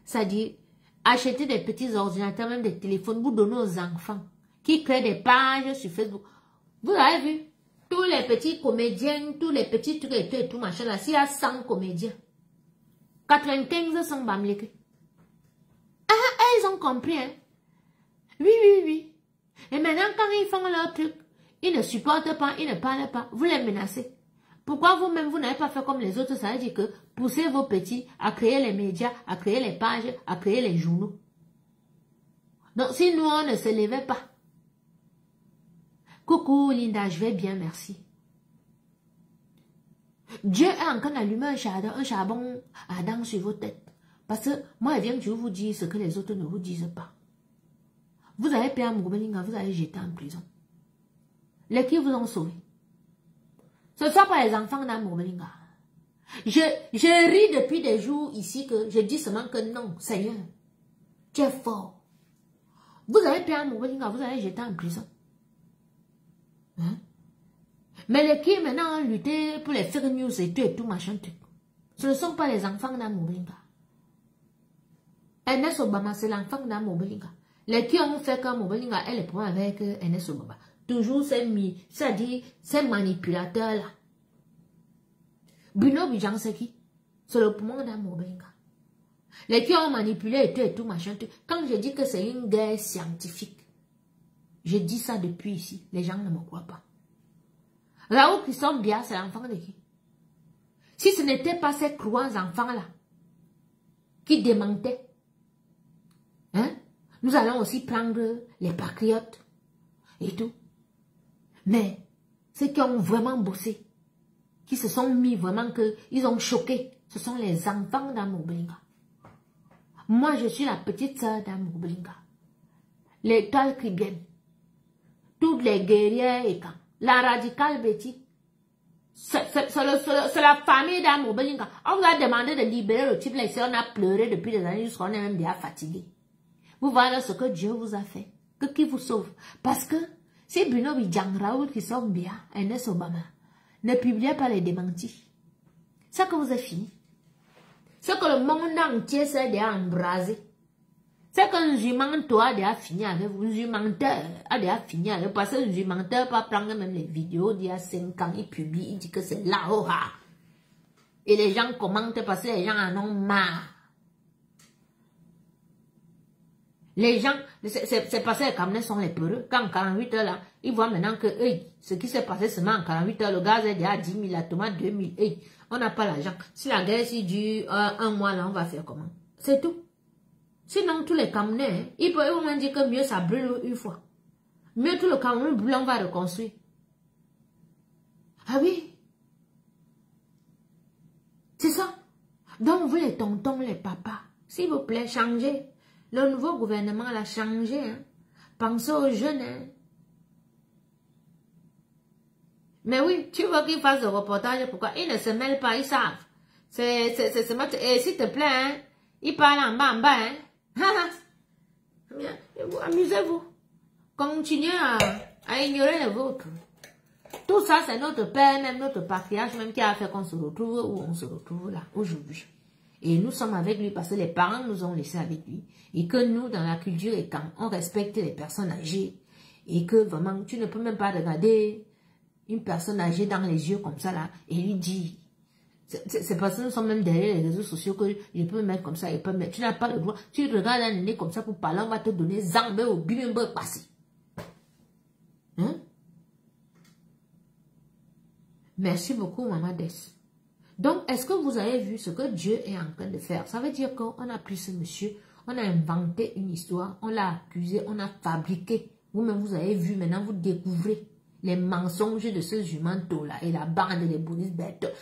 c'est-à-dire acheter des petits ordinateurs, même des téléphones, vous donnez aux enfants qui créent des pages sur Facebook. Vous avez vu, tous les petits comédiens, tous les petits trucs et tout machin là, s'il y a 100 comédiens, 95 sont bamléqués. Ah, ils ont compris, hein. Oui. Et maintenant, quand ils font leur truc, ils ne supportent pas, ils ne parlent pas, vous les menacez. Pourquoi vous-même, vous n'avez pas fait comme les autres? Ça veut dire que poussez vos petits à créer les médias, à créer les pages, à créer les journaux. Donc, si nous, on ne se levait pas. Coucou Linda, je vais bien, merci. Dieu est en train d'allumer un charbon ardent sur vos têtes. Parce que moi, il vient que je vous dis ce que les autres ne vous disent pas. Vous avez payé à Moubelinga, vous avez jeté en prison. Les qui vous ont sauvé. Ce ne sont pas les enfants dans Moubelinga. Je ris depuis des jours ici que je dis seulement que non, Seigneur, tu es fort. Vous avez payé à Moubelinga, vous avez jeté en prison. Hein? Mais les qui maintenant ont lutté pour les fake news et tout machin truc. Ce ne sont pas les enfants dans Moubelinga. Ernest Obama, c'est l'enfant dans Moubelinga. Les qui ont fait comme Moubelinga, elle est pour avec Ernest Obama. Toujours ces manipulateurs-là. Bruno Bijan, c'est qui? C'est le poumon dans Moubelinga. Les qui ont manipulé et tout machin truc. Quand je dis que c'est une guerre scientifique, je dis ça depuis ici. Les gens ne me croient pas. Raoul Christophe Biya, c'est l'enfant de qui? Si ce n'était pas ces croyants enfants-là qui démentaient, hein, nous allons aussi prendre les patriotes et tout. Mais ceux qui ont vraiment bossé, qui se sont mis vraiment que ils ont choqué, ce sont les enfants dans Moubelinga. Moi, je suis la petite sœur dans Moubelinga. L'étoile caribéenne. Toutes les guerrières et quand. La radicale Betty. C'est la famille dans Moubelinga. On vous a demandé de libérer le type là, on a pleuré depuis des années jusqu'à on est même déjà fatigué. Vous voyez ce que Dieu vous a fait. Que qui vous sauve. Parce que si Bruno Bidjan, Raoul Christophe Biya, Ernest Obama ne publiait pas les démentis, c'est que vous êtes fini. C'est que le monde entier s'est déjà embrasé. C'est qu'un jumenteur a déjà fini avec vous. Un jumenteur a déjà fini avec vous. Parce que le jumenteur peut prendre même les vidéos d'il y a 5 ans. Il publie, il dit que c'est là, oh, ah. Et les gens commentent parce que les gens en ont marre. Les gens, c'est parce que les Camerounais sont les peureux. Quand en 48 heures là, ils voient maintenant que ce qui s'est passé seulement en 48 heures, le gaz est déjà à 10 000, la tomate 2 000. On n'a pas l'argent. Si la guerre dure un mois là, on va faire comment? C'est tout. Sinon, tous les Camerounais, ils peuvent même dire que mieux ça brûle une fois. Mieux tout le Cameroun brûle, on va reconstruire. Ah oui. C'est ça. Donc, vous les tontons, les papas, s'il vous plaît, changez. Le nouveau gouvernement l'a changé. Hein. Pensez aux jeunes. Hein. Mais oui, tu veux qu'ils fassent le reportage, pourquoi? Ils ne se mêlent pas, ils savent. Et s'il te plaît, hein, ils parlent en bas, hein. Amusez-vous. Continuez à ignorer le vôtre. Tout ça, c'est notre père, même notre patriarche, même qui a fait qu'on se retrouve où on se retrouve là, aujourd'hui. Et nous sommes avec lui parce que les parents nous ont laissés avec lui. Et que nous, dans la culture et quand on respecte les personnes âgées. Et que vraiment, tu ne peux même pas regarder une personne âgée dans les yeux comme ça là et lui dire. C'est parce que nous sommes même derrière les réseaux sociaux que je peux me mettre comme ça, je peux me mettre. Tu n'as pas le droit. Tu regardes un nez comme ça pour parler, on va te donner zambe au bimbe passé. Hein? Merci beaucoup, Maman Dess. Donc, est-ce que vous avez vu ce que Dieu est en train de faire? Ça veut dire qu'on a pris ce monsieur, on a inventé une histoire, on l'a accusé, on a fabriqué. Vous-même, vous avez vu, maintenant, vous découvrez les mensonges de ce jumentot-là et la bande de Boris Berthold.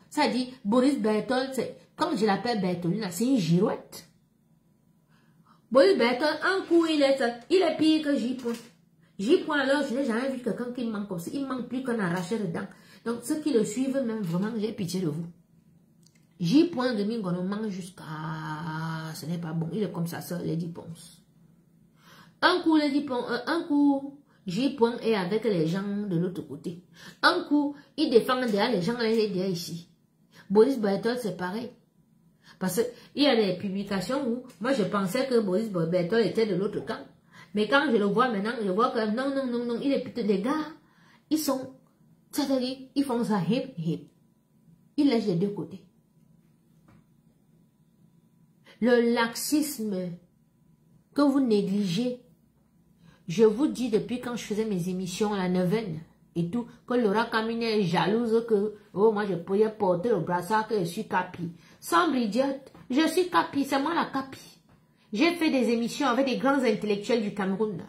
Ça dit, Boris Berthold, comme je l'appelle Bertholine, c'est une girouette. Boris Berthold, un coup, il est pire que J-Point. J-Point, alors, je n'ai jamais vu quelqu'un qui manque comme ça. Il manque plus qu'un arraché dedans. Donc, ceux qui le suivent, même vraiment, j'ai pitié de vous. J-Point, Domingo, on mange jusqu'à... Ce n'est pas bon. Il est comme ça, Lady Ponce. Un coup, Lady Ponce, un coup... J-Point est avec les gens de l'autre côté. Un coup, il défend derrière les gens, il est derrière ici. Boris Berthold, c'est pareil. Parce qu'il y a des publications où, moi je pensais que Boris Berthold était de l'autre camp. Mais quand je le vois maintenant, je vois que non, il est plutôt les gars, ils sont, c'est-à-dire, ils font ça hip. Ils laissent les deux côtés. Le laxisme que vous négligez, je vous dis depuis quand je faisais mes émissions à la neuvaine et tout, que Laura Camine est jalouse que, oh, moi je pouvais porter le brassard que je suis capi. Semble idiote, je suis capi, c'est moi la capi. J'ai fait des émissions avec des grands intellectuels du Cameroun.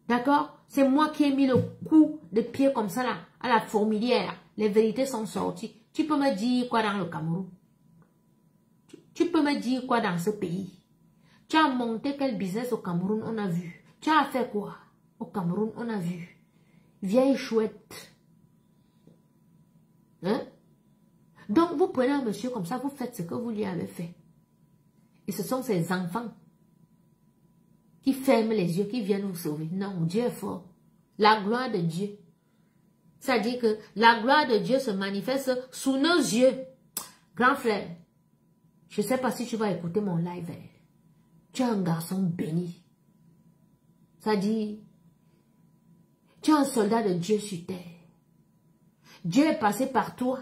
D'accord? C'est moi qui ai mis le coup de pied comme ça là, à la fourmilière. Les vérités sont sorties. Tu peux me dire quoi dans le Cameroun? Tu peux me dire quoi dans ce pays? Tu as monté quel business au Cameroun, on a vu. Tu as fait quoi au Cameroun, on a vu. Vieille chouette. Hein? Donc, vous prenez un monsieur comme ça, vous faites ce que vous lui avez fait. Et ce sont ces enfants qui ferment les yeux, qui viennent vous sauver. Non, Dieu est fort. La gloire de Dieu. Ça dit que la gloire de Dieu se manifeste sous nos yeux. Grand frère, je ne sais pas si tu vas écouter mon live. Tu es un garçon béni. Ça dit, tu es un soldat de Dieu sur terre. Dieu est passé par toi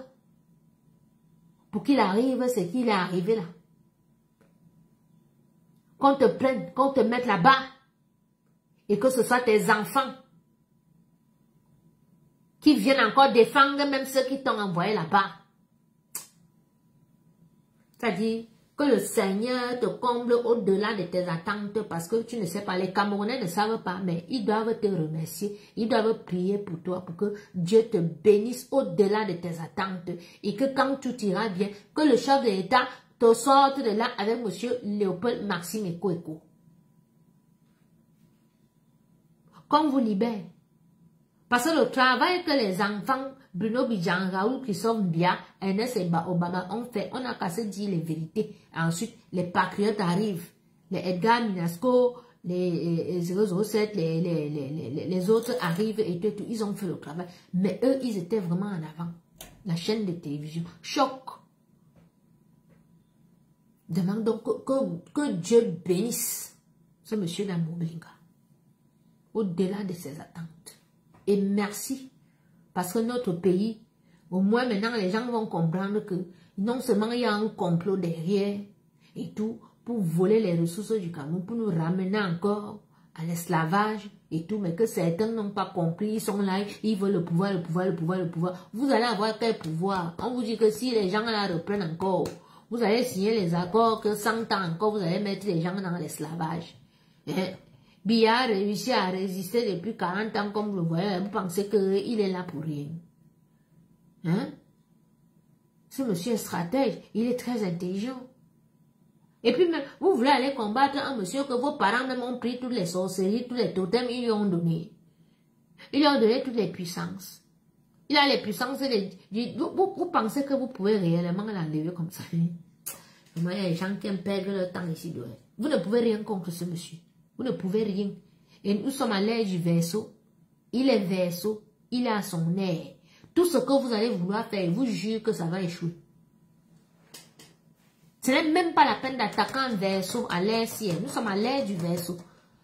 pour qu'il arrive ce qu'il est arrivé là. Qu'on te prenne, qu'on te mette là-bas et que ce soit tes enfants qui viennent encore défendre même ceux qui t'ont envoyé là-bas. C'est-à-dire que le Seigneur te comble au-delà de tes attentes parce que tu ne sais pas, les Camerounais ne savent pas, mais ils doivent te remercier, ils doivent prier pour toi pour que Dieu te bénisse au-delà de tes attentes et que quand tout ira bien, que le chef de l'État te sorte de là avec M. Léopold Maxime Eko. Qu'on vous libère. Parce que le travail que les enfants Bruno Bidjan, Raoul Christophe Bia, Ernest Obama ont fait, on n'a qu'à se dire les vérités. Ensuite, les patriotes arrivent. Les Edgar Minasco, les 007, les autres arrivent et tout, ils ont fait le travail. Mais eux, ils étaient vraiment en avant. La chaîne de télévision. Choc. Demande donc que Dieu bénisse ce monsieur Lamoblinga. Au-delà de ses attentes. Et merci. Parce que notre pays, au moins maintenant, les gens vont comprendre que non seulement il y a un complot derrière et tout, pour voler les ressources du Cameroun, pour nous ramener encore à l'esclavage et tout, mais que certains n'ont pas compris, ils sont là, ils veulent le pouvoir. Vous allez avoir quel pouvoir? On vous dit que si les gens là reprennent encore, vous allez signer les accords que 100 ans encore, vous allez mettre les gens dans l'esclavage. Biya a réussi à résister depuis 40 ans, comme vous le voyez, vous pensez qu'il est là pour rien. Hein? Ce monsieur est stratège, il est très intelligent. Et puis même, vous voulez aller combattre un monsieur que vos parents même ont pris toutes les sorcelleries, tous les totems, ils lui ont donné. Ils lui ont donné toutes les puissances. Il a les puissances, vous pensez que vous pouvez réellement l'enlever comme ça. Il y a des gens qui aiment perdre leur temps ici. Vous ne pouvez rien contre ce monsieur. Vous ne pouvez rien. Et nous sommes à l'ère du Verseau. Il est Verseau. Il est à son air. Tout ce que vous allez vouloir faire, je vous jure que ça va échouer. Ce n'est même pas la peine d'attaquer un Verseau à l'ère ciel. Nous sommes à l'ère du Verseau.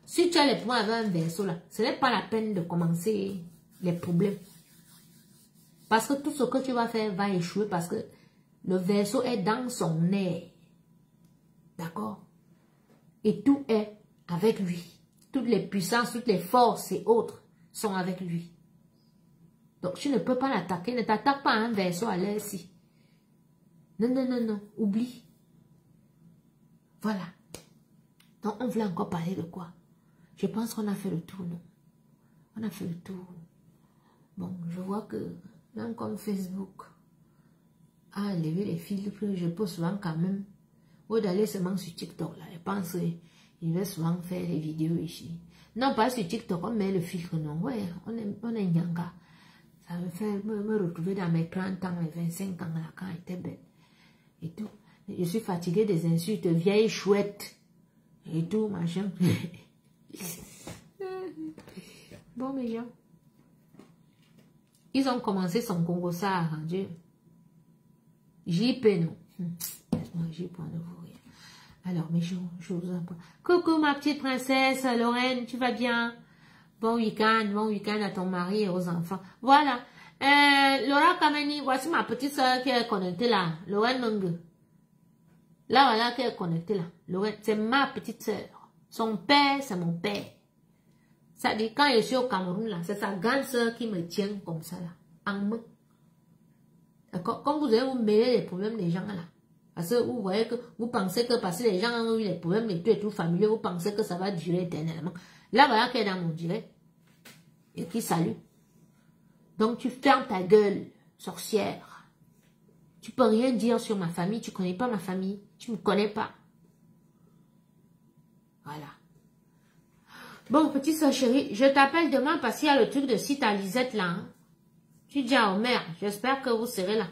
Si tu as les points avec un Verseau là, ce n'est pas la peine de commencer les problèmes. Parce que tout ce que tu vas faire va échouer parce que le Verseau est dans son nez. D'accord? Et tout est avec lui. Toutes les puissances, toutes les forces et autres sont avec lui. Donc, tu ne peux pas l'attaquer. Ne t'attaque pas à un Verseau à l'air ici. Non, non, non, non. Oublie. Voilà. Donc, on voulait encore parler de quoi? Je pense qu'on a fait le tour, non? On a fait le tour. Bon, je vois que, même comme Facebook a enlevé les filtres, je peux souvent quand même, ou d'aller seulement sur TikTok, là, je pense qu'il va souvent faire des vidéos ici. Non, pas sur TikTok, on met le filtre, non, ouais, on est nyanga. Ça me fait me retrouver dans mes 30 ans, mes 25 ans, là, quand j'étais belle. Et tout. Je suis fatiguée des insultes, vieille chouette. Et tout, machin. Bon, mes gens. Ils ont commencé son Congo, ça a arrangé. JP, non. Laisse-moi JP, on ne vaut rien. Alors, mes gens, je vous en prie. Coucou, ma petite princesse, Lorraine, tu vas bien? Bon week-end à ton mari et aux enfants. Voilà. Laura Kameni, voici ma petite soeur qui est connectée là. Lorraine Nung. Là, voilà, qui est connectée là. Lorraine, c'est ma petite soeur. Son père, c'est mon père. Ça dit, quand je suis au Cameroun là, c'est sa grande soeur qui me tient comme ça là. En main. D'accord? Quand vous allez vous mêler les problèmes des gens là. Parce que vous voyez que, vous pensez que parce que les gens ont eu les problèmes et tout familiaux, vous pensez que ça va durer éternellement. Là, voilà qui est dans mon direct. Et qui salue. Donc, tu fermes ta gueule, sorcière. Tu peux rien dire sur ma famille. Tu connais pas ma famille. Tu me connais pas. Voilà. Bon, petite soeur chérie, je t'appelle demain parce qu'il y a le truc de site à Lisette là. Hein. Tu dis à Omer, j'espère que vous serez là.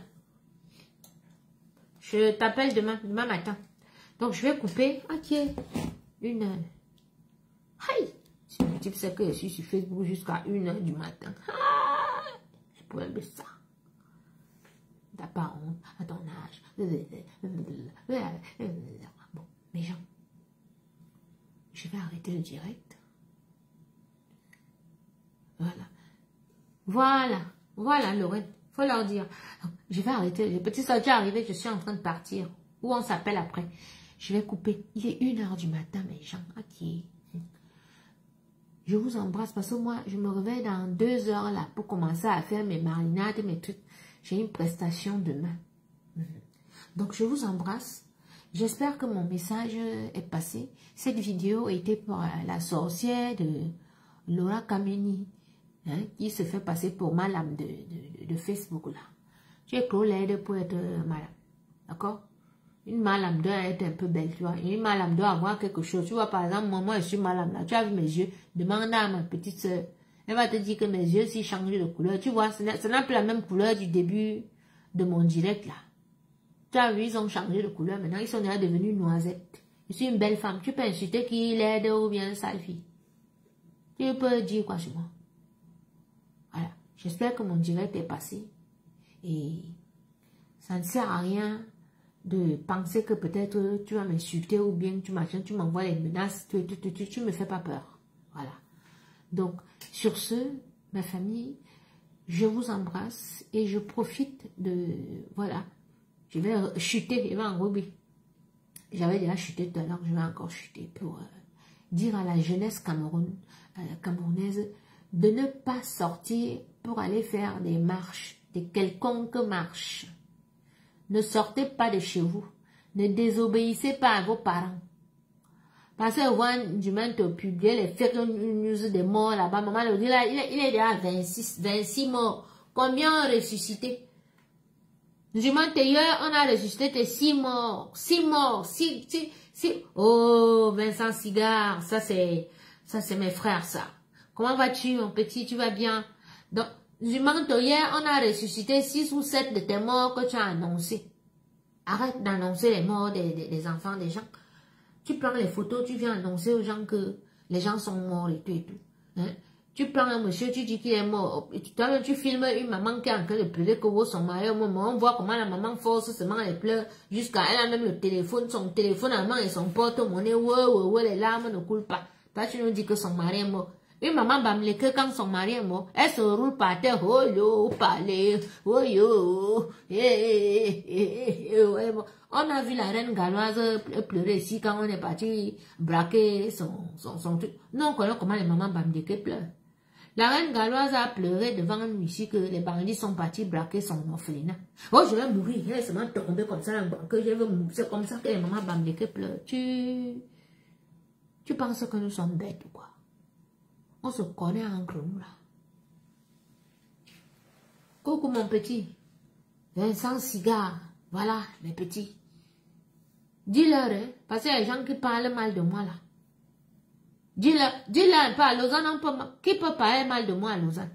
Je t'appelle demain matin. Donc, je vais couper. Ok. Une heure. Aïe. Si le type sait que je suis sur Facebook jusqu'à 1h du matin. Ah, je pourrais le ça. T'as pas honte à ton âge. Bon, mes gens. Je vais arrêter le direct. Voilà, Lorraine. Faut leur dire. Je vais arrêter. Les petits soldats arrivés, je suis en train de partir. Ou on s'appelle après. Je vais couper. Il est 1h du matin, mes gens. Ok. Je vous embrasse parce que moi, je me réveille dans 2 heures là pour commencer à faire mes marinades, mes trucs. J'ai une prestation demain. Donc, je vous embrasse. J'espère que mon message est passé. Cette vidéo était pour la sorcière de Laura Kameni, hein, qui se fait passer pour madame de Facebook là. Tu es trop laide pour être madame. D'accord? Une madame doit être un peu belle, tu vois. Une madame doit avoir quelque chose. Tu vois, par exemple, moi, je suis madame là. Tu as vu mes yeux? Demande à ma petite soeur. Elle va te dire que mes yeux, s'ils changent de couleur. Tu vois, ce n'est plus la même couleur du début de mon direct là. Tu as vu, ils ont changé de couleur. Maintenant, ils sont déjà devenus noisettes. Je suis une belle femme. Tu peux insulter qui l'aide ou bien sale fille. Tu peux dire quoi sur moi? Voilà. J'espère que mon direct est passé. Et ça ne sert à rien de penser que peut-être tu vas m'insulter ou bien tu m'envoies les menaces, tu me fais pas peur. Voilà. Donc, sur ce, ma famille, je vous embrasse et je profite de, voilà, je vais chuter, je vais enrober. J'avais déjà chuté tout à l'heure, je vais encore chuter pour dire à la jeunesse camerounaise de ne pas sortir pour aller faire des marches, des quelconques marches. Ne sortez pas de chez vous. Ne désobéissez pas à vos parents. Parce que du moment où publier les fake news des morts là-bas, maman le dit là, il est déjà à 26 morts. Combien ont ressuscité? Du moment hier, on a ressuscité tes 6 morts. 6 morts. 6. Oh, Vincent Cigare, ça c'est mes frères ça. Comment vas-tu, mon petit? Tu vas bien? Donc, du moment où hier, on a ressuscité 6 ou 7 de tes morts que tu as annoncés. Arrête d'annoncer les morts des enfants des gens. Tu prends les photos, tu viens annoncer aux gens que les gens sont morts et tout et tout. Hein? Tu prends un monsieur, tu dis qu'il est mort. Toi-même, tu filmes une maman qui est en train de pleurer que son mari au moment. On voit comment la maman force seulement les pleurs jusqu'à elle a même le téléphone, son téléphone à main et son porte-monnaie. Ouais, les larmes ne coulent pas. Toi, tu nous dis que son mari est mort. Une maman Bamileke, quand son mari est mort, elle se roule par terre, oh yo, palais, oh yo, on a vu la reine galloise pleurer ici quand on est parti braquer son truc. Non, on connaît comment les mamans Bamileke pleurent. La reine galloise a pleuré devant nous ici que les bandits sont partis braquer son orphelinat. Oh, je vais mourir, elle est seulement tombée comme ça dans le banc, je vais mourir. C'est comme ça que les mamans Bamileke pleurent. Tu penses que nous sommes bêtes ou quoi? On se connaît entre nous là. Coucou mon petit. Vincent Cigare. Voilà, mes petits. Dis-leur, hein, parce qu'il y a des gens qui parlent mal de moi là. Dis-leur un peu à Lausanne, qui peut parler mal de moi à Lausanne?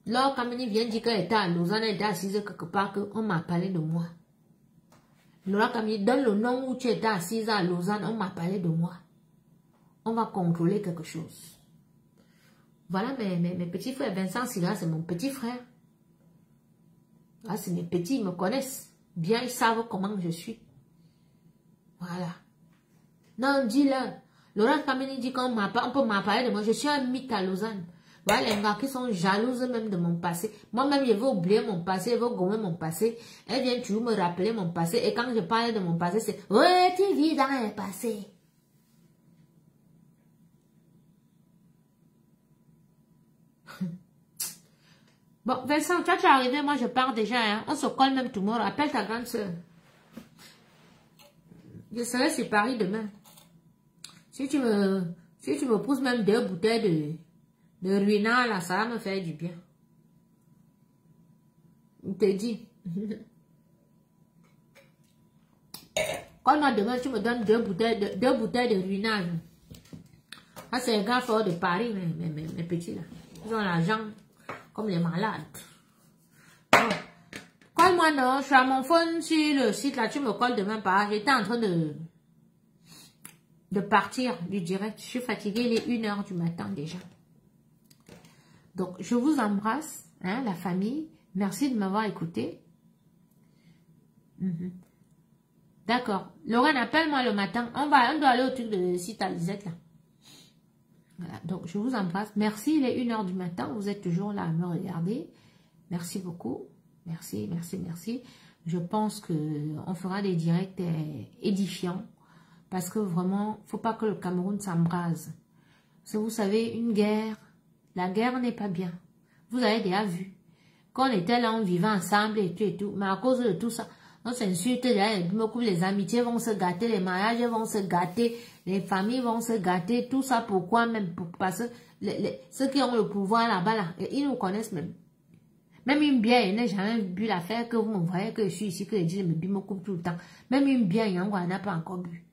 Laure Kameni vient dire qu'elle était à Lausanne, elle était assise quelque part, qu'on m'a parlé de moi. Laure Kameni donne le nom où tu étais assise à Lausanne, on m'a parlé de moi. On va contrôler quelque chose. Voilà mes petits frères. Vincent Silla, c'est mon petit frère. Là, c'est mes petits, ils me connaissent. Bien, ils savent comment je suis. Voilà. Non, dis-leur. Laurent Kameni dit qu'on peut m'appeler de moi. Je suis un mythe à Lausanne. Voilà, les gars qui sont jalouses même de mon passé. Moi-même, je veux oublier mon passé, je veux gommer mon passé. Elle vient toujours me rappeler mon passé. Et quand je parle de mon passé, c'est « Ouais, tu vis dans un passé. » Bon, Vincent, toi tu es arrivé, moi je pars déjà, hein. On se colle même tomorrow. Appelle ta grande soeur. Je serai sur Paris demain. Si tu me pousses même 2 bouteilles de ruinard, là, ça va me faire du bien. Je te dis. Quand moi demain, tu me donnes 2 bouteilles de ruinard. Ça, c'est un gars fort de Paris, mes petits là. Ils ont l'argent. Comme les malades. Bon. Colle-moi non, je suis à mon phone sur le site là, tu me colles demain par. J'étais en train de partir du direct. Je suis fatiguée, il est 1h du matin déjà. Donc, je vous embrasse, hein, la famille. Merci de m'avoir écouté. D'accord. Lorraine, appelle-moi le matin. On doit aller au truc de site à Lisette là. Voilà, donc je vous embrasse. Merci, il est 1h du matin. Vous êtes toujours là à me regarder. Merci beaucoup. Merci, merci, merci. Je pense qu'on fera des directs édifiants. Parce que vraiment, il ne faut pas que le Cameroun s'embrase. Parce que vous savez, une guerre, la guerre n'est pas bien. Vous avez déjà vu. Quand on était là, on vivait ensemble et tout. Mais à cause de tout ça, on s'insulte, les amitiés vont se gâter, les mariages vont se gâter, les familles vont se gâter, tout ça pourquoi même? Parce que ceux qui ont le pouvoir là-bas, là, ils nous connaissent même. Même une bière, je n'ai jamais bu l'affaire que vous me voyez que je suis ici, que je dis, je me dis, me coupe tout le temps. Même une bière, il y en a pas encore bu.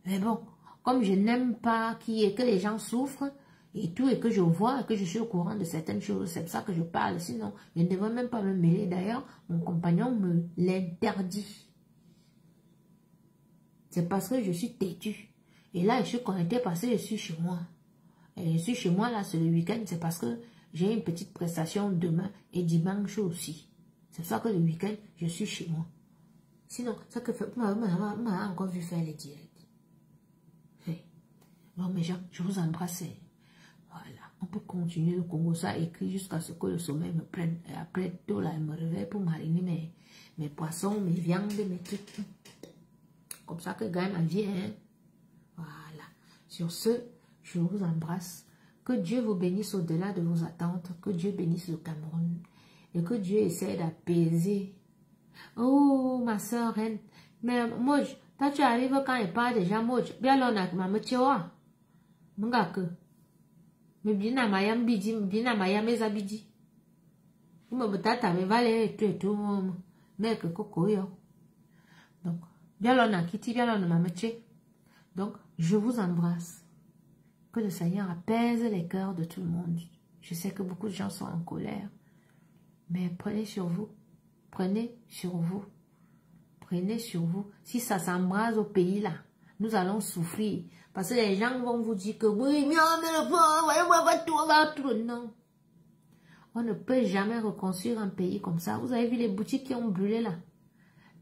Mais bon, comme je n'aime pas que les gens souffrent, et tout, et que je vois, et que je suis au courant de certaines choses, c'est pour ça que je parle. Sinon, je ne devrais même pas me mêler. D'ailleurs, mon compagnon me l'interdit. C'est parce que je suis têtue. Et là, je suis connectée parce que je suis chez moi. Et je suis chez moi, là, c'est le week-end, c'est parce que j'ai une petite prestation demain et dimanche aussi. C'est pour ça que le week-end, je suis chez moi. Sinon, ça que fait, m'a encore vu faire les directs. Bon, mes gens, je vous embrasse. Voilà, on peut continuer le Congo, ça écrit jusqu'à ce que le sommeil me prenne. Et après, tout là, je me réveille pour mariner mes poissons, mes viandes, mes trucs. Comme ça que gagne ma vie, hein. Voilà. Sur ce, je vous embrasse. Que Dieu vous bénisse au-delà de vos attentes. Que Dieu bénisse le Cameroun. Et que Dieu essaie d'apaiser. Oh, ma soeur, reine. Mais moi, toi, tu arrives quand il parle déjà, moi, bien là, on a ma tioa. Mungake. Mais bien à Mayam Bidi, bien à Mayam Ezabidi. Vous me batata, mais valez tout, mais que coco yo. Donc, bien là, on a quitté, bien là, on a ma métier. Donc, je vous embrasse. Que le Seigneur apaise les cœurs de tout le monde. Je sais que beaucoup de gens sont en colère. Mais prenez sur vous. Prenez sur vous. Prenez sur vous. Si ça s'embrase au pays là, nous allons souffrir. Parce que les gens vont vous dire que oui, mais non. On ne peut jamais reconstruire un pays comme ça. Vous avez vu les boutiques qui ont brûlé là.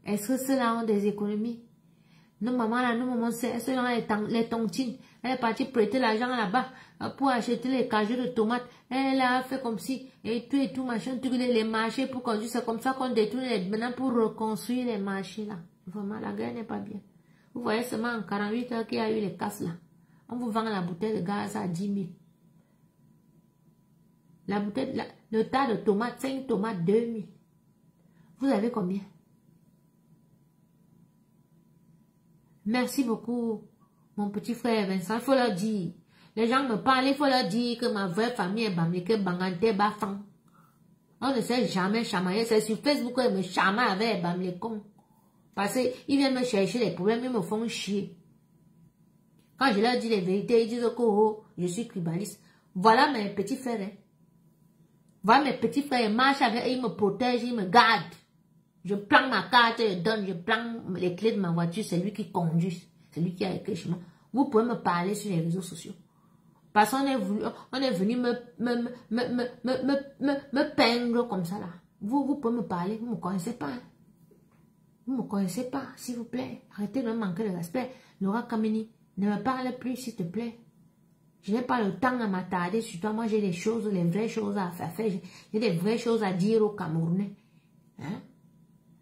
Est-ce que ceux-là ont des économies? Nos mamans là, nos mamans, c'est les tontines. Elle est partie prêter l'argent là-bas pour acheter les cajous de tomates. Elle a fait comme si, et tout, machin, tout les marchés pour conduire. C'est comme ça qu'on détruit maintenant pour reconstruire les marchés là. Vraiment, la guerre n'est pas bien. Vous voyez seulement en 48 heures qu'il y a eu les casses là. On vous vend la bouteille de gaz à 10 000. La bouteille, le tas de tomates, 5 tomates, 2 000. Vous avez combien? Merci beaucoup, mon petit frère Vincent. Il faut leur dire. Les gens me parlent, il faut leur dire que ma vraie famille est Bamli, que Bangante Bafang. On ne sait jamais chamailler. C'est sur Facebook qu'ils me chamaillent avec Bamli con. Parce qu'ils viennent me chercher les problèmes, ils me font chier. Quand je leur dis les vérités, ils disent que oh, je suis tribaliste. Voilà mes petits frères. Hein. Voilà mes petits frères, ils marchent avec eux, ils me protègent, ils me gardent. Je prends ma carte, je donne, je prends les clés de ma voiture, c'est lui qui conduit, c'est lui qui a écrit chez moi. Vous pouvez me parler sur les réseaux sociaux. Parce qu'on est venu me peindre comme ça là. Vous pouvez me parler, vous ne me connaissez pas. Hein. Vous ne me connaissez pas, s'il vous plaît. Arrêtez de me manquer de respect. Laura Kameni, ne me parle plus, s'il te plaît. Je n'ai pas le temps à m'attarder sur toi. Moi, j'ai des choses, les vraies choses à faire. J'ai des vraies choses à dire aux Camerounais. Hein?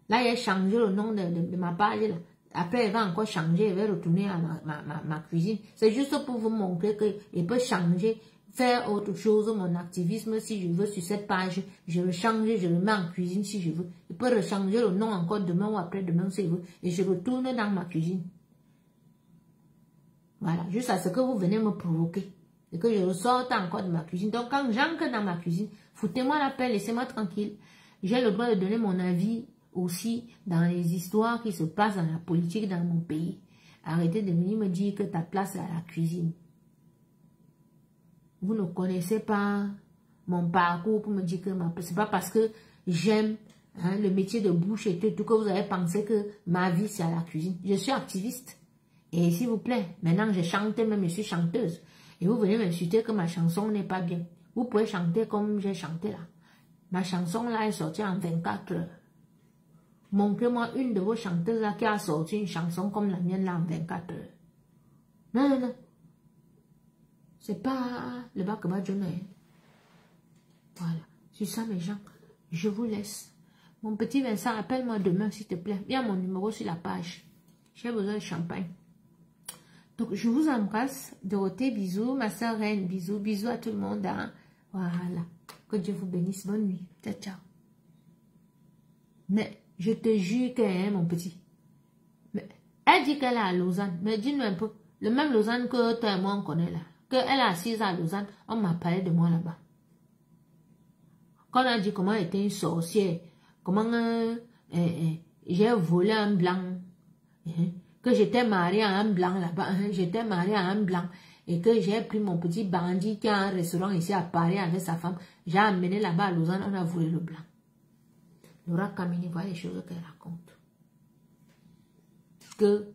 Là, il a changé le nom de ma page. Là. Après, il va encore changer. Il va retourner à ma cuisine. C'est juste pour vous montrer qu'il peut changer, faire autre chose. Mon activisme, si je veux, sur cette page, je le change, je le mets en cuisine si je veux. Il peut rechanger le nom encore demain ou après-demain si je veux. Et je retourne dans ma cuisine. Voilà, juste à ce que vous venez me provoquer. Et que je ressorte encore de ma cuisine. Donc, quand j'entre dans ma cuisine, foutez-moi la paix, laissez-moi tranquille. J'ai le droit de donner mon avis aussi dans les histoires qui se passent dans la politique dans mon pays. Arrêtez de venir me dire que ta place est à la cuisine. Vous ne connaissez pas mon parcours pour me dire que ma place. C'est pas parce que j'aime le métier de bouche et tout que vous avez pensé que ma vie c'est à la cuisine. Je suis activiste. Et s'il vous plaît, maintenant je chante, même je suis chanteuse. Et vous venez m'insulter que ma chanson n'est pas bien. Vous pouvez chanter comme j'ai chanté là. Ma chanson là est sortie en 24 heures. Montrez-moi une de vos chanteuses là qui a sorti une chanson comme la mienne là en 24 heures. Non, non, non. C'est pas le Bakaba Jonah. Voilà. Sur ça mes gens, je vous laisse. Mon petit Vincent, appelle-moi demain s'il te plaît. Viens mon numéro sur la page. J'ai besoin de champagne. Donc, je vous embrasse. Dorothée, bisous. Ma soeur Reine, bisous. Bisous à tout le monde. Hein. Voilà. Que Dieu vous bénisse. Bonne nuit. Ciao, ciao. Mais, je te jure qu'elle, mon petit. Mais, elle dit qu'elle est à Lausanne. Mais dis-nous un peu. Le même Lausanne que toi et moi, on connaît là. Qu'elle est assise à Lausanne. On m'a parlé de moi là-bas. Quand on a dit comment elle était une sorcière. Comment j'ai volé un blanc. Que j'étais mariée à un blanc là-bas, j'étais mariée à un blanc, et que j'ai pris mon petit bandit qui a un restaurant ici à Paris avec sa femme, j'ai amené là-bas à Lausanne, on a volé le blanc. Laura Kameni, voilà les choses qu'elle raconte. Que,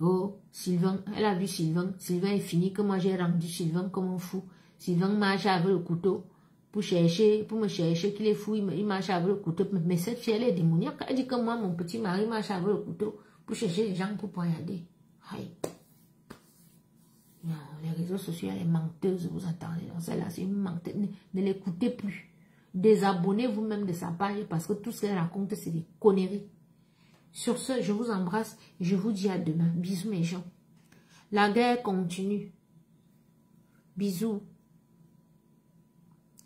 oh, Sylvain, elle a vu Sylvain est fini, que moi j'ai rendu Sylvain comme un fou. Sylvain marche avec le couteau pour me chercher qu'il est fou, il marche avec le couteau, mais cette fille elle est démoniaque, elle dit que moi mon petit mari marche avec le couteau pour chercher les gens pour poignarder. Aïe. Non, les réseaux sociaux, elle est menteuse, vous entendez. Celle-là, c'est une menteuse. Ne l'écoutez plus. Désabonnez-vous même de sa page parce que tout ce qu'elle raconte, c'est des conneries. Sur ce, je vous embrasse et je vous dis à demain. Bisous mes gens. La guerre continue. Bisous.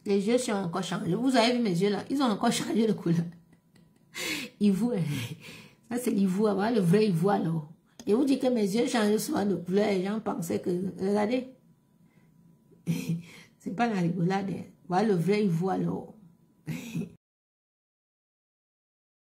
Les yeux sont encore changés. Vous avez vu mes yeux là? Ils ont encore changé de couleur. Ivoire. Ça, c'est l'ivoire. Voilà le vrai ivoire alors. Et vous dites que mes yeux changent souvent de couleur. Les gens pensaient que... Regardez. C'est pas la rigolade. Voilà le vrai ivoire alors.